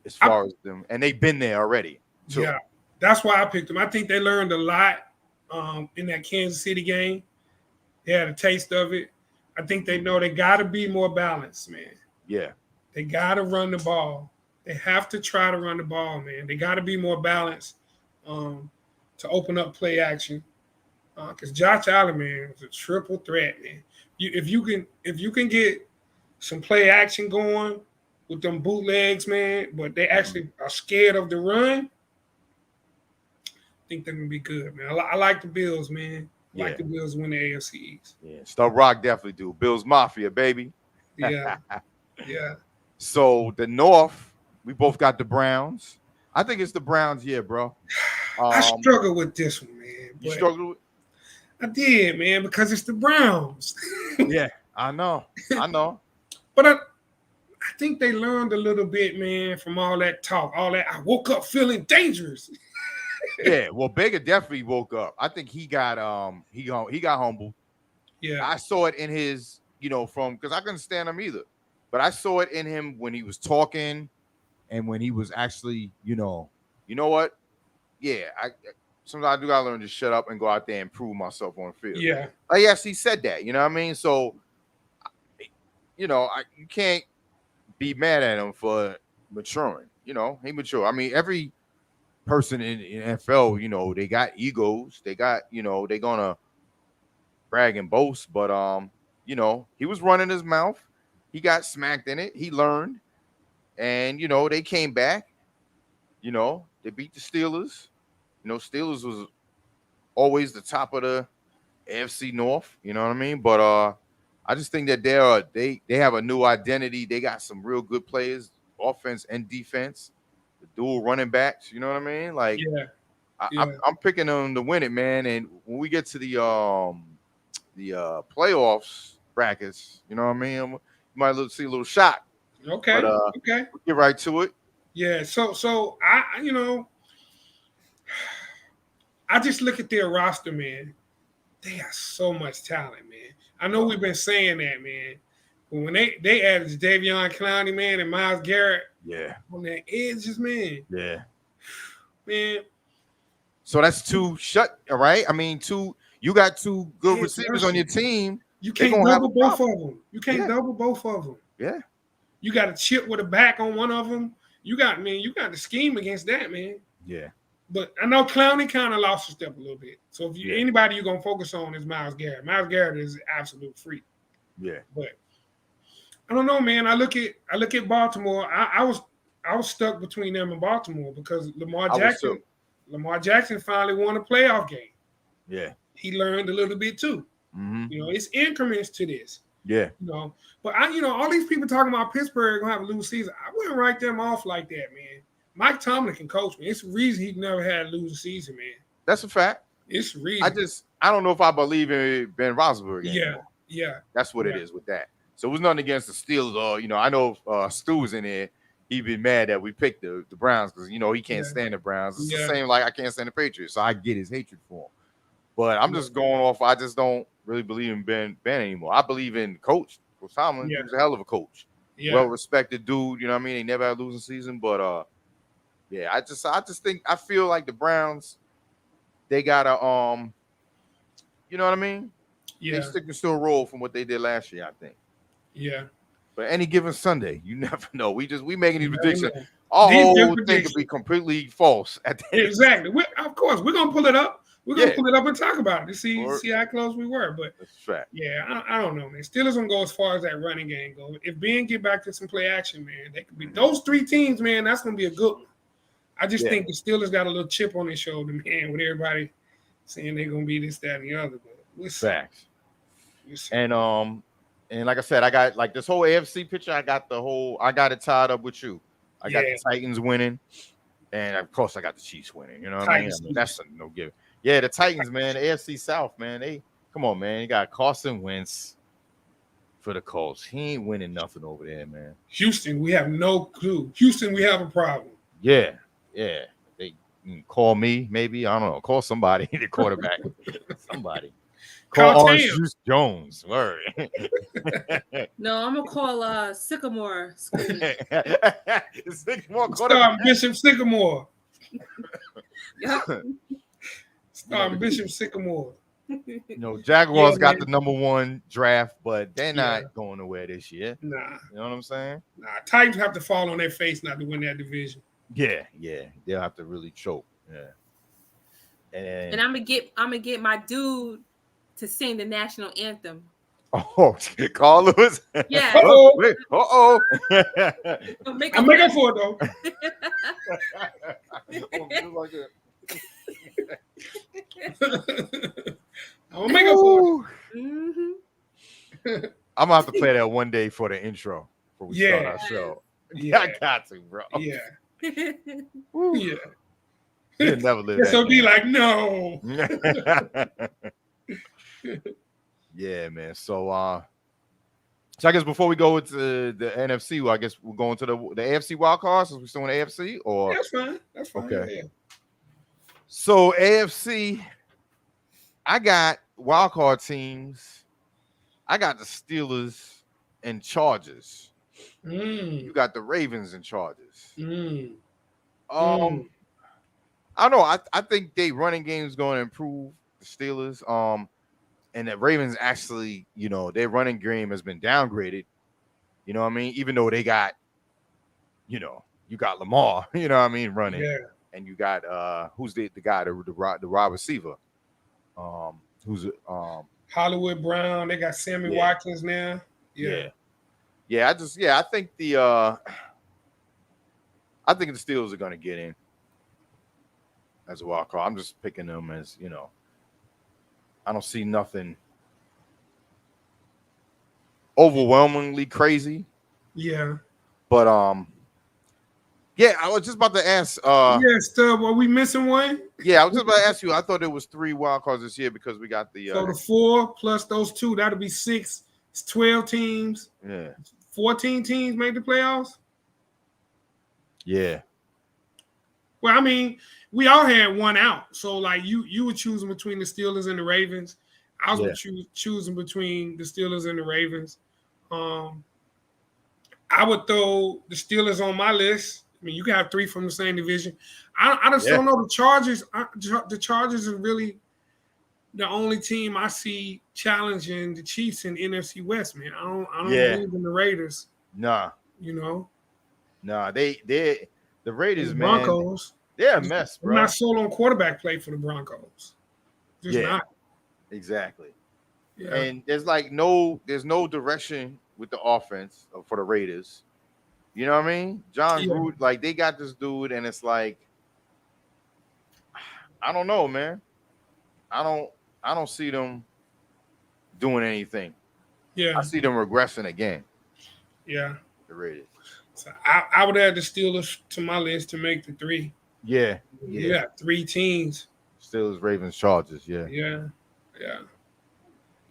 As far as them, and they've been there already. Too. Yeah, that's why I picked them. I think they learned a lot in that Kansas City game. They had a taste of it. I think they know they got to be more balanced, man. Yeah. They got to run the ball. They have to try to run the ball, man. They got to be more balanced to open up play action. Because Josh Allen, man, is a triple threat, man. If you can get some play action going with them bootlegs, man, but they actually are scared of the run, I think they're gonna be good, man. I like the Bills, man. I like the Bills win the AFC East. Yeah, Stub Rock definitely do. Bills Mafia, baby. Yeah, yeah. So the North, we both got the Browns. I think it's the Browns here, bro. I struggle with this one, man. You struggle with? I did, man, because it's the Browns. Yeah, I know. But I think they learned a little bit, man, from all that talk, all that. I woke up feeling dangerous. Yeah, well, Baker definitely woke up. I think he got humble. Yeah, I saw it in his, because I couldn't stand him either, but I saw it in him when he was talking, and when he was actually, you know what, sometimes I do gotta learn to shut up and go out there and prove myself on the field. Yeah. Yes, he said that. You know what I mean? So, you can't be mad at him for maturing. He mature. I mean, every person in NFL, they got egos. They got, they're gonna brag and boast. But he was running his mouth. He got smacked in it. He learned, and they came back. They beat the Steelers. Steelers was always the top of the AFC North. You know what I mean? But I just think that they have a new identity. They got some real good players, offense and defense. The dual running backs. You know what I mean? Like, I'm picking them to win it, man. And when we get to the playoffs brackets, you know what I mean? You might see a little shot. Okay. But, okay. We'll get right to it. Yeah. So I just look at their roster, man. They have so much talent, man. I know we've been saying that, man. But when they added Davion Clowney, man, and Myles Garrett, on their edges, man. Yeah. Man. So that's two shut, right? I mean, you got two good receivers on your team. You can't double both of them. You can't double both of them. Yeah. You got a chip with a back on one of them. You got the scheme against that, man. Yeah. But I know Clowney kind of lost a step a little bit. So if anybody you're gonna focus on is Myles Garrett. Myles Garrett is an absolute freak. Yeah. But I don't know, man. I look at Baltimore. I was stuck between them and Baltimore because Lamar Jackson finally won a playoff game. Yeah. He learned a little bit too. Mm-hmm. It's increments to this. Yeah. But all these people talking about Pittsburgh gonna have a lose season. I wouldn't write them off like that, man. Mike Tomlin can coach me. It's the reason he never had a losing season, man. That's a fact. It's the reason. I don't know if I believe in Ben Roethlisberger anymore. Yeah. That's what it is with that. So it was nothing against the Steelers. I know Stu was in there. He'd be mad that we picked the Browns because he can't stand the Browns. It's the same like I can't stand the Patriots. So I get his hatred for him. But I'm just going off. I just don't really believe in Ben anymore. I believe in Coach Tomlin. He was a hell of a coach. Yeah. Well respected dude. You know what I mean? He never had a losing season, but I just think I feel like the Browns, they gotta you know what I mean? Yeah. They stick to still roll from what they did last year, I think. Yeah. But any given Sunday, you never know. We making these predictions. Our whole thing could be completely false at the end. Exactly. Of course, we're gonna pull it up. We're gonna pull it up and talk about it to see how close we were. But that's fact. Yeah, I don't know, man. Steelers gonna go as far as that running game goes. If Ben get back to some play action, man, they could be those three teams, man. That's gonna be a good one. I just think the Steelers got a little chip on their shoulder, man, with everybody saying they're gonna be this, that, and the other. But we'll see. Facts. And like I said, I got like this whole AFC picture. I got it tied up with you. I got the Titans winning, and of course I got the Chiefs winning. You know what I mean? That's a no give. Yeah, the Titans, man, the AFC South, man. Come on, man. You got Carson Wentz for the Colts. He ain't winning nothing over there, man. Houston, we have no clue. Houston, we have a problem. Yeah. They call me, maybe. I don't know. Call somebody, the quarterback. Somebody. Call Orange Jones. Word. No, I'm gonna call Sycamore. Sycamore quarterback. Bishop Sycamore. Bishop Sycamore. Jaguars got the number one draft, but they're not going nowhere this year. Nah. You know what I'm saying? Nah. Titans have to fall on their face not to win that division. Yeah. They'll have to really choke. Yeah. And I'm gonna get my dude to sing the national anthem. Oh, Carl Lewis. Yeah. Uh-oh. I'm making for it though. I'm make up for it. Mm-hmm. I'm gonna have to play that one day for the intro before we start our show. Yeah, I got to, bro. Yeah. Yeah. You'll never live that. So be like, no. Yeah, man. So I guess before we go into the NFC, I guess we're going to the AFC wild card since we're still in the AFC, or that's fine. Okay. Yeah. So AFC, I got wild card teams. I got the Steelers and Chargers. You got the Ravens and Chargers. I don't know. I think they running game is going to improve the Steelers. And the Ravens actually, their running game has been downgraded. You know what I mean? Even though they got, you got Lamar, running, Yeah. and you got who's the guy, the wide receiver, who's Hollywood Brown. They got Sammy Watkins now. Yeah. I think the Steelers are going to get in as a wild card. I'm just picking them as, I don't see nothing overwhelmingly crazy. Yeah. But I was just about to ask. Stub, are we missing one? Yeah, I was just about to ask you. I thought there was 3 wild cards this year because we got the. So the 4 plus those 2, that'll be 6. It's 12 teams. Yeah. 14 teams make the playoffs. Yeah. Well, I mean, we all had one out. So like you were choosing between the Steelers and the Ravens. I was choosing between the Steelers and the Ravens. I would throw the Steelers on my list. I mean, you can have 3 from the same division. I just don't know the Chargers. The Chargers are really the only team I see challenging the Chiefs in NFC West, man. I don't believe in the Raiders. Nah. Nah, the Raiders, the Broncos. Man, they're a mess, bro. I'm not sold on quarterback play for the Broncos. Just not. Exactly. Yeah. And there's no direction with the offense for the Raiders. You know what I mean? John Gruden, like they got this dude, and it's like, I don't know, man. I don't see them doing anything. Yeah. I see them regressing again. Yeah. The Raiders. So I would add the Steelers to my list to make the 3. Yeah. You got 3 teams. Steelers, Ravens, Chargers. Yeah. Yeah.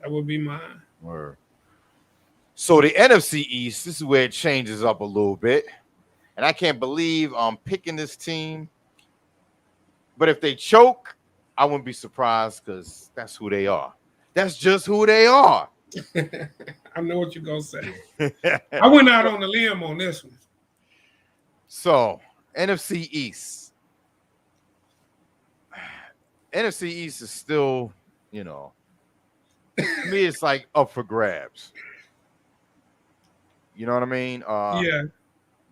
That would be mine. Word. So the NFC East, this is where it changes up a little bit. And I can't believe I'm picking this team. But if they choke, I wouldn't be surprised because that's who they are. That's just who they are. I know what you're going to say. I went out on the limb on this one. So, NFC East. NFC East is still, to me, it's like up for grabs. You know what I mean? Yeah.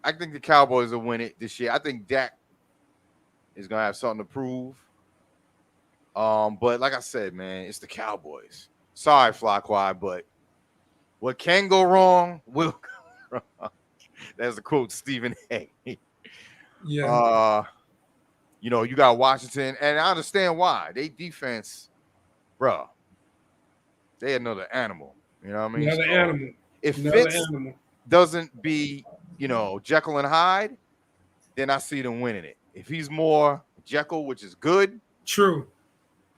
I think the Cowboys will win it this year. I think Dak is going to have something to prove. But like I said, man, it's the Cowboys. Sorry, Flockwise, but what can go wrong will go wrong. That's a quote, Stephen A. Yeah. You got Washington, and I understand why. They defense, bro, they another animal. You know what I mean? Another animal. If Fitz doesn't be, Jekyll and Hyde, then I see them winning it. If he's more Jekyll, which is good, true,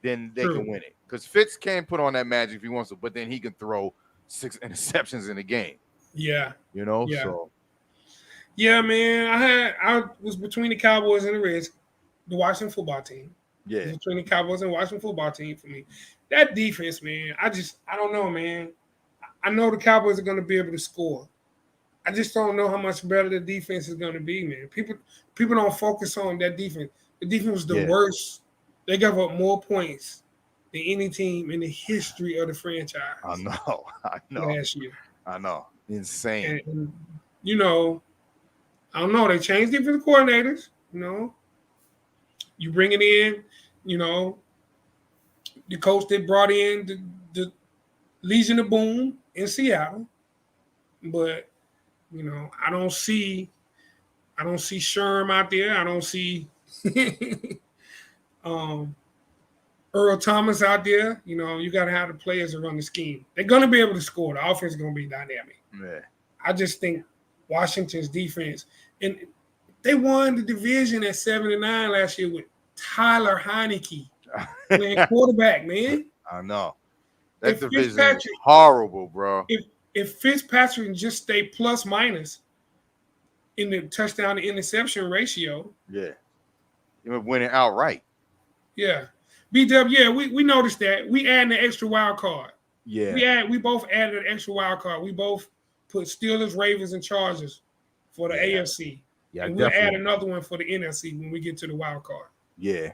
then they can win it. Because Fitz can put on that magic if he wants to, but then he can throw 6 interceptions in a game. Yeah. Yeah. So. Yeah, man. I was between the Cowboys and the Reds, the Washington football team. Yeah. It was between the Cowboys and Washington football team for me. That defense, man, I don't know, man. I know the Cowboys are going to be able to score. I just don't know how much better the defense is going to be, man. People don't focus on that defense. The defense was the worst. They gave up more points than any team in the history of the franchise. I know. Last year. I know. Insane. And I don't know. They changed defensive coordinators. You bring it in. The coach that brought in the Legion of Boom in Seattle, but I don't see Sherm out there. I don't see Earl Thomas out there. You got to have the players to run the scheme. They're going to be able to score. The offense is going to be dynamic. Yeah. I just think Washington's defense, and they won the division at 7-9 last year with Tyler Heineke playing quarterback, man. I know. That division is horrible, bro. If Fitzpatrick can just stay plus minus in the touchdown to interception ratio. Yeah. You're winning outright. Yeah. BW, we noticed that. We added an extra wild card. Yeah. We both added an extra wild card. We both put Steelers, Ravens, and Chargers for the AFC. Yeah, and we'll add another one for the NFC when we get to the wild card. Yeah.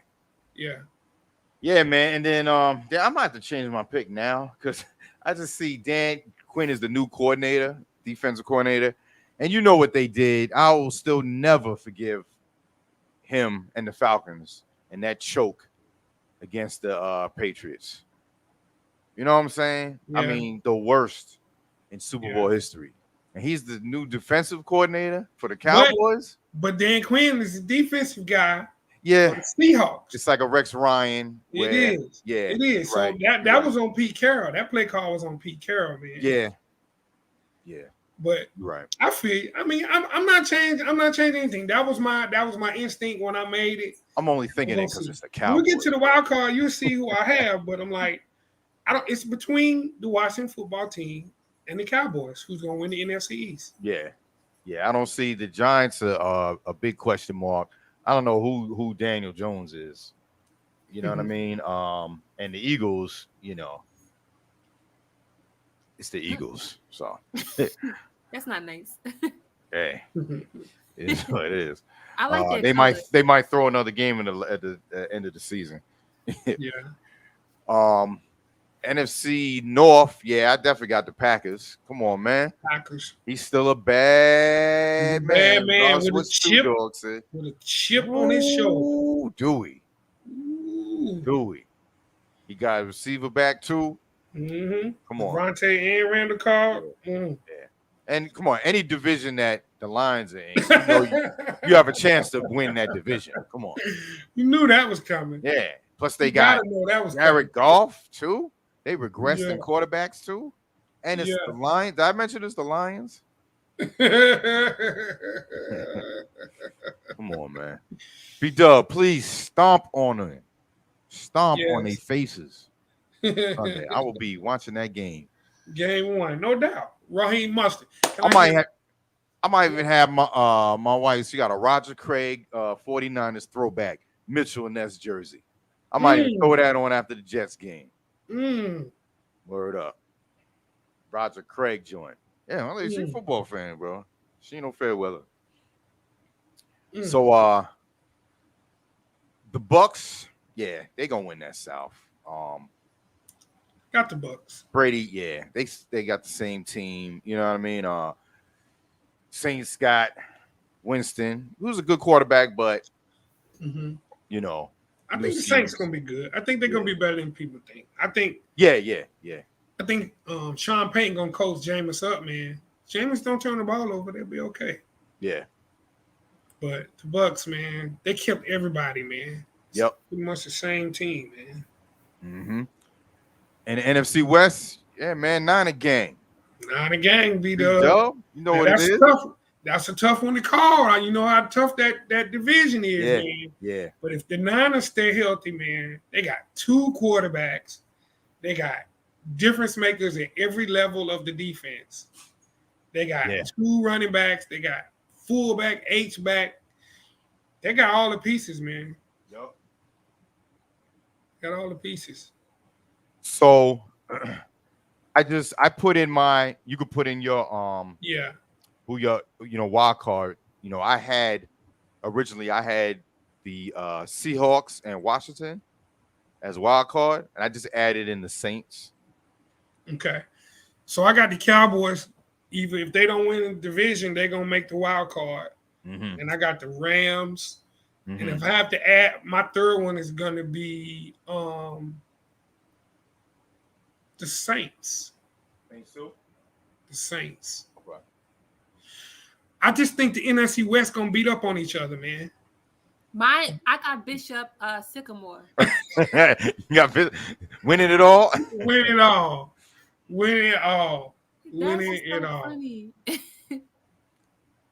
Yeah. Man. And then I might have to change my pick now because I just see Dan Quinn is the new coordinator, defensive coordinator, and you know what they did. I will still never forgive him and the Falcons and that choke against the Patriots. You know what I'm saying? I Yeah. mean, the worst in Super Bowl history. And he's the new defensive coordinator for the Cowboys. But Dan Quinn is a defensive guy. Yeah. For the Seahawks. It's like a Rex Ryan. It is. Yeah. It is. So right, that was on Pete Carroll. That play call was on Pete Carroll, man. Yeah. But right. I feel. I mean, I'm not changing. I'm not changing anything. That was my instinct when I made it. I'm only thinking it because it's the Cowboys. When we get to the wild card, you'll see who I have. But I'm like, it's between the Washington football team and the Cowboys. Who's going to win the NFC East? Yeah. I don't see the Giants a big question mark. I don't know who Daniel Jones is. You know what I mean? And the Eagles, it's the Eagles. So that's not nice. hey, it is what it is. I like that. They might throw another game at the end of the season. NFC North, I definitely got the Packers. Come on, man. Packers. He's still a bad man with a chip on his shoulder. Dewey. He got a receiver back too. Mm-hmm. Come on. Devontae and Randall Cobb. Yeah. And come on, any division that the Lions are in, you have a chance to win that division. Come on. You knew that was coming. Yeah. Plus they got Jared Goff too. They regressed in quarterbacks too. And it's the Lions. Did I mention it's the Lions? Come on, man. B-Dub, please stomp on them. Stomp on their faces. Sunday. I will be watching that game. Game 1, no doubt. Raheem Mustard. I might even have my wife. She got a Roger Craig 49ers throwback Mitchell and Ness jersey. I might even throw that on after the Jets game. Word up. Roger Craig joint. Yeah, well, she's a football fan, bro. She ain't no fair weather. So the Bucks, they gonna win that South. Got the Bucks. Brady, they got the same team. You know what I mean? Saints got Winston, who's a good quarterback, but I think the Saints gonna be good. I think they're gonna be better than people think. I think. Yeah. I think Sean Payton gonna coach Jameis up, man. Jameis don't turn the ball over, they'll be okay. Yeah. But the Bucks, man, they kept everybody, man. Yep. Pretty much the same team, man. Mm-hmm. And the NFC West, man, 9 gang. 9 gang, B-Dub. You know what it is? Tough. That's a tough one to call. You know how tough that division is, man. Yeah. But if the Niners stay healthy, man, they got 2 quarterbacks. They got difference makers at every level of the defense. They got 2 running backs. They got fullback, H-back. They got all the pieces, man. Yep. Got all the pieces. So I put in you could put in your who your wild card. I had the Seahawks and Washington as wild card, and I just added in the Saints. Okay. So I got the Cowboys. Even if they don't win the division, they're gonna make the wild card. Mm-hmm. And I got the Rams. Mm-hmm. And if I have to add, my third one is gonna be the Saints. Think so? The Saints. Okay. I just think the NFC West gonna beat up on each other, man. I got Bishop Sycamore. You got winning it all? Winning it all. Winning it all. Winning it all. Funny.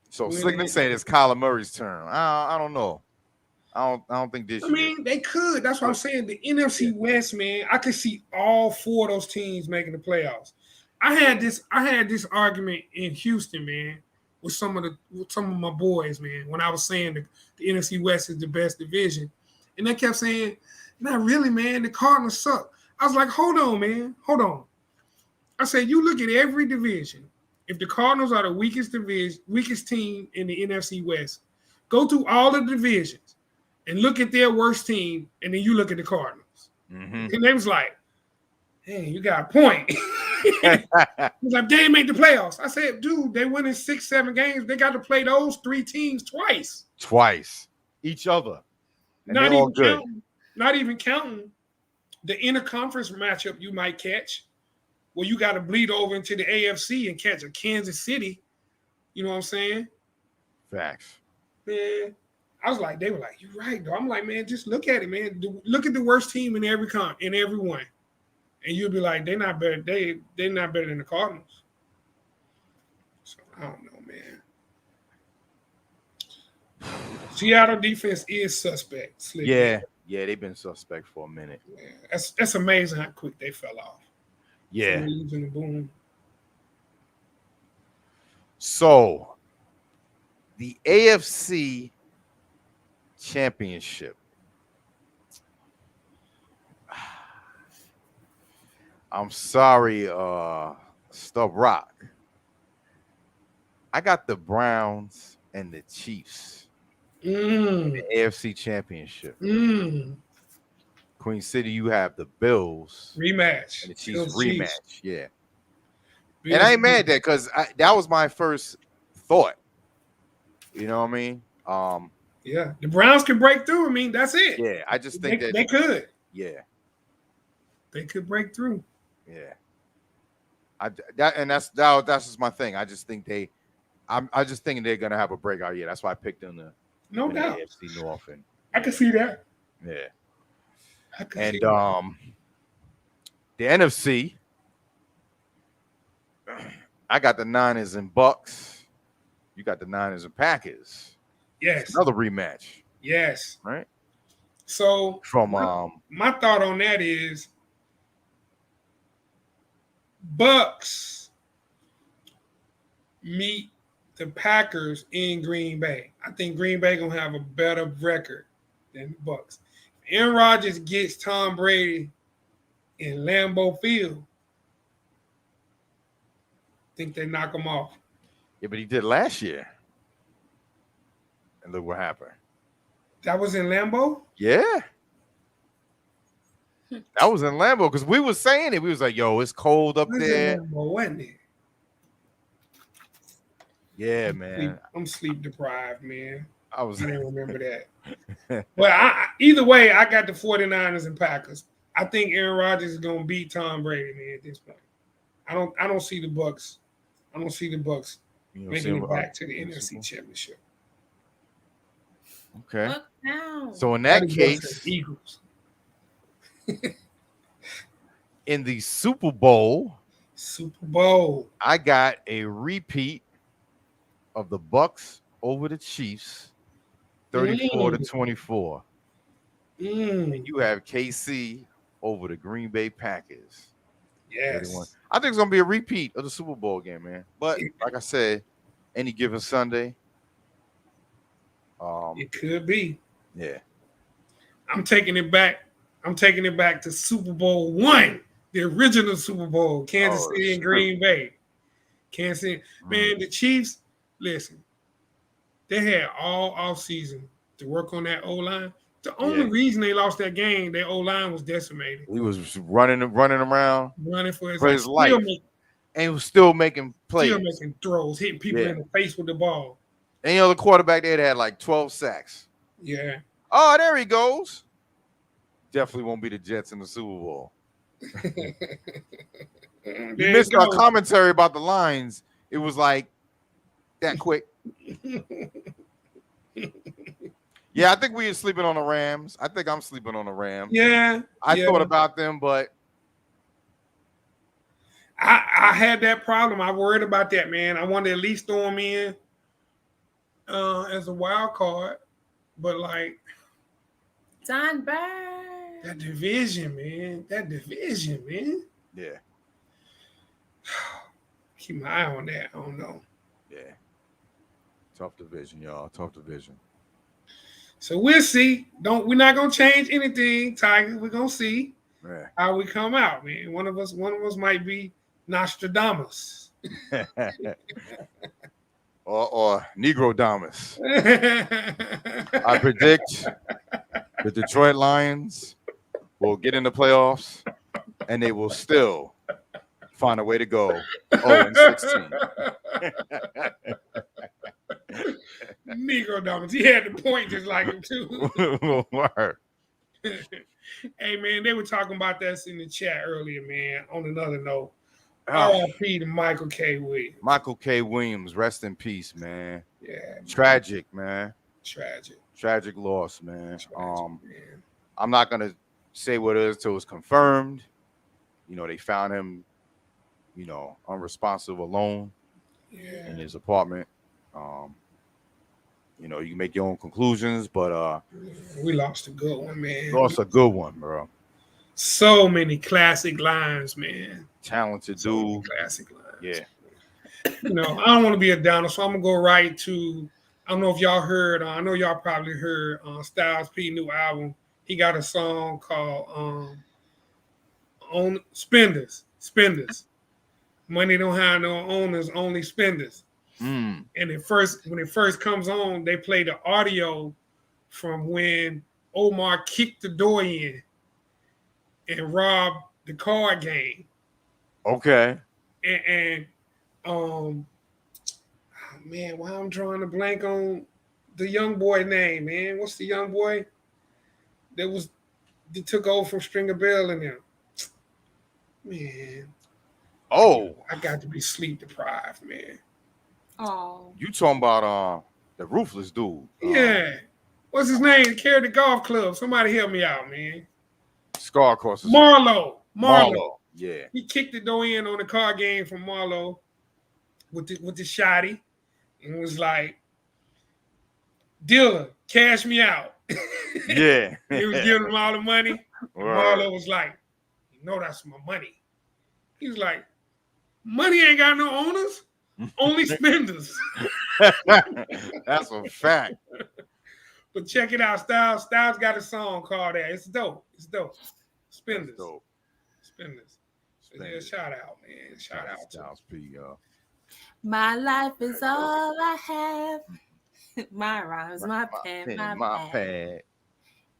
So Slickman saying it's Kyler Murray's turn. I don't know. I don't think this. I mean, they could. That's what I'm saying. The NFC West, man, I could see all 4 of those teams making the playoffs. I had this argument in Houston, man, with some of my boys, man, when I was saying the NFC West is the best division. And they kept saying, not really, man, the Cardinals suck. I was like, hold on, man. Hold on. I said, you look at every division. If the Cardinals are the weakest team in the NFC West, go through all the divisions and look at their worst team, and then you look at the Cardinals. Mm-hmm. And they was like, hey, you got a point. He's like, they didn't make the playoffs. I said, dude, they win in 6-7 games. They got to play those 3 teams twice. Each other. And Not they're all even good. counting the interconference matchup you might catch, where you got to bleed over into the AFC and catch a Kansas City. You know what I'm saying? Facts. Man, I was like, they were like, you're right, though. I'm like, man, just look at it, man. Look at the worst team in every one, and you'll be like, they're not better. They're not better than the Cardinals. So I don't know, man. Seattle defense is suspect. Slick. Yeah, they've been suspect for a minute. Man, that's amazing how quick they fell off. Yeah. Losing the boom. So, the AFC Championship. I'm sorry, Stub Rock. I got the Browns and the Chiefs. The AFC Championship. Queen City, you have the Bills Rematch. and the Chiefs Bills, rematch. Chiefs. Yeah. Bills, And I ain't mad at that because that was my first thought. You know what I mean? Yeah, the Browns can break through. I mean, that's it. Yeah, I just think they could. Yeah. They could break through. Yeah. That's just my thing. I just think I just think they're gonna have a breakout year. That's why I picked them to No doubt. the AFC North. And I can see that. yeah. I can And see that. the NFC, I got the Niners and Bucks. You got the Niners and Packers. Yes. Another rematch, Yes. right? So From my thought on that is Bucks meet the Packers in Green Bay. I think Green Bay gonna have a better record than the Bucks. Aaron Rodgers gets Tom Brady in Lambeau Field. Think they knock him off. yeah, but he did last year. And look what happened. That was in Lambeau? Yeah. That was in Lambeau because we was saying it. We was like, yo, it's cold up That was there. in Lambeau, wasn't it? Yeah, man. I'm sleep deprived, man. I was I didn't remember that. But either way, I got the 49ers and Packers. I think Aaron Rodgers is gonna beat Tom Brady, man, at this point. I don't see the Bucks. I don't see the Bucks making it back to the NFC Championship. Okay. Look now. So in that Bucks case, and Eagles. in the Super Bowl, I got a repeat of the Bucks over the Chiefs, 34-24. And you have KC over the Green Bay Packers. Yes. 31. I think it's gonna be a repeat of the Super Bowl game, man. But like I said, any given Sunday, it could be. Yeah. I'm taking it back. I'm taking it back to Super Bowl I, the original Super Bowl, Kansas City and Green Bay. Kansas City. Man, the Chiefs, listen, they had all offseason to work on that O-line. The only reason they lost that game, their O-line was decimated. He was running around, running for his life, and he was still making plays, still making throws, hitting people in the face with the ball. Any other quarterback there had like 12 sacks. Yeah. Oh, there he goes. Definitely won't be the Jets in the Super Bowl. You missed our commentary about the lines. It was like that quick. Yeah, I think we are sleeping on the Rams. I think I'm sleeping on the Rams. Yeah. I thought about them, but I had that problem. I worried about that, man. I wanted to at least throw them in as a wild card. But like Don Bad. That division, man. Yeah. Keep my eye on that. I don't know. Yeah. Tough division, y'all. Tough division. So we'll see. We're not gonna change anything, Tiger. We're gonna see how we come out, man. One of us might be Nostradamus. or Negro Damas. I predict the Detroit Lions will get in the playoffs, and they will still find a way to go 0-16. Negro Dominance. He had the point just like him too. Word. Hey man, they were talking about that in the chat earlier, man. On another note, Oh, R.I.P. to Michael K. Williams. Michael K. Williams, rest in peace, man. Yeah, Tragic, man. tragic Loss, man. man. I'm not gonna say what it is till it's confirmed. You know, they found him, you know, unresponsive, alone Yeah, in his apartment. You know, you can make your own conclusions, but we lost a good one, man. lost a good one, bro. So many classic lines, man. Talented So many dude. classic lines. Yeah. You know, I don't want to be a downer, so I'm gonna go right to. I don't know if y'all heard. I know y'all probably heard Styles P new album. He got a song called "On Spenders." Money don't have no owners, only spenders. Mm. And when it first comes on, they play the audio from when Omar kicked the door in and robbed the card game. Okay. And man, why I'm drawing a blank on the young boy name, man. What's the young boy that took over from Stringer Bell and them? Man. Oh, I got to be sleep deprived, man. Oh, you talking about the ruthless dude? Yeah. What's his name? Carried the golf club. Somebody help me out, man. Scar across his Marlo. Yeah. He kicked the door in on the card game from Marlo with the shotty and was like, "Dealer, cash me out." Yeah. He was giving him all the money. Word. Marlo was like, "You know that's my money." He was like, "Money ain't got no owners, only spenders." That's a fact. But check it out, Styles. Styles got a song called that. It's dope. Spenders. That's dope. Spenders. Yeah, shout out, man. Shout out to Styles P, y'all. my life is all I have. My rhymes, my pen, my pad.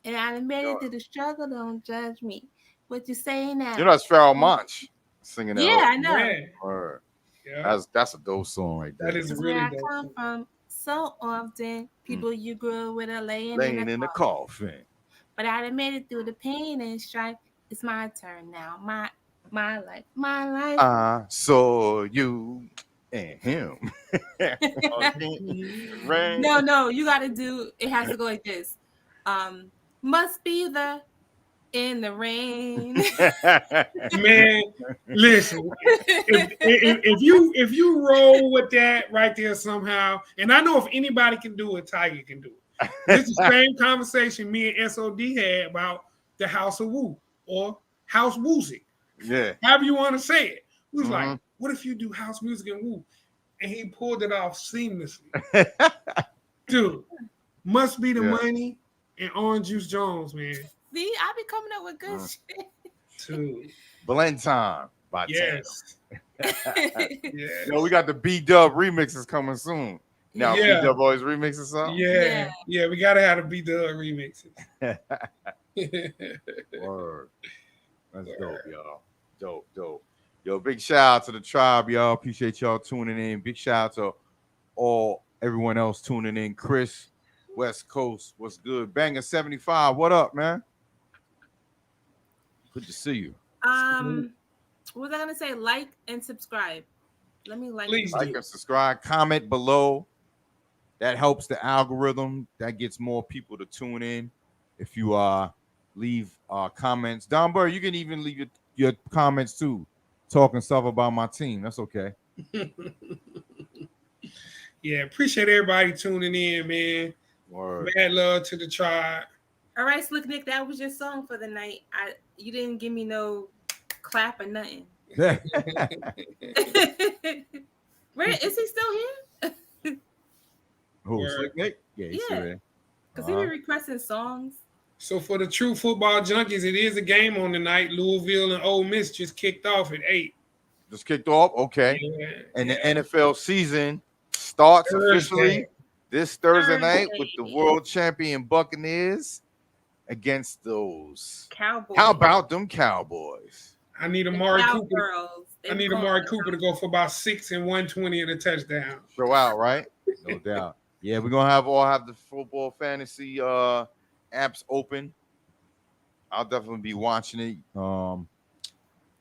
And I done made it through the struggle. Don't judge me. What you say now? You know that's Pharoah Monch singing that. Yeah, I know. Yeah. Word. Yeah. That's a dope song right there. That is That's really where I dope. come from. So often, people you grew up with are laying Laying in the coffin. coffin. But I done made it through the pain and strife. It's my turn now. My life. I saw you and him. Rain. No, you gotta do it has to go like this. Must be the in the rain. Man, listen. If you roll with that right there somehow, and I know if anybody can do it, Tiger can do it. This is the same conversation me and SOD had about the House of Woo or House Music. Yeah. However you want to say it. We was like, what if you do house music and woo? And he pulled it off seamlessly. Dude, must be the money and Orange Juice Jones, man. See, I be coming up with good shit. Dude. Blend Time by Yes. Yeah. Yo, we got the B-Dub remixes coming soon. Now, B-Dub always remixes something? Yeah, we got to have the B-Dub remixes. Word. That's dope, y'all. Dope. Yo, big shout out to the tribe, y'all. Appreciate y'all tuning in. Big shout out to everyone else tuning in. Chris, West Coast, what's good? Banger 75, what up, man? Good to see you. What was I gonna say? Like and subscribe. Let me Please like and subscribe. Comment below. That helps the algorithm. That gets more people to tune in. If you leave comments. Don Burr, you can even leave your comments too. Talking stuff about my team. That's okay. Yeah, appreciate everybody tuning in, man. Word. Mad love to the tribe. All right, Slick Nick, that was your song for the night. You didn't give me no clap or nothing. Where is he still here? Who, Slick Nick? Yeah, he's still there. Because he be requesting songs. So for the true football junkies, it is a game on tonight. Louisville and Ole Miss just kicked off at 8. Just kicked off? Okay. Yeah, and the NFL season starts Thursday. officially this Thursday night with the Thursday. world champion Buccaneers against those. Cowboys. How about them Cowboys? I need The Amari Cooper. Cowgirls. They I need call Amari them Cooper to go for about 6 and 120 and a touchdown. Show out, right? No doubt. Yeah, we're gonna have the football fantasy apps open. I'll definitely be watching it.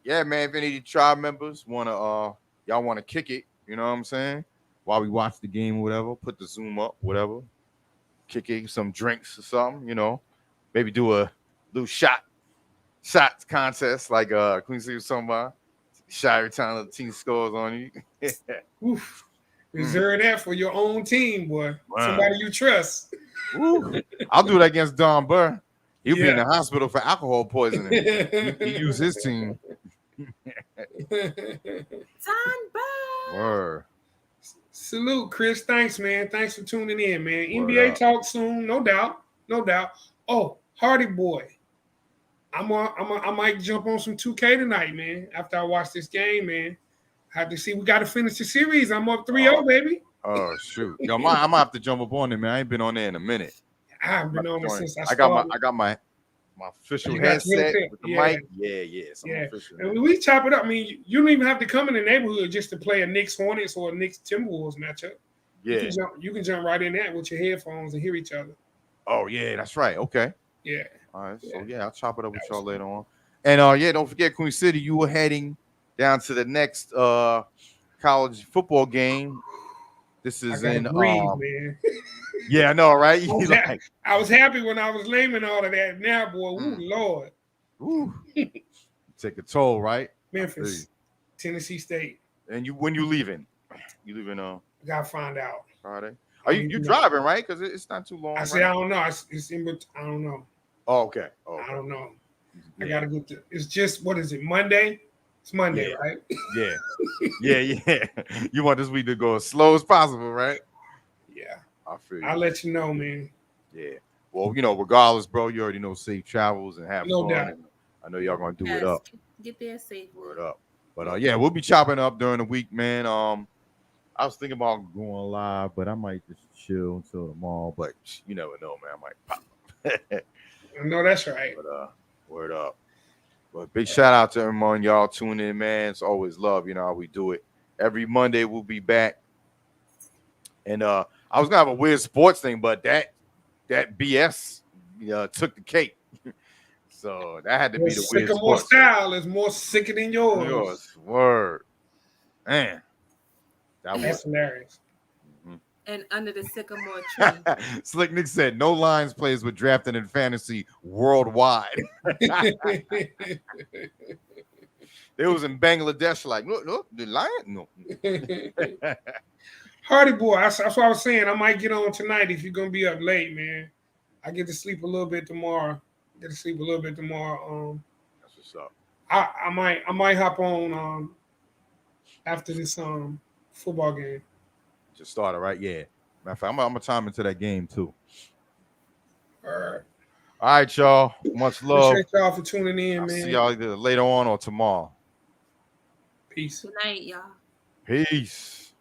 Yeah, man. If any of the tribe members y'all wanna kick it, you know what I'm saying? While we watch the game or whatever, put the Zoom up, whatever. Kick it, some drinks or something, you know. Maybe do a little shots contest like Queen City was talking about. Shot every time the team scores on you. Oof. Reserve that for your own team, boy. Wow. Somebody you trust. Woo. I'll do that against Don Burr. He'll be in Yeah. the hospital for alcohol poisoning. He used his team. Don Burr. Word. Salute, Chris. Thanks, man. Thanks for tuning in, man. Word NBA up. talk soon, no doubt. No doubt. Oh, Hardy boy. I might jump on some 2K tonight, man. After I watch this game, man. Have to see. We got to finish the series. I'm up 3-0, baby. Oh shoot. Yo, I'm gonna have to jump up on it, man. I ain't been on there in a minute. I haven't been on it since I I started. got my official You got your headset headset. with the Yeah. mic. Yeah. Some Yeah. official. And we chop it up. I mean, you don't even have to come in the neighborhood just to play a Knicks Hornets or a Knicks Timberwolves matchup. Yeah. You can jump right in that with your headphones and hear each other. Oh yeah, that's right. Okay. Yeah. All right. So Yeah. yeah, I'll chop it up with That y'all was later on. And yeah, don't forget Queen City. You were heading down to the next college football game. This is I in gotta breathe, man. yeah, I know, right? I was, Like, I was happy when I was laming all of that. Now, boy, ooh, Lord. ooh, take a toll, right? Memphis, Tennessee State. And when you leaving? You leaving Gotta find out. Friday? Are you driving, right? Because it's not too long. I right? said, I don't know. It's in between. I don't know. Oh, okay. Oh, I okay. don't know. Yeah. I gotta go to. It's just what is it? Monday. It's Monday, Yeah. right? Yeah. You want this week to go as slow as possible, right? Yeah. I feel you. I'll let you know, man. Yeah. Well, regardless, bro, you already know safe travels and have No fun. doubt. And I know y'all gonna do it Yes, up. Get there safe. Word up. But yeah, we'll be chopping up during the week, man. I was thinking about going live, but I might just chill until tomorrow. But you never know, man. I might pop. I know that's right. But word up. But big shout out to everyone, y'all tuning in, man. It's always love, you know how we do it. Every Monday we'll be back. And I was gonna have a weird sports thing, but that BS took the cake. So that had to be the weird Sycamore sports. style is more sicker than yours. Word. Man. That's hilarious. And under the sycamore tree. Slick Nick said no Lions players were drafted in fantasy worldwide. They was in Bangladesh, like, no, the Lion, no. Hardy boy, that's what I was saying. I might get on tonight if you're gonna be up late, man. I get to sleep a little bit tomorrow. That's what's up. I might hop on after this football game. Just started, right? Yeah. Matter of fact, I'm gonna time into that game too. All right, y'all. Much love. Appreciate y'all for tuning in, I'll man. see y'all either later on or tomorrow. Peace. Good night, y'all. Peace.